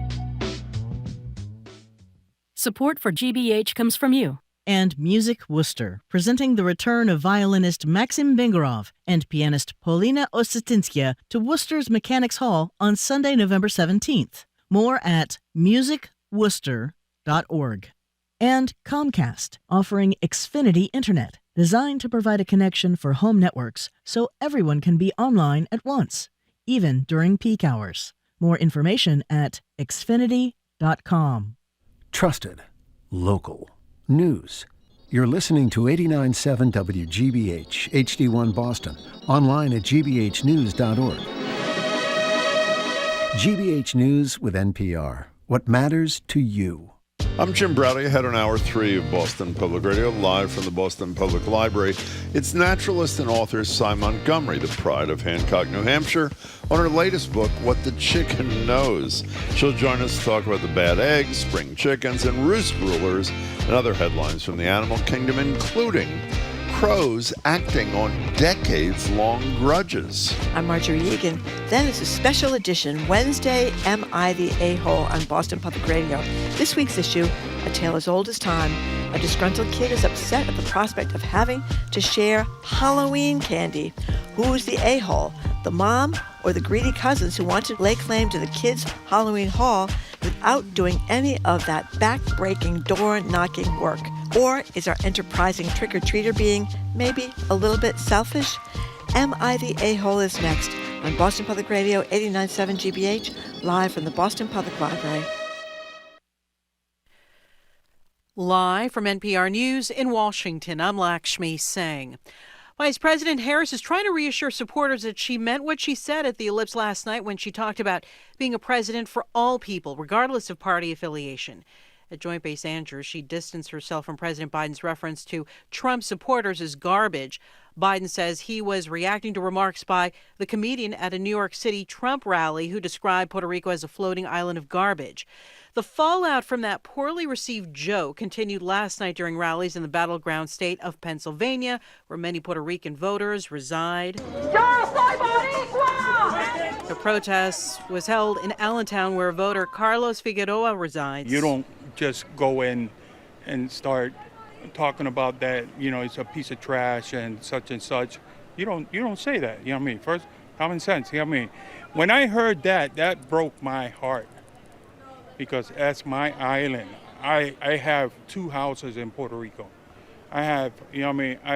Support for GBH comes from you And Music Worcester, presenting the return of violinist Maxim Vengerov and pianist Polina Osetinskia to Worcester's Mechanics Hall on Sunday, November 17th. More at musicworcester.org. And Comcast, offering Xfinity Internet, designed to provide a connection for home networks so everyone can be online at once, even during peak hours. More information at xfinity.com. Trusted, local, news. You're listening to 89.7 WGBH, HD1 Boston, online at gbhnews.org. GBH News with NPR. What matters to you? I'm Jim Browdy, ahead on Hour 3 of Boston Public Radio, live from the Boston Public Library. It's naturalist and author Sy Montgomery, the pride of Hancock, New Hampshire, on her latest book, What the Chicken Knows. She'll join us to talk about the bad eggs, spring chickens, and roost rulers, and other headlines from the animal kingdom, including crows acting on decades-long grudges. I'm Marjorie Egan. Then it's a special edition, Wednesday, Am I the A-Hole on Boston Public Radio. This week's issue, a tale as old as time. A disgruntled kid is upset at the prospect of having to share Halloween candy. Who's the a-hole? The mom or the greedy cousins who want to lay claim to the kids' Halloween haul without doing any of that back-breaking, door-knocking work? Or is our enterprising trick-or-treater being maybe a little bit selfish? Am I the A-Hole is next on Boston Public Radio 89.7 GBH, live from the Boston Public Library. Live from NPR News in Washington, I'm Lakshmi Singh. Vice President Harris is trying to reassure supporters that she meant what she said at the Ellipse last night when she talked about being a president for all people, regardless of party affiliation. At Joint Base Andrews, she distanced herself from President Biden's reference to Trump supporters as garbage. Biden says he was reacting to remarks by the comedian at a New York City Trump rally who described Puerto Rico as a floating island of garbage. The fallout from that poorly received joke continued last night during rallies in the battleground state of Pennsylvania, where many Puerto Rican voters reside. The protest was held in Allentown, where voter Carlos Figueroa resides. You don't just go in and start talking about that, it's a piece of trash and such and such. You don't say that, you know what I mean? First, common sense, you know what I mean? When I heard that broke my heart, because that's my island. I have 2 houses in Puerto Rico. I have,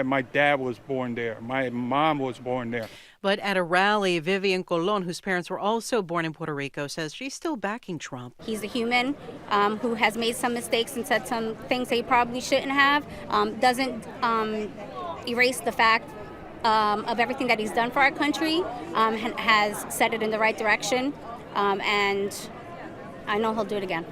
my dad was born there. My mom was born there. But at a rally, Vivian Colon, whose parents were also born in Puerto Rico, says she's still backing Trump. He's a human who has made some mistakes and said some things that he probably shouldn't have. Doesn't erase the fact of everything that he's done for our country, has set it in the right direction, and I know he'll do it again.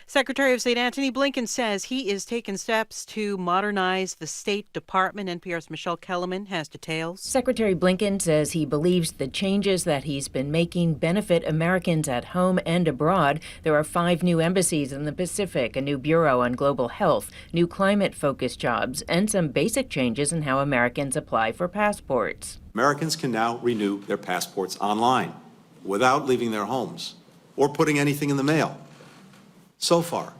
Secretary of State Antony Blinken says he is taking steps to modernize the State Department. NPR's Michelle Kellerman has details. Secretary Blinken says he believes the changes that he's been making benefit Americans at home and abroad. There are 5 new embassies in the Pacific, a new bureau on global health, new climate-focused jobs, and some basic changes in how Americans apply for passports. Americans can now renew their passports online without leaving their homes or putting anything in the mail. So far,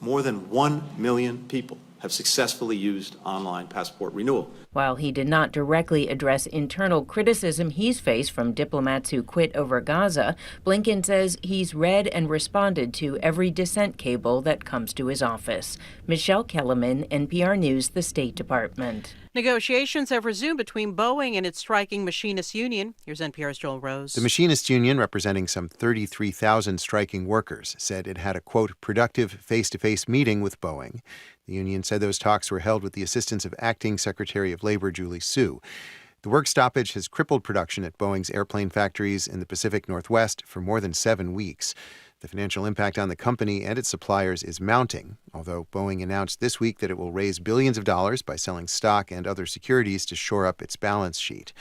more than 1 million people have successfully used online passport renewal. While he did not directly address internal criticism he's faced from diplomats who quit over Gaza, Blinken says he's read and responded to every dissent cable that comes to his office. Michelle Kellerman, NPR News, the State Department. Negotiations have resumed between Boeing and its striking machinists union. Here's NPR's Joel Rose. The machinists union, representing some 33,000 striking workers, said it had a, quote, productive face-to-face meeting with Boeing. The union said those talks were held with the assistance of Acting Secretary of Labor Julie Su. The work stoppage has crippled production at Boeing's airplane factories in the Pacific Northwest for more than 7 weeks. The financial impact on the company and its suppliers is mounting, although Boeing announced this week that it will raise billions of dollars by selling stock and other securities to shore up its balance sheet.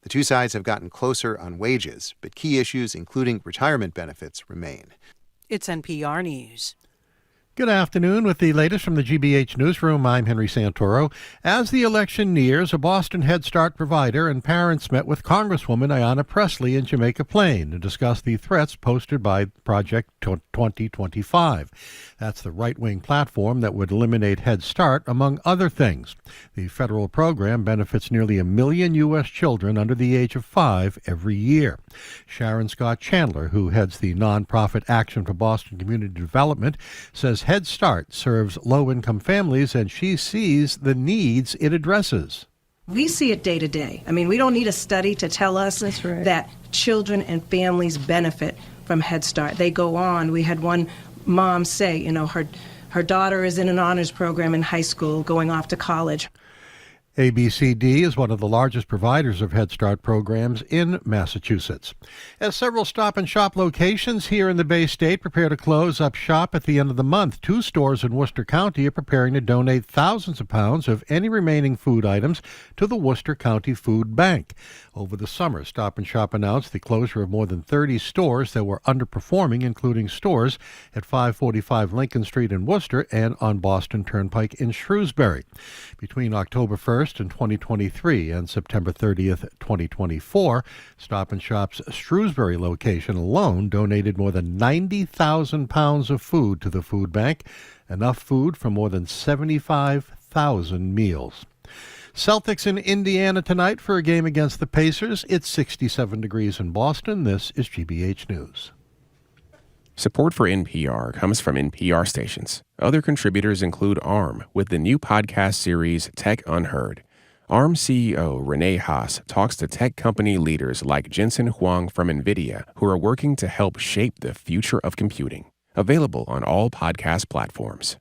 The two sides have gotten closer on wages, but key issues, including retirement benefits, remain. It's NPR News. Good afternoon. With the latest from the GBH Newsroom, I'm Henry Santoro. As the election nears, a Boston Head Start provider and parents met with Congresswoman Ayanna Pressley in Jamaica Plain to discuss the threats posted by Project 2025. That's the right-wing platform that would eliminate Head Start, among other things. The federal program benefits nearly 1 million U.S. children under the age of 5 every year. Sharon Scott Chandler, who heads the nonprofit Action for Boston Community Development, says Head Start serves low-income families, and she sees the needs it addresses. We see it day to day. I mean, we don't need a study to tell us that children and families benefit from Head Start. They go on. We had one mom say, her daughter is in an honors program in high school, going off to college. ABCD is one of the largest providers of Head Start programs in Massachusetts. As several Stop and Shop locations here in the Bay State prepare to close up shop at the end of the month, 2 stores in Worcester County are preparing to donate thousands of pounds of any remaining food items to the Worcester County Food Bank. Over the summer, Stop and Shop announced the closure of more than 30 stores that were underperforming, including stores at 545 Lincoln Street in Worcester and on Boston Turnpike in Shrewsbury. Between October 1st in 2023 and September 30th, 2024, Stop and Shop's Shrewsbury location alone donated more than 90,000 pounds of food to the food bank, enough food for more than 75,000 meals. Celtics in Indiana tonight for a game against the Pacers. It's 67 degrees in Boston. This is GBH News. Support for NPR comes from NPR stations. Other contributors include ARM with the new podcast series Tech Unheard. ARM CEO Renee Haas talks to tech company leaders like Jensen Huang from NVIDIA, who are working to help shape the future of computing. Available on all podcast platforms.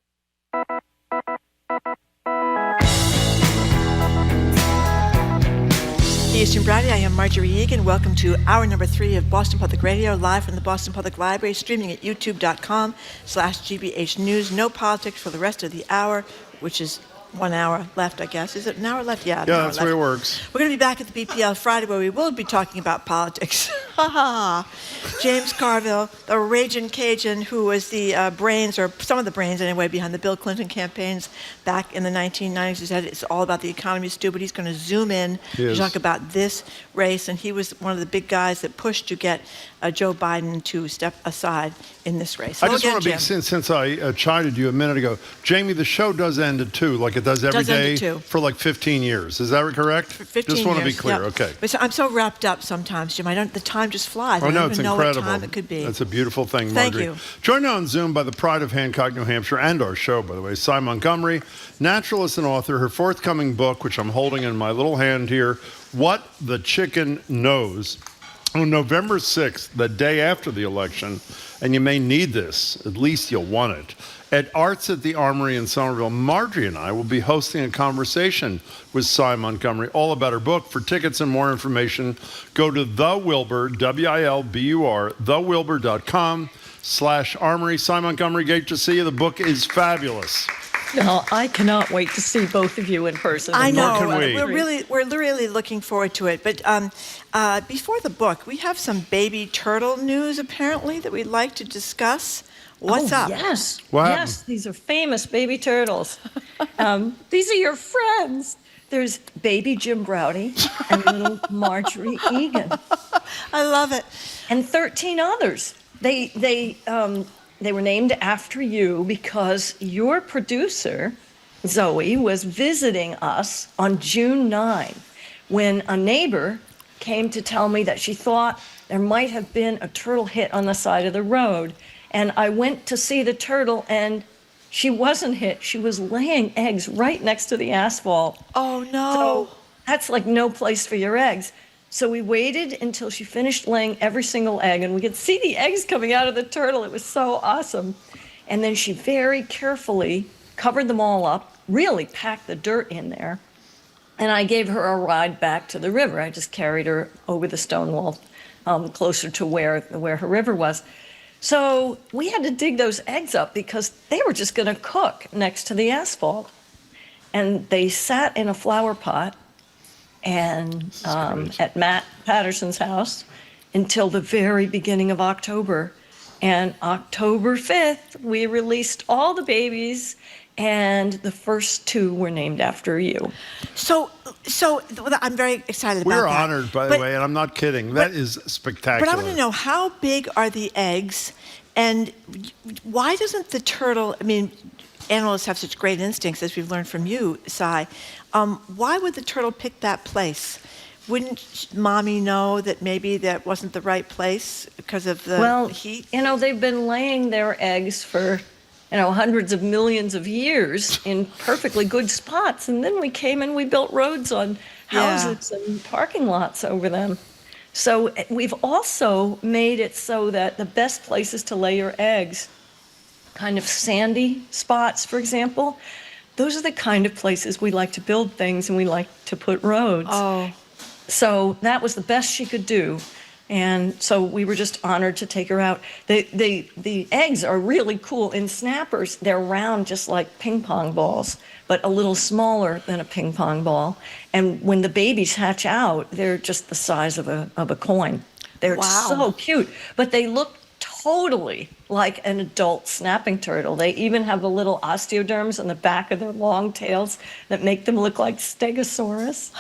Eastern Brady, I am Marjorie Egan. Welcome to hour number 3 of Boston Public Radio, live from the Boston Public Library, streaming at youtube.com/GBH News. No politics for the rest of the hour, which is 1 hour left, I guess. Is it an hour left? Yeah, that's the way it works. We're going to be back at the BPL Friday, where we will be talking about politics. Ha ha! James Carville, the raging Cajun, who was the brains, or some of the brains anyway, behind the Bill Clinton campaigns back in the 1990s. He said it's all about the economy, stupid. He's going to zoom in to talk about this race, and he was one of the big guys that pushed to get Joe Biden to step aside in this race. I just want to be, since I chided you a minute ago, Jamie, the show does end at 2, like it does every day for like 15 years. Is that correct? For 15 just want years, to be clear. yeah. Okay. But I'm so wrapped up sometimes, Jim. The time just flies. Oh, I no, don't it's even incredible. know what time it could be. That's a beautiful thing, Thank Marjorie. you. Joined on Zoom by the pride of Hancock, New Hampshire, and our show, by the way, Sy Montgomery, naturalist and author. Her forthcoming book, which I'm holding in my little hand here, What the Chicken Knows. On November 6th, the day after the election, and you may need this, at least you'll want it, at Arts at the Armory in Somerville, Marjorie and I will be hosting a conversation with Sy Montgomery all about her book. For tickets and more information, go to thewilbur, WILBUR, thewilbur.com/armory. Sy Montgomery, great to see you. The book is fabulous. No, I cannot wait to see both of you in person. I know. Nor can we. We're really looking forward to it. But before the book, we have some baby turtle news, apparently, that we'd like to discuss. What's up? Yes. What yes, happened? These are famous baby turtles. These are your friends. There's baby Jim Browdy and little Marjorie Egan. I love it. And 13 others. They were named after you because your producer, Zoe, was visiting us on June 9 when a neighbor came to tell me that she thought there might have been a turtle hit on the side of the road. And I went to see the turtle, and she wasn't hit. She was laying eggs right next to the asphalt. Oh, no. So that's like no place for your eggs. So we waited until she finished laying every single egg, and we could see the eggs coming out of the turtle. It was so awesome. And then she very carefully covered them all up, really packed the dirt in there. And I gave her a ride back to the river. I just carried her over the stone wall closer to where her river was. So we had to dig those eggs up because they were just going to cook next to the asphalt. And they sat in a flower pot and at Matt Patterson's house until the very beginning of October. And October 5th, we released all the babies, and the first 2 were named after you. So I'm very excited about that. We're honored, by the way, and I'm not kidding. That is spectacular. But I want to know, how big are the eggs, and why doesn't the turtle, I mean, animals have such great instincts, as we've learned from you, Sy. Why would the turtle pick that place? Wouldn't mommy know that maybe that wasn't the right place because of the heat? They've been laying their eggs for, hundreds of millions of years in perfectly good spots. And then we came and we built roads on houses and parking lots over them. So we've also made it so that the best places to lay your eggs, kind of sandy spots, for example, those are the kind of places we like to build things and we like to put roads. Oh. So that was the best she could do. And so we were just honored to take her out. The eggs are really cool. In snappers, they're round just like ping pong balls, but a little smaller than a ping pong ball. And when the babies hatch out, they're just the size of a coin. They're so cute, but they look totally like an adult snapping turtle. They even have the little osteoderms on the back of their long tails that make them look like Stegosaurus.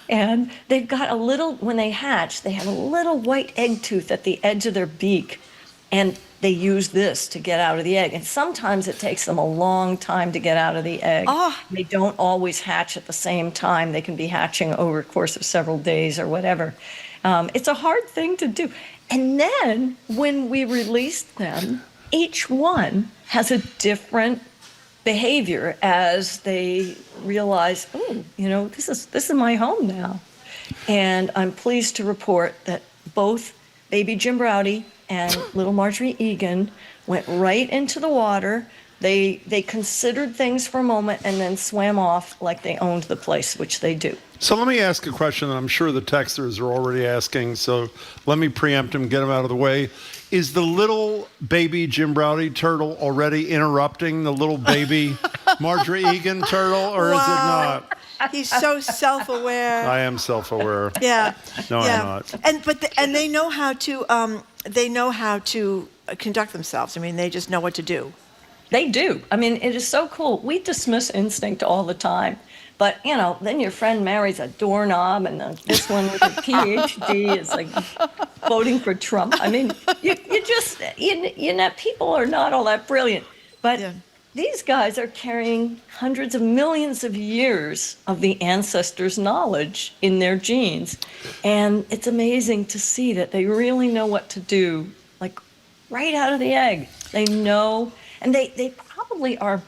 And they've got a little, when they hatch, they have a little white egg tooth at the edge of their beak. And they use this to get out of the egg. And sometimes it takes them a long time to get out of the egg. They don't always hatch at the same time. They can be hatching over a course of several days or whatever. It's a hard thing to do. And then when we released them, each one has a different behavior as they realize, this is my home now. And I'm pleased to report that both baby Jim Browdy and little Marjorie Egan went right into the water. They considered things for a moment and then swam off like they owned the place, which they do. So let me ask a question that I'm sure the texters are already asking, so let me preempt them, get them out of the way. Is the little baby Jim Browdy turtle already interrupting the little baby Marjorie Egan turtle, or is it not? He's so self-aware. I am self-aware. Yeah. No, I'm not. And they know how to conduct themselves. I mean, they just know what to do. They do. I mean, it is so cool. We dismiss instinct all the time. But, then your friend marries a doorknob, and this one with a PhD is like voting for Trump. I mean, people are not all that brilliant. But these guys are carrying hundreds of millions of years of the ancestors' knowledge in their genes. And it's amazing to see that they really know what to do, like right out of the egg. They know, and they probably are.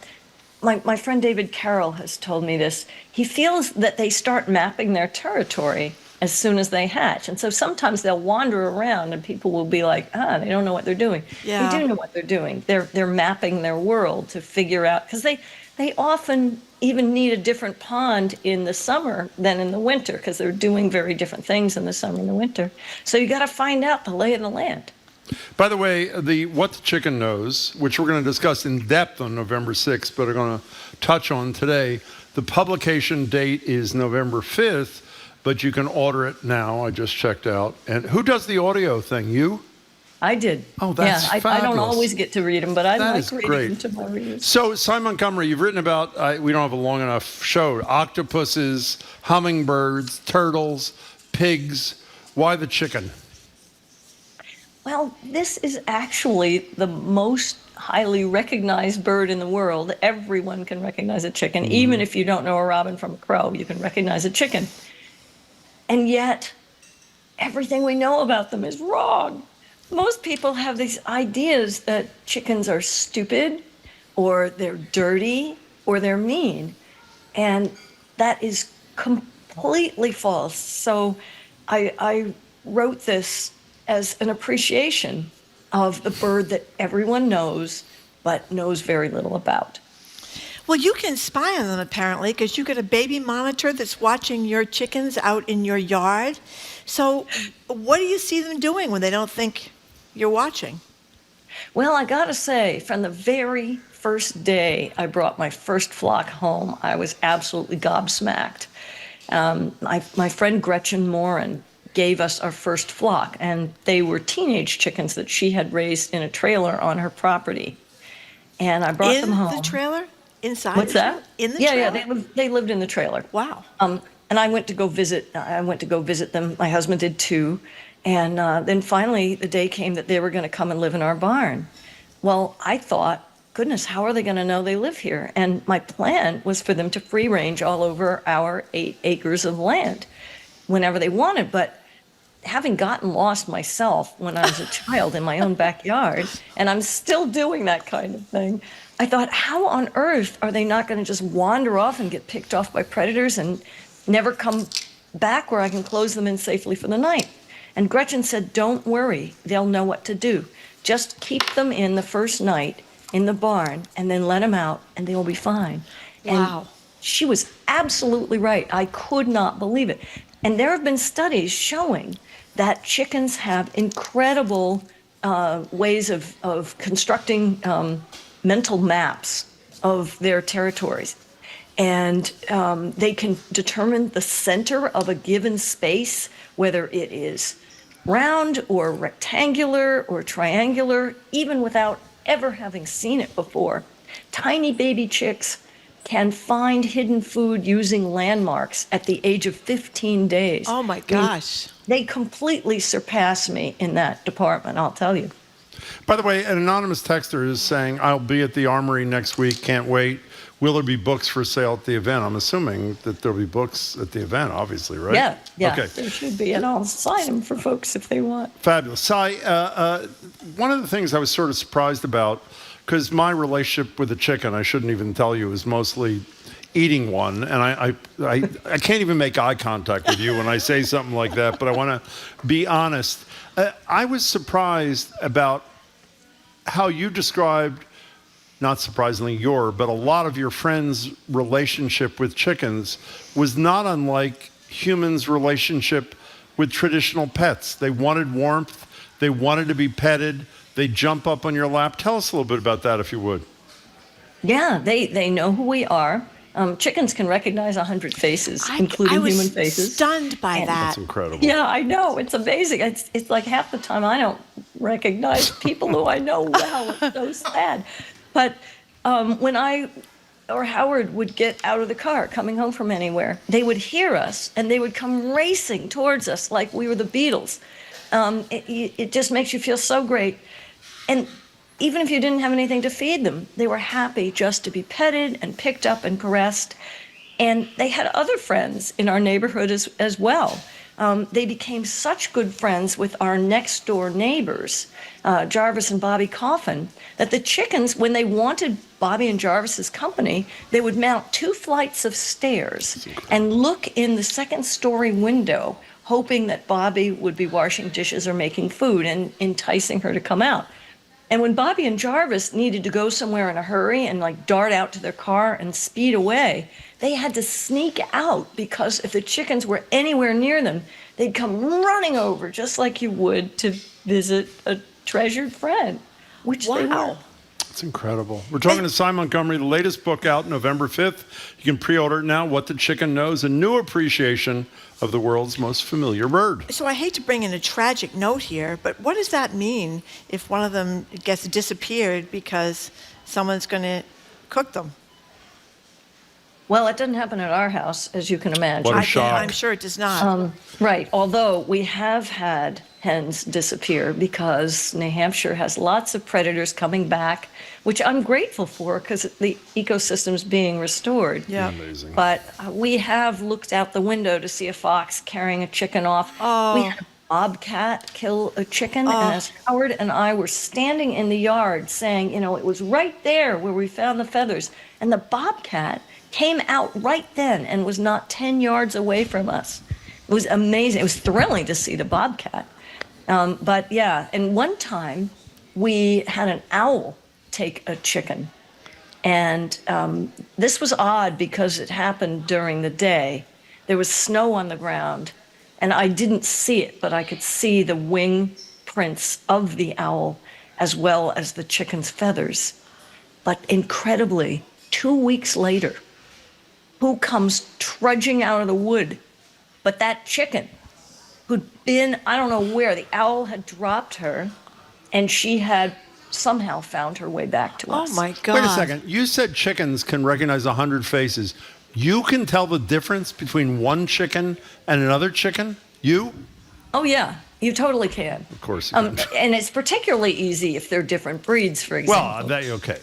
My friend David Carroll has told me this. He feels that they start mapping their territory as soon as they hatch. And so sometimes they'll wander around and people will be like, they don't know what they're doing. Yeah. They do know what they're doing. They're mapping their world to figure out, because they often even need a different pond in the summer than in the winter, because they're doing very different things in the summer and the winter. So you got to find out the lay of the land. By the way, the What the Chicken Knows, which we're going to discuss in depth on November 6th, but are going to touch on today, the publication date is November 5th, but you can order it now. I just checked out. And who does the audio thing? You? I did. Oh, that's fabulous. I don't always get to read them, but I like reading them to my readers. So, Sy Montgomery, you've written about, we don't have a long enough show, octopuses, hummingbirds, turtles, pigs. Why the chicken? Well, this is actually the most highly recognized bird in the world. Everyone can recognize a chicken. Even if you don't know a robin from a crow, you can recognize a chicken. And yet, everything we know about them is wrong. Most people have these ideas that chickens are stupid, or they're dirty, or they're mean. And that is completely false. So I wrote this as an appreciation of the bird that everyone knows, but knows very little about. Well, you can spy on them, apparently, because you get a baby monitor that's watching your chickens out in your yard. So what do you see them doing when they don't think you're watching? Well, I gotta say, from the very first day I brought my first flock home, I was absolutely gobsmacked. My friend Gretchen Morin gave us our first flock, and they were teenage chickens that she had raised in a trailer on her property. And I brought them home. In the trailer? Inside? What's that? In the trailer? trailer? Yeah, they lived in the trailer. Wow. And I went to go visit. Them. My husband did too. And then finally, the day came that they were going to come and live in our barn. Well, I thought, goodness, how are they going to know they live here? And my plan was for them to free range all over our 8 acres of land whenever they wanted. But having gotten lost myself when I was a child in my own backyard, and I'm still doing that kind of thing, I thought, how on earth are they not going to just wander off and get picked off by predators and never come back where I can close them in safely for the night? And Gretchen said, don't worry, they'll know what to do. Just keep them in the first night in the barn and then let them out and they'll be fine. Wow. And she was absolutely right. I could not believe it. And there have been studies showing that chickens have incredible ways of constructing mental maps of their territories. And they can determine the center of a given space, whether it is round or rectangular or triangular, even without ever having seen it before. Tiny baby chicks can find hidden food using landmarks at the age of 15 days. Oh my gosh. They completely surpass me in that department, I'll tell you. By the way, an anonymous texter is saying, I'll be at the Armory next week, can't wait. Will there be books for sale at the event? I'm assuming that there'll be books at the event, obviously, right? Yeah, Okay. there should be, and I'll sign them for folks if they want. Fabulous. Sy, one of the things I was sort of surprised about, because my relationship with a chicken, I shouldn't even tell you, is mostly eating one, and I can't even make eye contact with you when I say something like that, but I want to be honest. I was surprised about how you described, not surprisingly but a lot of your friends' relationship with chickens was not unlike humans' relationship with traditional pets. They wanted warmth, they wanted to be petted, they jump up on your lap. Tell us a little bit about that, if you would. Yeah, they know who we are. Chickens can recognize 100 faces, including human faces. I was stunned by that. That's incredible. Yeah, I know. It's amazing. It's like half the time I don't recognize people who I know well. It's so sad. But when I or Howard would get out of the car coming home from anywhere, they would hear us and they would come racing towards us like we were the Beatles. It just makes you feel so great. And even if you didn't have anything to feed them, they were happy just to be petted and picked up and caressed. And they had other friends in our neighborhood as well. They became such good friends with our next door neighbors, Jarvis and Bobby Coffin, that the chickens, when they wanted Bobby and Jarvis's company, they would mount 2 flights of stairs and look in the second story window, hoping that Bobby would be washing dishes or making food and enticing her to come out. And when Bobby and Jarvis needed to go somewhere in a hurry and like dart out to their car and speed away, they had to sneak out because if the chickens were anywhere near them, they'd come running over just like you would to visit a treasured friend, which they were. It's incredible. We're talking to Sy Montgomery, the latest book out November 5th. You can pre-order it now, What the Chicken Knows, a new appreciation of the world's most familiar bird. So I hate to bring in a tragic note here, but what does that mean if one of them gets disappeared because someone's going to cook them? Well, it doesn't happen at our house, as you can imagine. What a shock. I'm sure it does not. Right, although we have had hens disappear because New Hampshire has lots of predators coming back, which I'm grateful for because the ecosystem's being restored. Yeah. Amazing. But we have looked out the window to see a fox carrying a chicken off. Oh. We had a bobcat kill a chicken, and as Howard and I were standing in the yard saying, you know, it was right there where we found the feathers, and the bobcat came out right then and was not 10 yards away from us. It was amazing. It was thrilling to see the bobcat. But yeah, and one time we had an owl take a chicken. And this was odd because it happened during the day. There was snow on the ground, and I didn't see it, but I could see the wing prints of the owl as well as the chicken's feathers. But incredibly, 2 weeks later, who comes trudging out of the wood but that chicken? who'd been, I don't know where, the owl had dropped her, and she had somehow found her way back to us. Oh, my God. Wait a second. You said chickens can recognize 100 faces. You can tell the difference between one chicken and another chicken? You? Oh, yeah. You totally can. Of course you can. And it's particularly easy if they're different breeds, for example. Well, okay.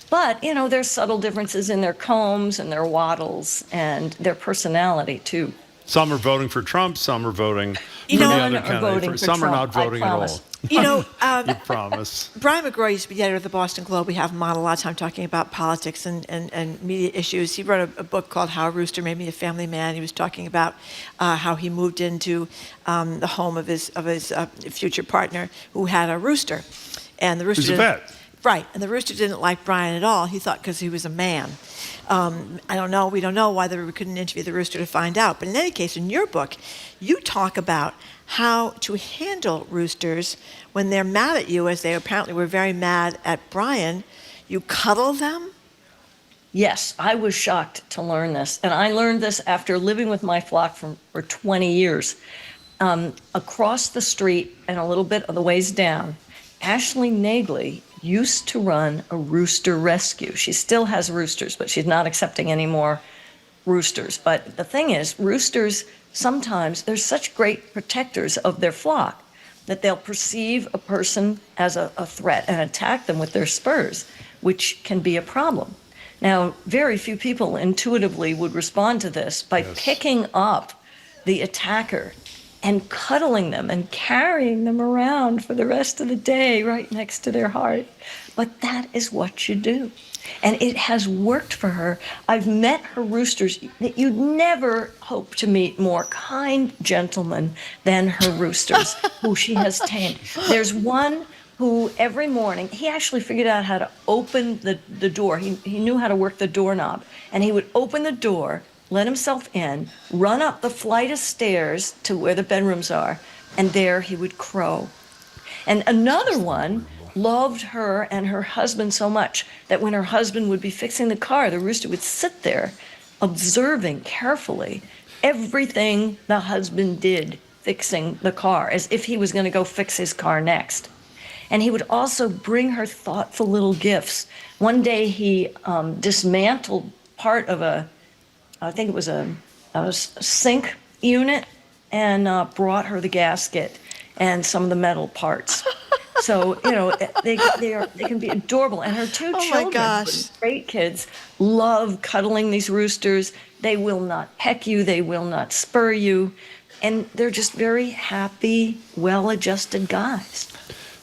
But, there's subtle differences in their combs and their wattles and their personality, too. Some are voting for Trump, some are voting for the None other are candidate. voting for Some Trump, are not voting I at all. promise. You promise. Brian McGraw used to be editor of the Boston Globe. We have him on a lot of time talking about politics and media issues. He wrote a book called How a Rooster Made Me a Family Man. He was talking about how he moved into the home of his future partner who had a rooster. And the rooster Who's a vet. Right, and the rooster didn't like Brian at all. He thought because he was a man. I don't know. We don't know why we couldn't interview the rooster to find out. But in any case, in your book, you talk about how to handle roosters when they're mad at you, as they apparently were very mad at Brian. You cuddle them? Yes, I was shocked to learn this. And I learned this after living with my flock for 20 years. Across the street and a little bit of the ways down, Ashley Nagley used to run a rooster rescue. She still has roosters, but she's not accepting any more roosters. But the thing is, roosters, sometimes they're such great protectors of their flock that they'll perceive a person as a threat and attack them with their spurs, which can be a problem. Now, very few people intuitively would respond to this by picking up the attacker and cuddling them and carrying them around for the rest of the day right next to their heart. But that is what you do. And it has worked for her. I've met her roosters that you'd never hope to meet more kind gentlemen than her roosters, who she has tamed. There's one who every morning, he actually figured out how to open the door. He knew how to work the doorknob. And he would open the door, let himself in, run up the flight of stairs to where the bedrooms are, and there he would crow. And another one loved her and her husband so much that when her husband would be fixing the car, the rooster would sit there observing carefully everything the husband did fixing the car, as if he was going to go fix his car next. And he would also bring her thoughtful little gifts. One day he dismantled part of I think it was a sink unit, and brought her the gasket and some of the metal parts. So, they can be adorable. And her two children, great kids, love cuddling these roosters. They will not peck you. They will not spur you. And they're just very happy, well-adjusted guys.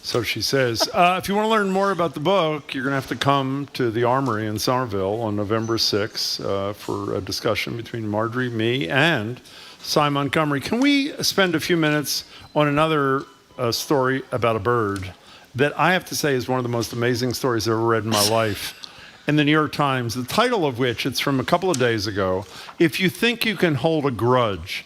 So she says, if you want to learn more about the book, you're going to have to come to the Armory in Somerville on November 6th for a discussion between Marjorie, me, and Sy Montgomery. Can we spend a few minutes on another story about a bird that I have to say is one of the most amazing stories I've ever read in my life? In the New York Times, the title of which, it's from a couple of days ago, If You Think You Can Hold a Grudge,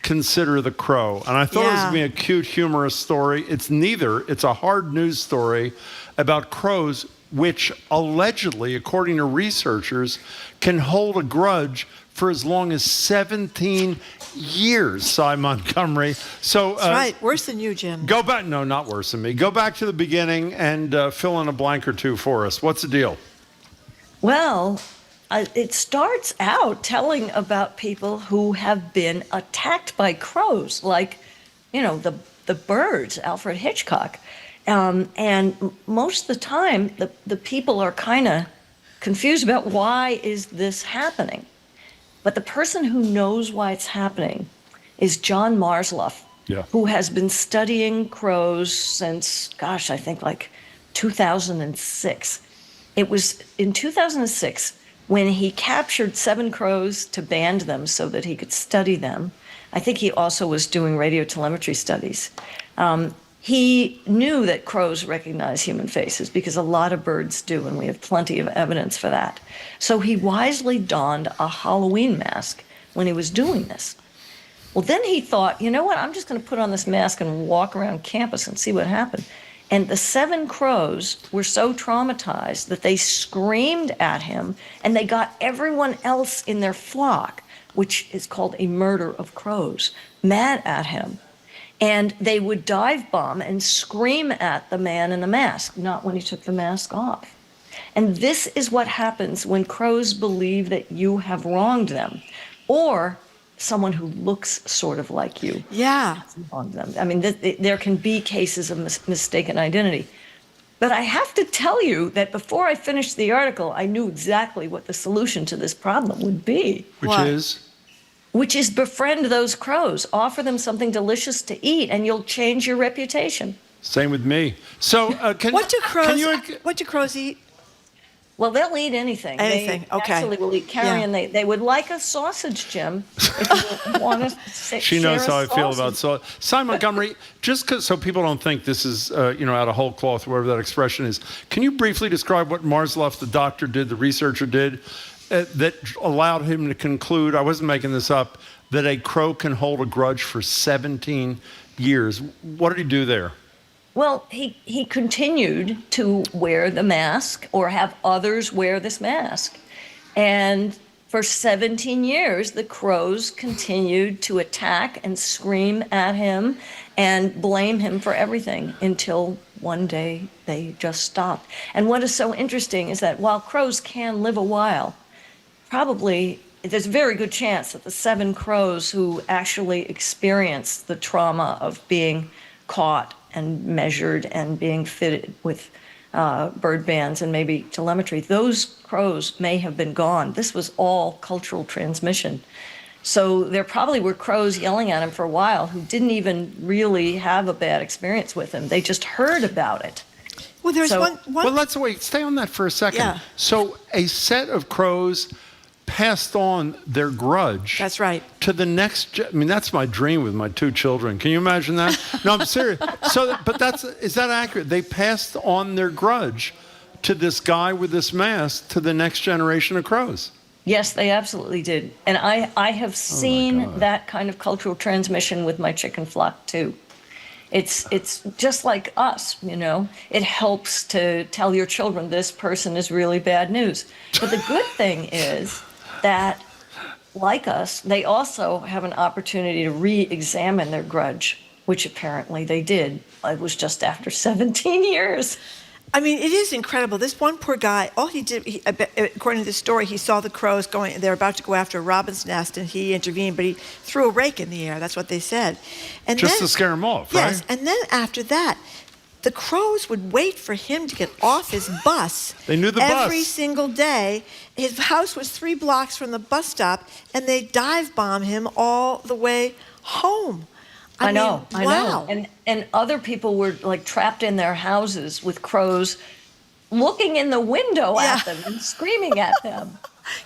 Consider the Crow. And I thought it was going to be a cute, humorous story. It's neither. It's a hard news story about crows, which allegedly, according to researchers, can hold a grudge for as long as 17 years, Sy Montgomery. So, That's right. Worse than you, Jim. Go back. No, not worse than me. Go back to the beginning and fill in a blank or two for us. What's the deal? Well, it starts out telling about people who have been attacked by crows, like, the birds, Alfred Hitchcock. And most of the time, the people are kind of confused about why is this happening. But the person who knows why it's happening is John Marsloff, who has been studying crows since, I think like 2006. It was in 2006 when he captured 7 crows to band them so that he could study them. I think he also was doing radio telemetry studies. He knew that crows recognize human faces because a lot of birds do, and we have plenty of evidence for that. So he wisely donned a Halloween mask when he was doing this. Well, then he thought, you know what, I'm just going to put on this mask and walk around campus and see what happened. And the 7 crows were so traumatized that they screamed at him, and they got everyone else in their flock, which is called a murder of crows, mad at him. And they would dive bomb and scream at the man in the mask, not when he took the mask off. And this is what happens when crows believe that you have wronged them, or someone who looks sort of like you. Yeah. Wronged them. I mean, there can be cases of mistaken identity. But I have to tell you that before I finished the article, I knew exactly what the solution to this problem would be. Which is befriend those crows, offer them something delicious to eat, and you'll change your reputation. Same with me. So, what do crows eat? Well, they'll eat anything. Anything, they okay. Actually, will eat carrion. Yeah. They would like a sausage, Jim. If you want to she knows how I feel about sausage. Sy Montgomery, just so people don't think this is out of whole cloth, whatever that expression is, can you briefly describe what Marsloff, the doctor, did, the researcher did, that allowed him to conclude, I wasn't making this up, that a crow can hold a grudge for 17 years? What did he do there? Well, he continued to wear the mask or have others wear this mask. And for 17 years, the crows continued to attack and scream at him and blame him for everything until one day they just stopped. And what is so interesting is that while crows can live a while, probably there's a very good chance that the 7 crows who actually experienced the trauma of being caught and measured and being fitted with bird bands and maybe telemetry, those crows may have been gone. This was all cultural transmission. So there probably were crows yelling at him for a while who didn't even really have a bad experience with him. They just heard about it. Well, there's one. Well, let's stay on that for a second. Yeah. So a set of crows passed on their grudge. That's right. To the next. I mean, that's my dream with my 2 children. Can you imagine that? No, I'm serious. Is that accurate? They passed on their grudge to this guy with this mask to the next generation of crows. Yes, they absolutely did. And I have seen that kind of cultural transmission with my chicken flock too. It's just like us, It helps to tell your children this person is really bad news. But the good thing is that, like us, they also have an opportunity to re-examine their grudge, which apparently they did. It was just after 17 years. I mean, it is incredible. This one poor guy, all he did, according to the story, he saw the crows going, they were about to go after a robin's nest, and he intervened, but he threw a rake in the air. That's what they said. And just then, to scare him off, right? Yes, and then after that, the crows would wait for him to get off his bus. They knew the bus. Every single day. His house was 3 blocks from the bus stop, and they dive bomb him all the way home. I know. And other people were like trapped in their houses with crows looking in the window at them and screaming at them.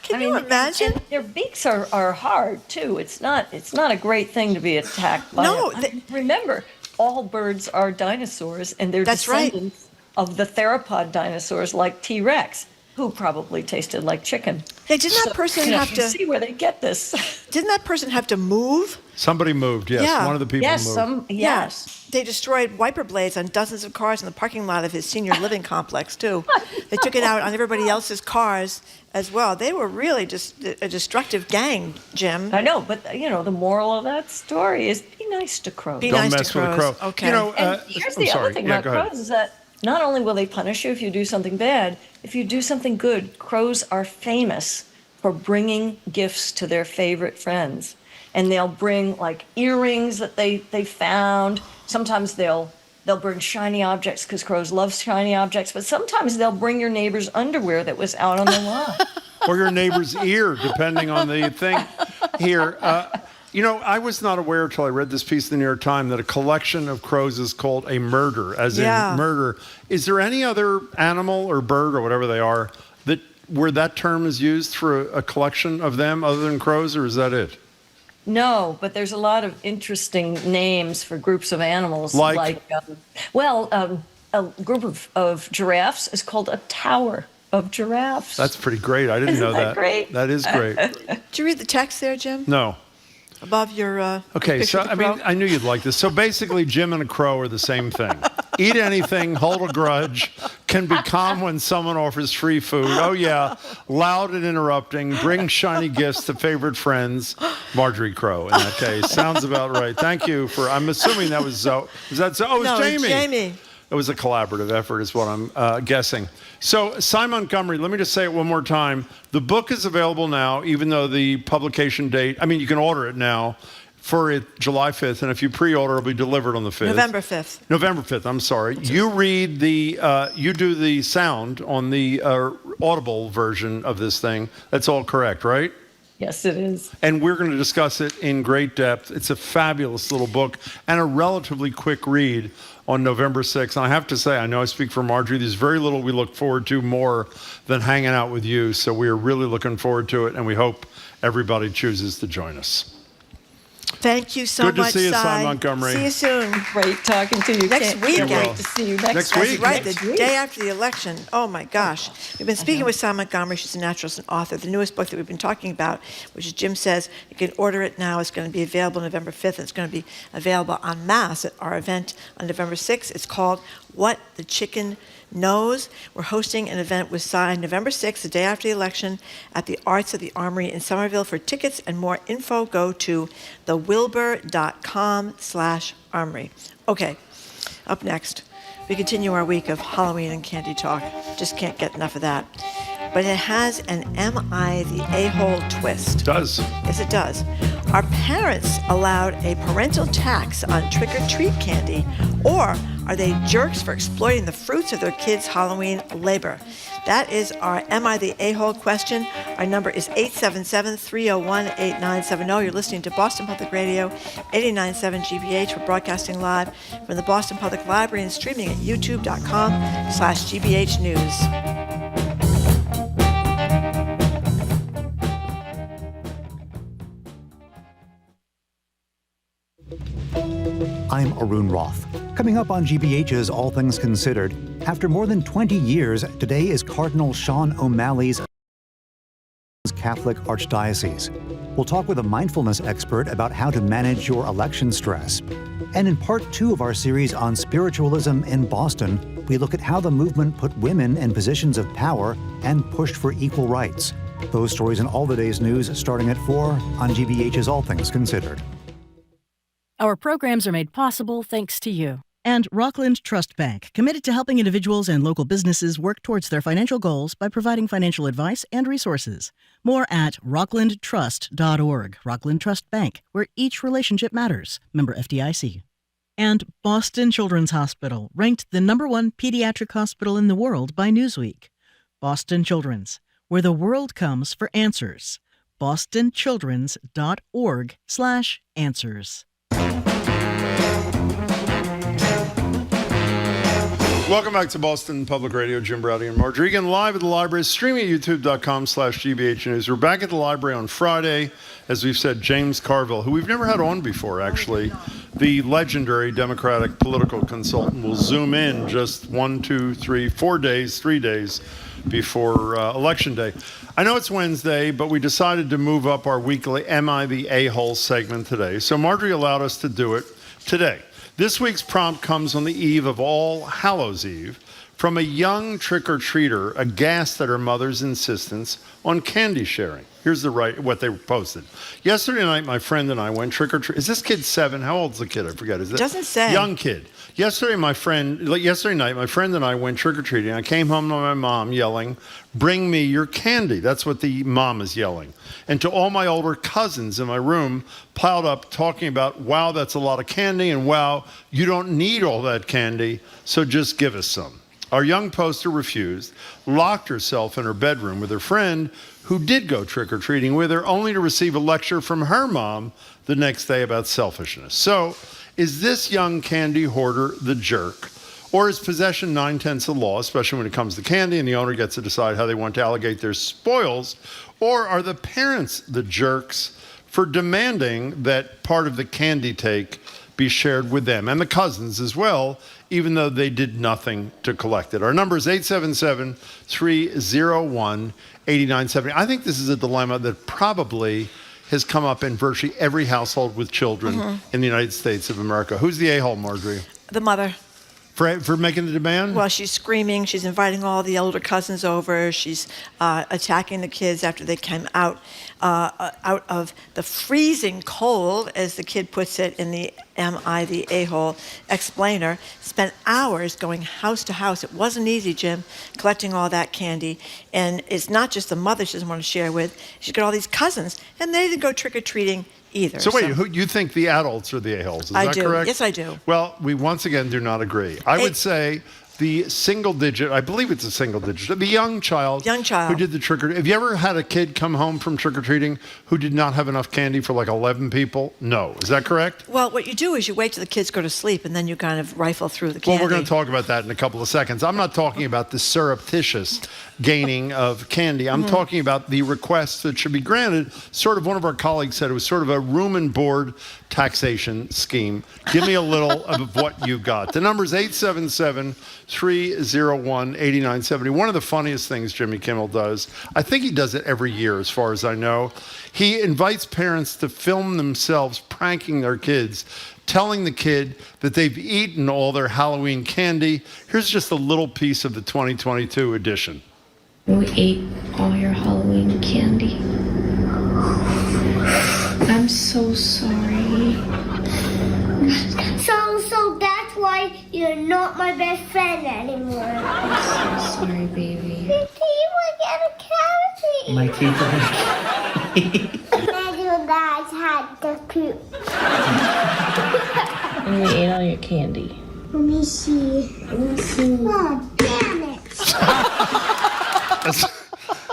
Can you imagine? And their beaks are hard too. It's not a great thing to be attacked by. No, remember, all birds are dinosaurs, and they're descendants of the theropod dinosaurs like T-Rex, who probably tasted like chicken. Hey, didn't that person have to see where they get this? Didn't that person have to move? Somebody moved, yes. Yeah. One of the people moved. Yes. They destroyed wiper blades on dozens of cars in the parking lot of his senior living complex, too. They took it out on everybody else's cars as well. They were really just a destructive gang, Jim. I know, but, the moral of that story is be nice to crows. Don't mess with a crow. Okay. And here's the other thing about crows is that not only will they punish you if you do something bad, if you do something good, crows are famous for bringing gifts to their favorite friends. And they'll bring like earrings that they found. Sometimes they'll bring shiny objects because crows love shiny objects. But sometimes they'll bring your neighbor's underwear that was out on the lawn. Or your neighbor's ear, depending on the thing. Here, I was not aware until I read this piece in the New York Times that a collection of crows is called a murder, as in murder. Is there any other animal or bird or whatever they are where that term is used for a collection of them other than crows, or is that it? No, but there's a lot of interesting names for groups of animals. A group of giraffes is called a tower of giraffes. That's pretty great. I didn't know that. Great? That is great. Did you read the text there, Jim? No. Above your okay, so I knew you'd like this. So basically, Jim and a crow are the same thing. Eat anything, hold a grudge, can be calm when someone offers free food. Oh, yeah. Loud and interrupting. Bring shiny gifts to favorite friends. Marjorie Crow, in that case. Sounds about right. Thank you for, I'm assuming that was Zoe. Is that Zoe? Oh, it's Jamie. It's Jamie. It was a collaborative effort is what I'm guessing. So, Sy Montgomery, let me just say it one more time. The book is available now, even though the publication date, I mean, you can order it now for it July 5th, and if you pre-order, it'll be delivered on the 5th. November 5th. November 5th, I'm sorry. You read the, you do the sound on the Audible version of this thing. That's all correct, right? Yes, it is. And we're going to discuss it in great depth. It's a fabulous little book and a relatively quick read on November 6th. And I have to say, I know I speak for Marjorie, there's very little we look forward to more than hanging out with you. So we are really looking forward to it, and we hope everybody chooses to join us. Thank you so much, Good to see you, Sy. Sy Montgomery. See you soon. Great talking to you. Next week. Can't wait to see you next week. That's right, the day after the election. Oh, my gosh. We've been speaking with Sy Montgomery. She's a naturalist and author. The newest book that we've been talking about, which, as Jim says, you can order it now. It's going to be available November 5th, and it's going to be available en masse at our event on November 6th. It's called What the Chicken Knows. We're hosting an event with Sy November 6th, the day after the election, at the Arts of the Armory in Somerville. For tickets and more info, go to thewilbur.com/armory. Okay, up next, we continue our week of Halloween and candy talk. Just can't get enough of that. But it has an Am I the A-hole twist. It does. Yes, it does. Are parents allowed a parental tax on trick-or-treat candy, or are they jerks for exploiting the fruits of their kids' Halloween labor? That is our Am I the A-hole question. Our number is 877-301-8970. You're listening to Boston Public Radio, 89.7 GBH. We're broadcasting live from the Boston Public Library and streaming at youtube.com/GBH News. I'm Arun Roth. Coming up on GBH's All Things Considered, after more than 20 years, today is Cardinal Sean O'Malley's Catholic Archdiocese. We'll talk with a mindfulness expert about how to manage your election stress. And in part 2 of our series on spiritualism in Boston, we look at how the movement put women in positions of power and pushed for equal rights. Those stories and all the day's news starting at 4 on GBH's All Things Considered. Our programs are made possible thanks to you. And Rockland Trust Bank, committed to helping individuals and local businesses work towards their financial goals by providing financial advice and resources. More at rocklandtrust.org. Rockland Trust Bank, where each relationship matters. Member FDIC. And Boston Children's Hospital, ranked the #1 pediatric hospital in the world by Newsweek. Boston Children's, where the world comes for answers. bostonchildrens.org/answers. Welcome back to Boston Public Radio. Jim Browdy and Marjorie Egan, live at the library, streaming at youtube.com/GBH News. We're back at the library on Friday. As we've said, James Carville, who we've never had on before, actually, the legendary Democratic political consultant, will zoom in just 3 days before Election Day. I know it's Wednesday, but we decided to move up our weekly Am I the A-hole segment today. So Marjorie allowed us to do it today. This week's prompt comes on the eve of All Hallows Eve from a young trick-or-treater aghast at her mother's insistence on candy sharing. Here's what they posted. Yesterday night, my friend and I went trick-or-treating. Is this kid 7? How old's the kid? I forget. Is it? Doesn't say. Young kid. Yesterday night, my friend and I went trick-or-treating. I came home to my mom yelling, "Bring me your candy." That's what the mom is yelling. And to all my older cousins in my room, piled up talking about, "Wow, that's a lot of candy," and "Wow, you don't need all that candy, so just give us some." Our young poster refused, locked herself in her bedroom with her friend who did go trick-or-treating with her, only to receive a lecture from her mom the next day about selfishness. So, is this young candy hoarder the jerk? Or is possession 9/10 the law, especially when it comes to candy, and the owner gets to decide how they want to allocate their spoils? Or are the parents the jerks for demanding that part of the candy take be shared with them, and the cousins as well, even though they did nothing to collect it? Our number is 877-301-8970. I think this is a dilemma that probably has come up in virtually every household with children in the United States of America. Who's the a-hole, Marjorie? The mother. For making the demand? Well, she's screaming. She's inviting all the older cousins over. She's attacking the kids after they came out of the freezing cold, as the kid puts it in the Am I the A-hole explainer. Spent hours going house to house. It wasn't easy, Jim, collecting all that candy. And it's not just the mother she doesn't want to share with. She's got all these cousins, and they didn't go trick-or-treating either. So wait, who you think the adults are the a-holes? Is I that do. correct? Yes, I do. Well, we once again do not agree. I would say the single digit, I believe it's a single digit, the young child who did the trick-or-treating. Have you ever had a kid come home from trick-or-treating who did not have enough candy for like 11 people? No. Is that correct? Well, what you do is you wait till the kids go to sleep, and then you kind of rifle through the candy. Well, we're going to talk about that in a couple of seconds. I'm not talking about the surreptitious gaining of candy. I'm talking about the requests that should be granted. Sort of one of our colleagues said it was sort of a room and board taxation scheme. Give me a little of what you got. The number is 877-301-8970. One of the funniest things Jimmy Kimmel does, I think he does it every year as far as I know, he invites parents to film themselves pranking their kids, telling the kid that they've eaten all their Halloween candy. Here's just a little piece of the 2022 edition. We ate all your Halloween candy. I'm so sorry. So that's why you're not my best friend anymore. I'm so sorry, baby. Your teeth will get a cavity. My teeth are Daddy and Dad had the poop. And we ate all your candy. Let me see. Oh, damn it.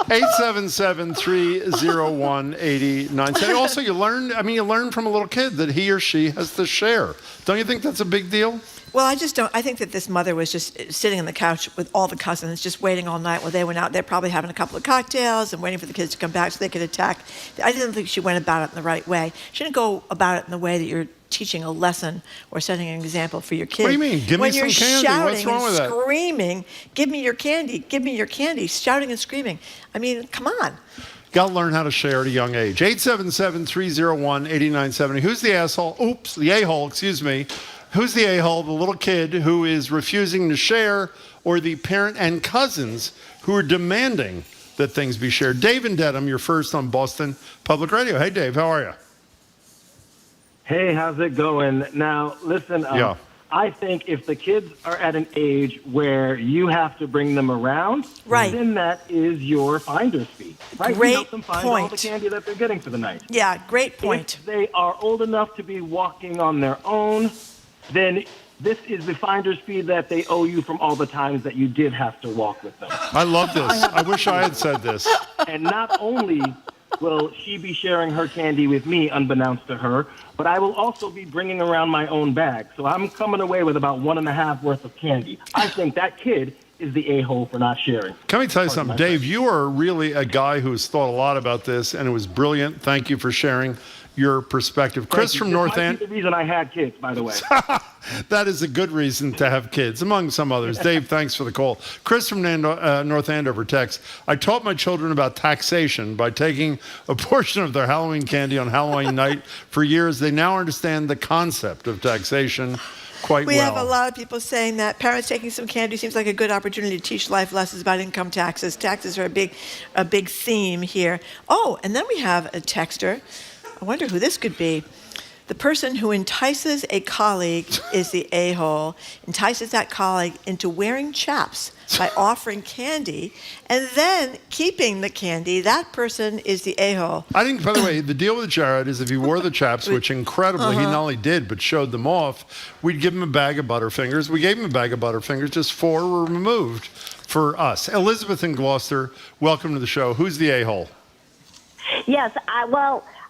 877-301-8970. Also, you learn from a little kid that he or she has to share. Don't you think that's a big deal? Well, I just don't. I think that this mother was just sitting on the couch with all the cousins, just waiting all night while they went out. They're probably having a couple of cocktails and waiting for the kids to come back so they could attack. I didn't think she went about it in the right way. She didn't go about it in the way that you're teaching a lesson or setting an example for your kids. What do you mean? Give me some candy. What's wrong with that? When you're shouting and screaming, give me your candy, give me your candy, shouting and screaming. I mean, come on. Got to learn how to share at a young age. 877-301-8970. Who's the asshole? Oops, the a-hole, excuse me. Who's the a-hole? The little kid who is refusing to share, or the parent and cousins who are demanding that things be shared? Dave and Dedham, you're first on Boston Public Radio. Hey, Dave, how are you? Hey, how's it going? Now, listen, I think if the kids are at an age where you have to bring them around, then that is your finder's fee. Right? Great you help them find all the point. candy that they're getting for the night. Yeah, great point. If they are old enough to be walking on their own, then this is the finder's fee that they owe you from all the times that you did have to walk with them. I love this. I wish I had said this. And not only will she be sharing her candy with me, unbeknownst to her, but I will also be bringing around my own bag. So I'm coming away with about 1.5 worth of candy. I think that kid is the a-hole for not sharing. Can me tell you something, Dave? You are really a guy who has thought a lot about this, and it was brilliant. Thank you for sharing your perspective. Chris from North Andover. The reason I had kids, by the way. That is a good reason to have kids, among some others. Dave, thanks for the call. Chris from North Andover texts, I taught my children about taxation by taking a portion of their Halloween candy on Halloween night. For years, they now understand the concept of taxation quite We well. have a lot of people saying that parents taking some candy seems like a good opportunity to teach life lessons about income taxes. Taxes are a big theme here. Oh, and then we have a texter. I wonder who this could be. The person who entices a colleague is the a-hole, entices that colleague into wearing chaps by offering candy and then keeping the candy. That person is the a-hole. I think, by the way, the deal with Jared is if he wore the chaps, which incredibly he not only did, but showed them off, we'd give him a bag of Butterfingers. We gave him a bag of Butterfingers. Just 4 were removed for us. Elizabeth in Gloucester, welcome to the show. Who's the a-hole? Yes,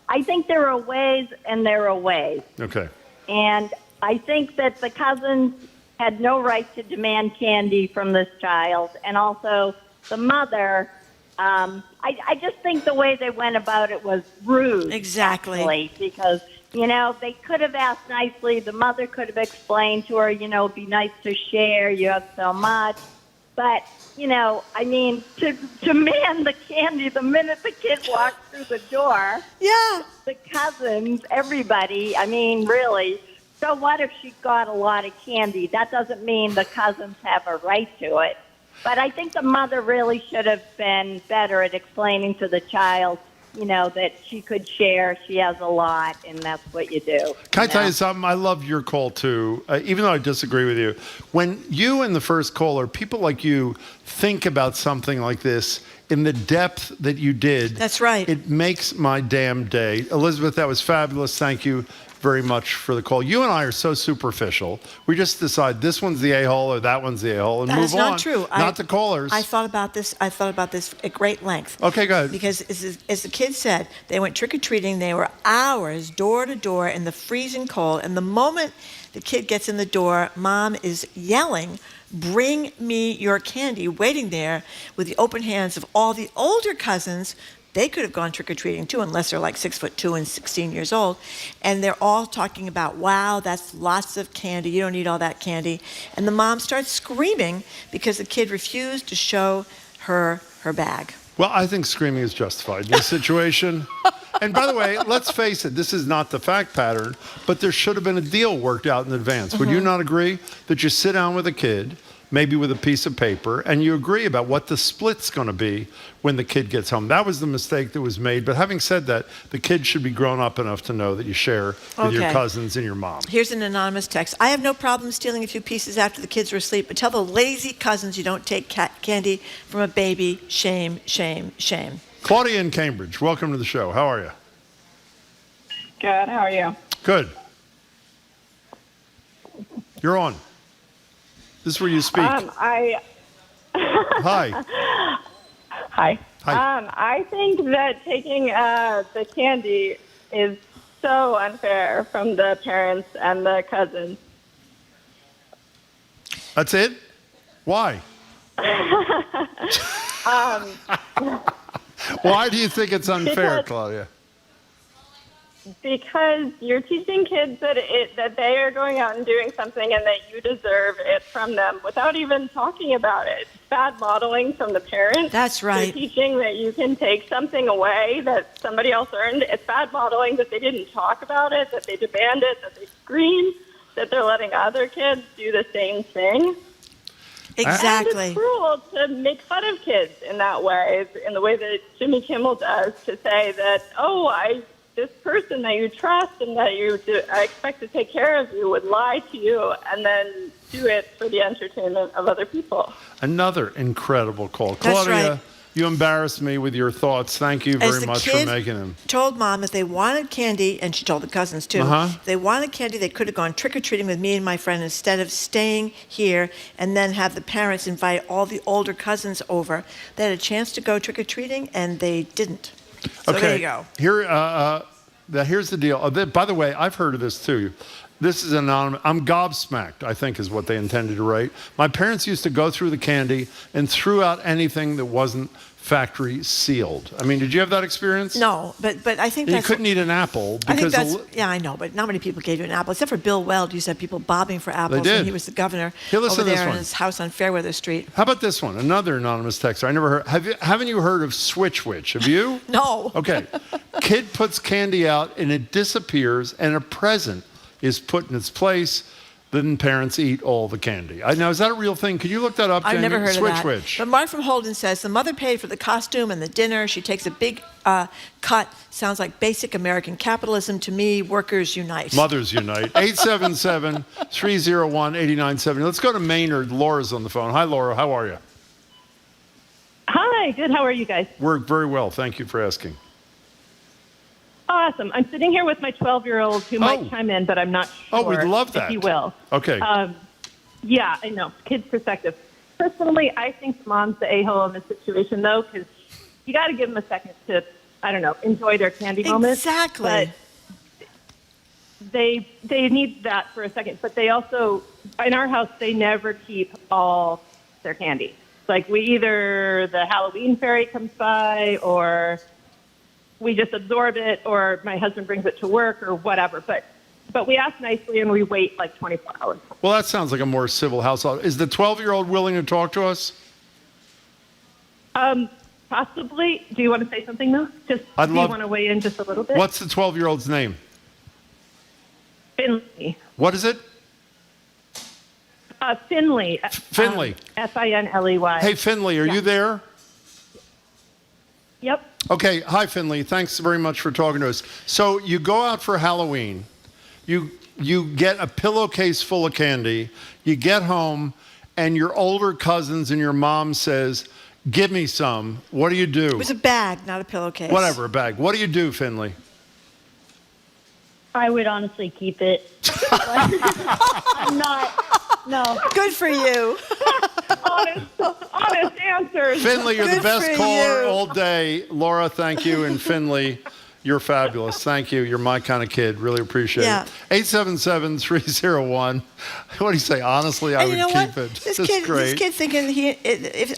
I think there are ways and there are ways. Okay. And I think that the cousins had no right to demand candy from this child. And also the mother, I just think the way they went about it was rude. Exactly. Actually, because, they could have asked nicely. The mother could have explained to her, it'd be nice to share. You have so much. But, to demand the candy the minute the kid walks through the door. Yeah. The cousins, everybody, really. so what if she got a lot of candy? That doesn't mean the cousins have a right to it. But I think the mother really should have been better at explaining to the child, that she could share. She has a lot, and that's what you do. Can I tell you something? I love your call, too, even though I disagree with you. When you and the first caller, people like you, think about something like this in the depth that you did. That's right. It makes my damn day. Elizabeth, that was fabulous. Thank you very much for the call. You and I are so superficial. We just decide this one's the a-hole or that one's the a-hole and move on. That's not true. Not the callers. I thought about this at great length. Okay, go ahead. Because as the kids said, they went trick-or-treating. They were hours door to door in the freezing cold. And the moment the kid gets in the door, mom is yelling, "Bring me your candy," waiting there with the open hands of all the older cousins. They could have gone trick-or-treating too, unless they're like 6'2" and 16 years old. And they're all talking about, wow, that's lots of candy. You don't need all that candy. And the mom starts screaming because the kid refused to show her bag. Well, I think screaming is justified in this situation. And by the way, let's face it, this is not the fact pattern, but there should have been a deal worked out in advance. Would you not agree that you sit down with a kid, maybe with a piece of paper, and you agree about what the split's going to be when the kid gets home? That was the mistake that was made. But having said that, the kid should be grown up enough to know that you share with your cousins and your mom. Here's an anonymous text. I have no problem stealing a few pieces after the kids were asleep, but tell the lazy cousins you don't take candy from a baby. Shame, shame, shame. Claudia in Cambridge, welcome to the show. How are you? Good. How are you? Good. You're on. This is where you speak. Hi. Hi. I think that taking the candy is so unfair from the parents and the cousins. That's it? Why? Why do you think it's unfair, Claudia? Because you're teaching kids that they are going out and doing something and that you deserve it from them without even talking about it. It's bad modeling from the parents. That's right. They're teaching that you can take something away that somebody else earned. It's bad modeling that they didn't talk about it, that they demand it, that they scream, that they're letting other kids do the same thing. Exactly. And it's cruel to make fun of kids in that way, in the way that Jimmy Kimmel does, to say that, this person that you trust and that I expect to take care of you would lie to you and then do it for the entertainment of other people. Another incredible call. That's Claudia, right. You embarrassed me with your thoughts. Thank you very much for making them. Told mom if they wanted candy, and she told the cousins too, if they wanted candy, they could have gone trick-or-treating with me and my friend instead of staying here and then have the parents invite all the older cousins over. They had a chance to go trick-or-treating, and they didn't. So there you go. Here's the deal. By the way, I've heard of this too. This is anonymous. I'm gobsmacked, I think is what they intended to write. My parents used to go through the candy and threw out anything that wasn't factory sealed. I mean, did you have that experience? No, but I think you couldn't eat an apple because I know, but not many people gave you an apple, except for Bill Weld. Used to have people bobbing for apples They did. when he was the governor listen over to this there in one. his house on Fairweather Street. How about this one? Another anonymous texter. I never heard. Haven't you heard of Switch Witch? Have you? No. Okay. Kid puts candy out and it disappears, and a present is put in its place. Then parents eat all the candy. Now, is that a real thing? Could you look that up, Jamie? I've never heard Switch of that. Witch. But Mark from Holden says, the mother paid for the costume and the dinner. She takes a big cut. Sounds like basic American capitalism to me. Workers unite. Mothers unite. 877-301-8970. Let's go to Maynard. Laura's on the phone. Hi, Laura. How are you? Hi. Good. How are you guys? We're very well. Thank you for asking. Awesome. I'm sitting here with my 12-year-old who might chime in, but I'm not sure. Oh, we'd love that. If he will. Okay. Yeah, I know. Kid's perspective. Personally, I think mom's the a-hole in this situation, though, because you got to give them a second to, enjoy their candy moment. Exactly. But they need that for a second. But they also, in our house, they never keep all their candy. Like, either the Halloween fairy comes by or we just absorb it, or my husband brings it to work, or whatever. But we ask nicely, and we wait like 24 hours. Well, that sounds like a more civil household. Is the 12-year-old willing to talk to us? Possibly. Do you want to say something, though? Do you want to weigh in just a little bit? What's the 12-year-old's name? Finley. What is it? Finley. Finley. Finley. Hey, Finley, are you there? Yep. Okay. Hi, Finley. Thanks very much for talking to us. So you go out for Halloween. You get a pillowcase full of candy. You get home, and your older cousins and your mom says, "Give me some." What do you do? It was a bag, not a pillowcase. Whatever, a bag. What do you do, Finley? I would honestly keep it. I'm not. No. Good for you. Honest answers. Finley, you're Good the best for caller you. all day. Laura, thank you. And Finley, you're fabulous. Thank you. You're my kind of kid. Really appreciate it. 877-301. What do you say? Honestly, I And would you know keep what? it. This It's kid great. thinking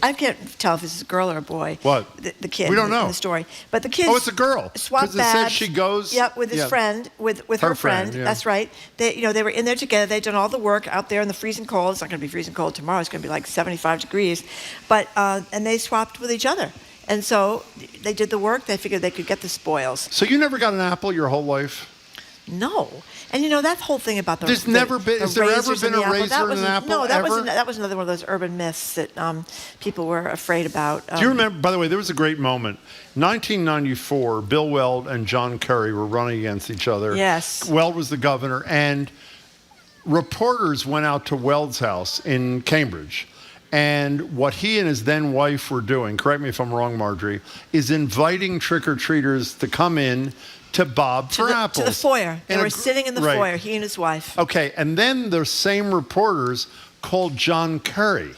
I can't tell if this is a girl or a boy. What? The kid. We don't in know. the story. But the kid. Oh, it's a girl. Swapped 'Cause it says bags. she goes- Yep, with his yeah. friend, with Her her friend. friend, yeah. That's right. They were in there together. They'd done all the work out there in the freezing cold. It's not going to be freezing cold tomorrow. It's going to be like 75 degrees. But and they swapped with each other. And so they did the work. They figured they could get the spoils. So you never got an apple your whole life? No. And you know that whole thing about Has there ever been a razors in the razor that in an wasn't- apple? No, that ever? was another one of those urban myths that people were afraid about. Do you remember, by the way, there was a great moment. 1994, Bill Weld and John Kerry were running against each other. Yes. Weld was the governor, and reporters went out to Weld's house in Cambridge. And what he and his then wife were doing, correct me if I'm wrong, Marjorie, is inviting trick-or-treaters to come in to bob for apples. To the foyer. They In a were sitting in the right. foyer, he and his wife. Okay, and then the same reporters called John Kerry.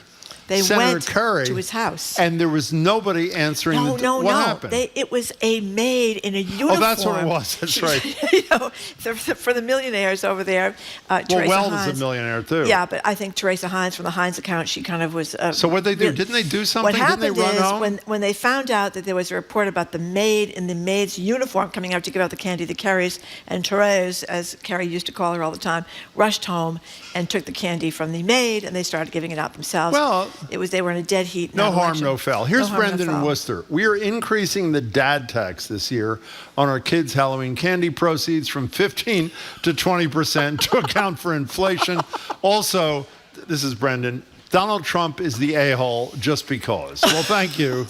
They Senator went Kerry, to his house. and there was nobody answering the door. What happened? It was a maid in a uniform. Oh, that's what it was. That's right. You know, for the millionaires over there, Teresa Weld Hines. is a millionaire, too. Yeah, but I think Teresa Hines from the Hines account, she kind of was... So what did they do? Didn't they do something? What happened Didn't they run is home? when they found out that there was a report about the maid in the maid's uniform coming out to give out the candy to Carrie's, and Therese, as Carrie used to call her all the time, rushed home and took the candy from the maid, and they started giving it out themselves. Well, they were in a dead heat. No not harm, election. no foul. Here's No harm, no Brendan in foul. Worcester. We are increasing the dad tax this year on our kids' Halloween candy proceeds from 15 to 20% to account for inflation. Also, this is Brendan, Donald Trump is the a-hole just because. Well, thank you.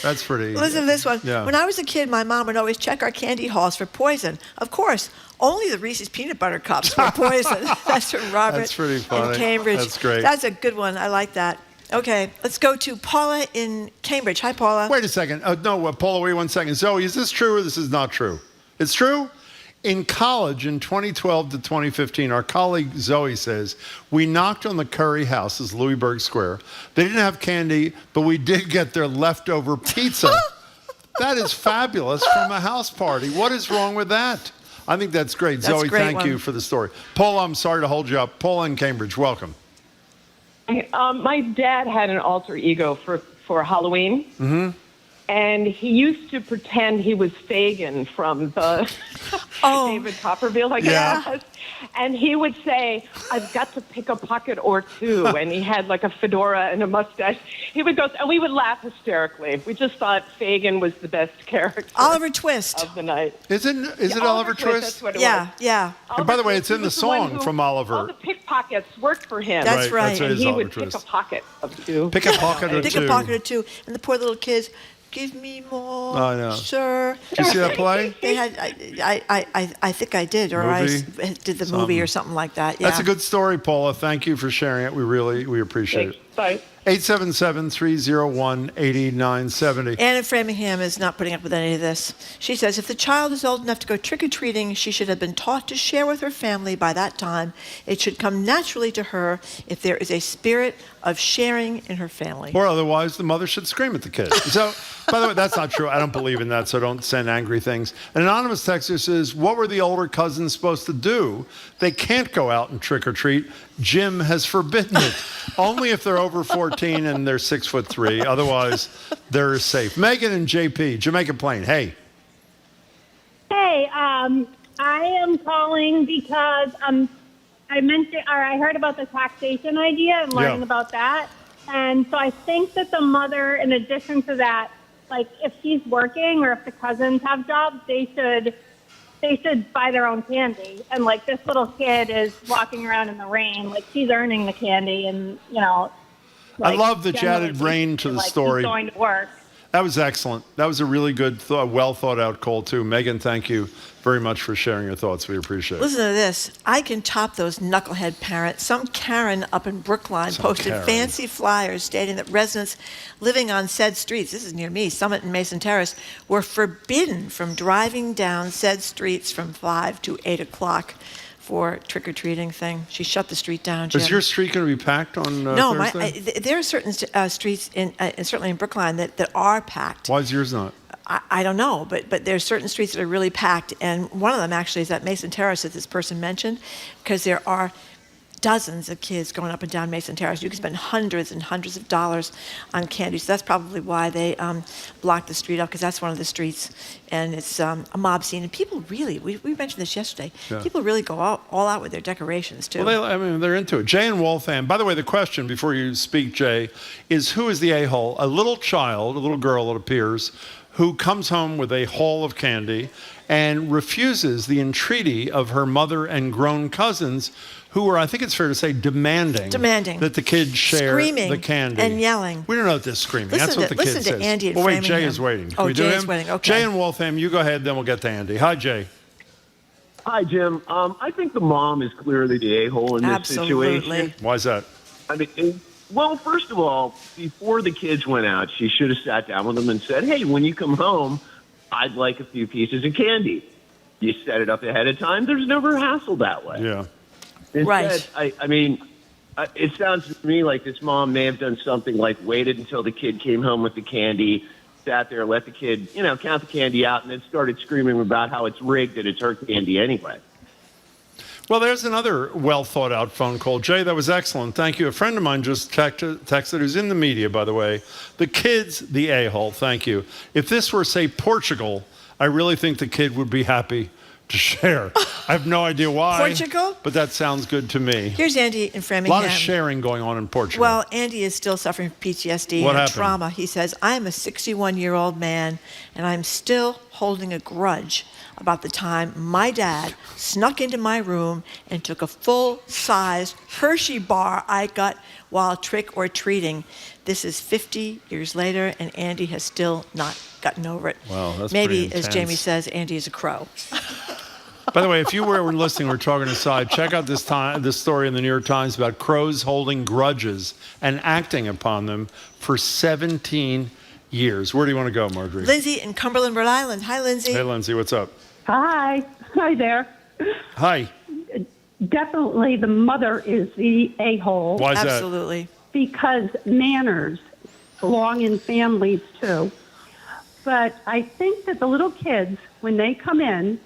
That's pretty. Listen to this one. Yeah. When I was a kid, my mom would always check our candy hauls for poison. Of course, only the Reese's peanut butter cups were poison. That's from Robert That's pretty funny. in Cambridge. That's great. That's a good one. I like that. Okay, let's go to Paula in Cambridge. Hi, Paula. Wait a second. Paula, wait 1 second. Zoe, is this true or this is not true? It's true? In college, in 2012 to 2015, our colleague Zoe says, we knocked on the Curry houses, Louisburg Square. They didn't have candy, but we did get their leftover pizza. That is fabulous from a house party. What is wrong with that? I think that's great. That's Zoe, a great thank one. you for the story. Paula, I'm sorry to hold you up. Paula in Cambridge, welcome. My dad had an alter ego for Halloween. Mm-hmm. And he used to pretend he was Fagin from the David Copperfield, I guess. Yeah. And he would say, I've got to pick a pocket or two. And he had like a fedora and a mustache. He would go, and we would laugh hysterically. We just thought Fagin was the best character. Oliver Twist. Of the night. Is it Oliver Twist? That's what it Yeah, was. yeah. And by the way, it's in He the was one song who- from All Oliver. the pickpockets worked for him. That's right. That's right, And it's he Oliver would pick Twist. a pocket of two. Pick a pocket or Pick two. a pocket or two. And the poor little kids, give me more, I know. sir. Did you see that play? They had, I think I did, or Movie? I did the movie or something like that. Yeah. That's a good story, Paula. Thank you for sharing it. We appreciate it. Bye. 877-301-8970. Anne in Framingham is not putting up with any of this. She says, if the child is old enough to go trick-or-treating, she should have been taught to share with her family by that time. It should come naturally to her if there is a spirit of sharing in her family. Or otherwise, the mother should scream at the kid. So, by the way, that's not true. I don't believe in that, so don't send angry things. An anonymous texter says, what were the older cousins supposed to do? They can't go out and trick-or-treat. Jim has forbidden it. Only if they're over 14 and they're 6'3". Otherwise, they're safe. Megan and JP, Jamaica Plain. Hey. Hey, I am calling because I heard about the taxation idea and learning about that. And so I think that the mother, in addition to that, like if she's working or if the cousins have jobs, they they should buy their own candy. And like this little kid is walking around in the rain, like she's earning the candy, and I love that you generally added rain to the like story. She's going to work. That was excellent. That was a really good, well thought out call too. Megan, thank you very much for sharing your thoughts. We appreciate it. Listen to this. I can top those knucklehead parents. Some Karen up in Brookline posted fancy flyers stating that residents living on said streets, this is near me, Summit and Mason Terrace, were forbidden from driving down said streets from 5 to 8 o'clock for trick-or-treating thing. She shut the street down, Jim. Is your street going to be packed on No, Thursday? there are certain streets, certainly in Brookline, that are packed. Why is yours not? I don't know, but there's certain streets that are really packed, and one of them actually is at Mason Terrace that this person mentioned, because there are dozens of kids going up and down Mason Terrace. You can spend hundreds and hundreds of dollars on candy, so that's probably why they blocked the street up, because that's one of the streets, and it's a mob scene. And people really, we mentioned this yesterday, people really go all out with their decorations, too. Well, they're into it. Jay in Waltham, by the way, the question before you speak, Jay, is who is the a-hole? A little child, a little girl, it appears, who comes home with a haul of candy and refuses the entreaty of her mother and grown cousins, who are, I think it's fair to say, demanding that the kids share the candy. And yelling. We don't know what they're screaming. That's what the kid says. Listen to Andy in Well, wait, Framingham. Jay is waiting. Can Oh, we do Jay him? is waiting. Okay. Jay in Waltham, you go ahead, then we'll get to Andy. Hi, Jay. Hi, Jim. I think the mom is clearly the a-hole in this situation. Why is that? I mean, well, first of all, before the kids went out, she should have sat down with them and said, hey, when you come home, I'd like a few pieces of candy. You set it up ahead of time. There's never hassle that way. Yeah. Instead, Right. I mean, it sounds to me like this mom may have done something like waited until the kid came home with the candy, sat there, let the kid, count the candy out, and then started screaming about how it's rigged and it's her candy anyway. Well, there's another well-thought-out phone call. Jay, that was excellent. Thank you. A friend of mine just texted, who's in the media, by the way. The kid's the a-hole. Thank you. If this were, say, Portugal, I really think the kid would be happy to share. I have no idea why. Portugal? But that sounds good to me. Here's Andy in A Framingham. lot of sharing going on in Portugal. Well, Andy is still suffering from PTSD What and happened? trauma. He says, I am a 61-year-old man, and I'm still holding a grudge about the time my dad snuck into my room and took a full-sized Hershey bar I got while trick-or-treating. This is 50 years later, and Andy has still not gotten over it. Wow, that's Maybe, pretty as intense. Jamie says, Andy is a crow. By the way, if you were listening, we're talking aside, check out this story in the New York Times about crows holding grudges and acting upon them for 17 years. Where do you want to go, Marjorie? Lindsay in Cumberland, Rhode Island. Hi, Lindsay. Hey, Lindsay, what's up? Hi. Hi there. Hi. Definitely the mother is the a-hole. Why is that? Absolutely. Because manners belong in families too. But I think that the little kids, when they come in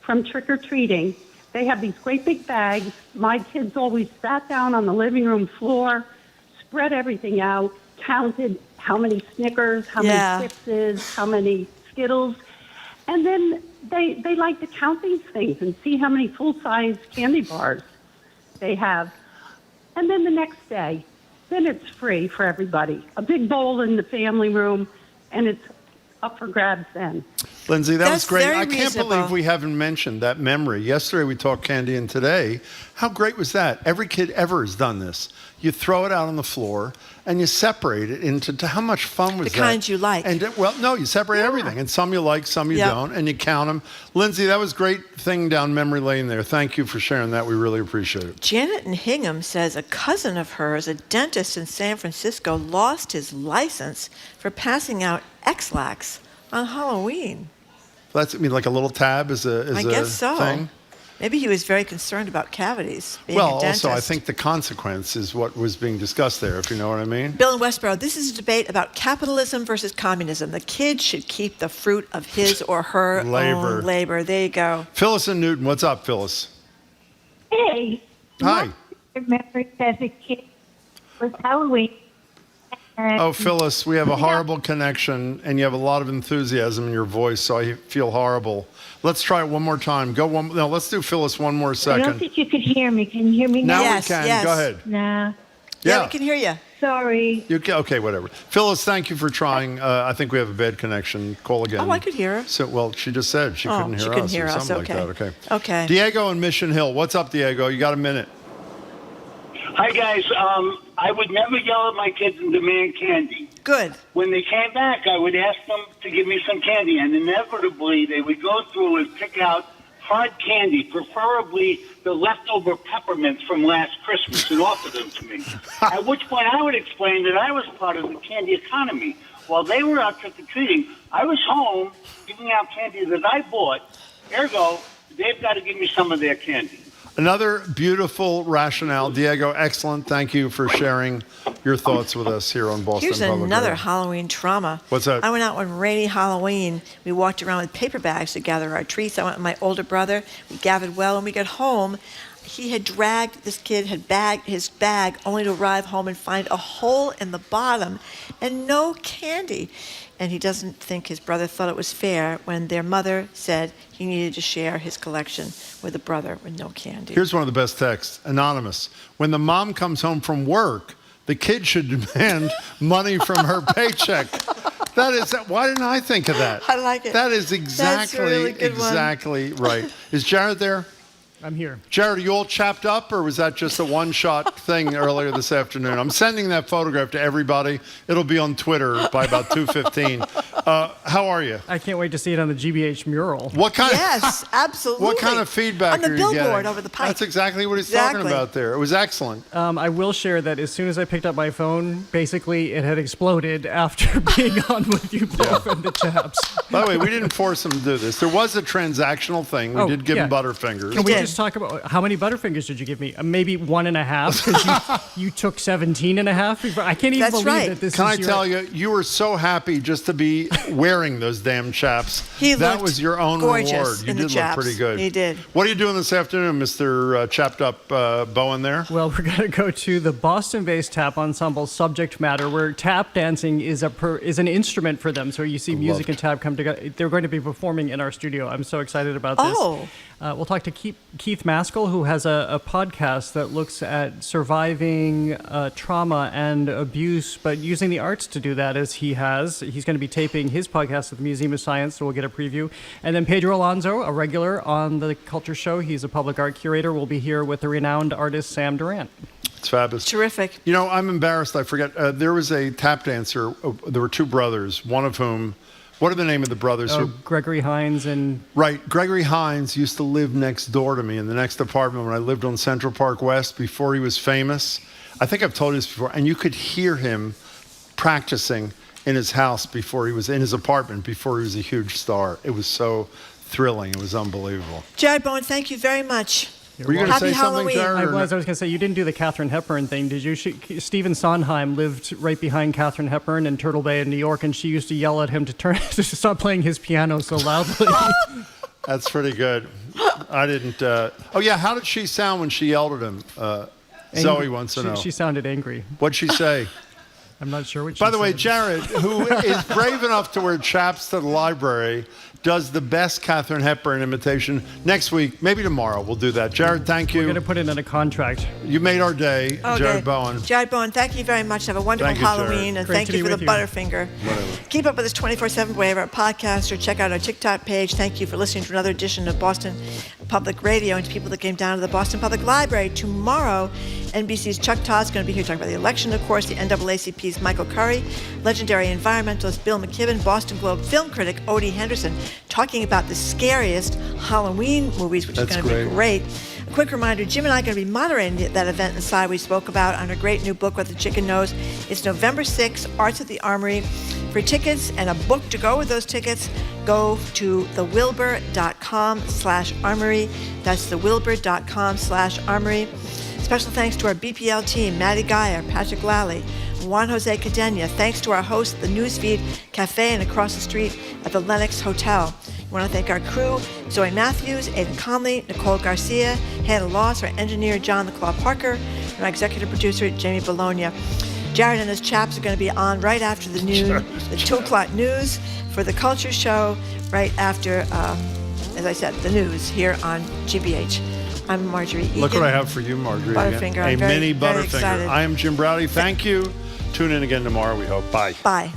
from trick-or-treating, they have these great big bags. My kids always sat down on the living room floor, spread everything out, counted how many Snickers, how many Fixes, how many Skittles. And then they like to count these things and see how many full-size candy bars they have. And then the next day, then it's free for everybody. A big bowl in the family room, and it's up for grabs then. Lindsay, that was That's great. very I can't reasonable. believe we haven't mentioned that memory. Yesterday we talked candy, and today, how great was that? Every kid ever has done this. You throw it out on the floor, and you separate it into how much fun was that? The kinds you like. And no, you separate everything, and some you like, some you Yep. don't, and you count them. Lindsay, that was a great thing down memory lane there. Thank you for sharing that. We really appreciate it. Janet in Hingham says a cousin of hers, a dentist in San Francisco, lost his license for passing out X-Lax on Halloween. That's like a little tab is a I guess so. thing. Maybe he was very concerned about cavities. Being Well, a dentist. also, I think the consequence is what was being discussed there, if you know what I mean. Bill in Westboro, this is a debate about capitalism versus communism. The kid should keep the fruit of his or her own labor. There you go. Phyllis in Newton, what's up, Phyllis? Hey. Hi. My memory as a kid was Halloween. And Oh, Phyllis, we have a horrible connection, and you have a lot of enthusiasm in your voice, so I feel horrible. Let's try it one more time. No, let's do Phyllis one more I second. don't think you could hear me. Can you hear me now? Now we can. Go ahead. Nah. Yeah, we can hear you. Sorry. Okay, whatever. Phyllis, thank you for trying. I think we have a bad connection. Call again. Oh, I could hear her. So, well, she just said she couldn't hear us. She couldn't hear or us. something Okay. like that. Okay. Diego in Mission Hill. What's up, Diego? You got a minute. Hi, guys. I would never yell at my kids and demand candy. Good. When they came back, I would ask them to give me some candy, and inevitably they would go through and pick out hard candy, preferably the leftover peppermints from last Christmas, and offer them to me. At which point I would explain that I was part of the candy economy. While they were out trick-or-treating, I was home giving out candy that I bought. Ergo, they've got to give me some of their candy. Another beautiful rationale. Diego, excellent. Thank you for sharing your thoughts with us here on Boston Here's Public another Radio. Halloween trauma. What's that? I went out one rainy Halloween. We walked around with paper bags to gather our treats. I went with my older brother. We gathered well. When we got home, this kid had bagged his bag only to arrive home and find a hole in the bottom and no candy. And he doesn't think his brother thought it was fair when their mother said he needed to share his collection with a brother with no candy. Here's one of the best texts. Anonymous. When the mom comes home from work, the kid should demand money from her paycheck. Why didn't I think of that? I like it. That is That's a really good one. exactly right. Is Jared there? I'm here. Jared, are you all chapped up, or was that just a one-shot thing earlier this afternoon? I'm sending that photograph to everybody. It'll be on Twitter by about 2:15. How are you? I can't wait to see it on the GBH mural. What kind? Yes, absolutely. What kind of feedback on the are you billboard getting? over the pipe? That's exactly what he's talking about there. It was excellent. I will share that as soon as I picked up my phone, basically it had exploded after being on with you both and the chaps. By the way, we didn't force him to do this. There was a transactional thing. We did give him Butterfingers. Can we just talk about how many Butterfingers did you give me? Maybe 1.5, because you took 17.5. Before. I can't even believe that this Can is I tell you, you were so happy just to be wearing those damn chaps. That was your own gorgeous reward. You in the did look chaps. pretty good. He did. What are you doing this afternoon, Mr. Chapped Up Bowen there? Well, we're going to go to the Boston-based tap ensemble Subject Matter, where tap dancing is an instrument for them. So you see music and tap come together. They're going to be performing in our studio. I'm so excited about this. Oh. We'll talk to Keith Maskell, who has a podcast that looks at surviving trauma and abuse, but using the arts to do that, as he has. He's going to be taping his podcast at the Museum of Science, so we'll get a preview. And then Pedro Alonso, a regular on the Culture Show. He's a public art curator. Will be here with the renowned artist Sam Durant. It's fabulous. Terrific. You know, I'm embarrassed. I forget. There was a tap dancer. There were two brothers, one of whom... What are the name of the brothers? Gregory Hines and... Right. Gregory Hines used to live next door to me in the next apartment when I lived on Central Park West before he was famous. I think I've told you this before. And you could hear him practicing in his house before he was in his apartment, before he was a huge star. It was so thrilling. It was unbelievable. Jared Bowen, thank you very much. Were you going to say Halloween. something, Jared? I was going to say, you didn't do the Katharine Hepburn thing, did you? Stephen Sondheim lived right behind Katharine Hepburn in Turtle Bay in New York, and she used to yell at him to stop playing his piano so loudly. That's pretty good. I didn't... Oh, yeah, how did she sound when she yelled at him? Zoe wants to know. She sounded angry. What'd she say? I'm not sure what she By the said. way, Jared, who is brave enough to wear chaps to the library, does the best Katharine Hepburn imitation. Next week, maybe tomorrow, we'll do that. Jared, thank you. We're going to put it in a contract. You made our day, Okay. Jared Bowen. Jared Bowen, thank you very much. Have a wonderful Thank you, Jared. Halloween, and Great thank to you be for the with you. Butterfinger. Whatever. Keep up with us 24/7 wherever our podcast, or check out our TikTok page. Thank you for listening to another edition of Boston Public Radio, and to people that came down to the Boston Public Library. Tomorrow, NBC's Chuck Todd's going to be here talking about the election, of course, the NAACP's Michael Curry, legendary environmentalist Bill McKibben, Boston Globe film critic Odie Henderson, talking about the scariest Halloween movies, which is going to be great. A quick reminder, Jim and I are going to be moderating that event inside we spoke about on our great new book, What the Chicken Knows. It's November 6th, Arts at the Armory. For tickets and a book to go with those tickets, go to thewilbur.com/armory. That's thewilbur.com/armory. Special thanks to our BPL team, Maddie Geyer, Patrick Lally, Juan Jose Cadena. Thanks to our host, the Newsfeed Cafe and across the street at the Lenox Hotel. We want to thank our crew, Zoe Matthews, Aidan Conley, Nicole Garcia, Hannah Loss, our engineer, John the Claw Parker, and our executive producer, Jamie Bologna. Jared and his chaps are going to be on right after the noon, the 2 o'clock news for the Culture Show, right after, as I said, the news here on GBH. I'm Marjorie Egan. Look what I have for you, Marjorie. Butterfinger. A I'm very, mini very Butterfinger. excited. I am Jim Browdy. Thank you Tune in again tomorrow, we hope. Bye. Bye.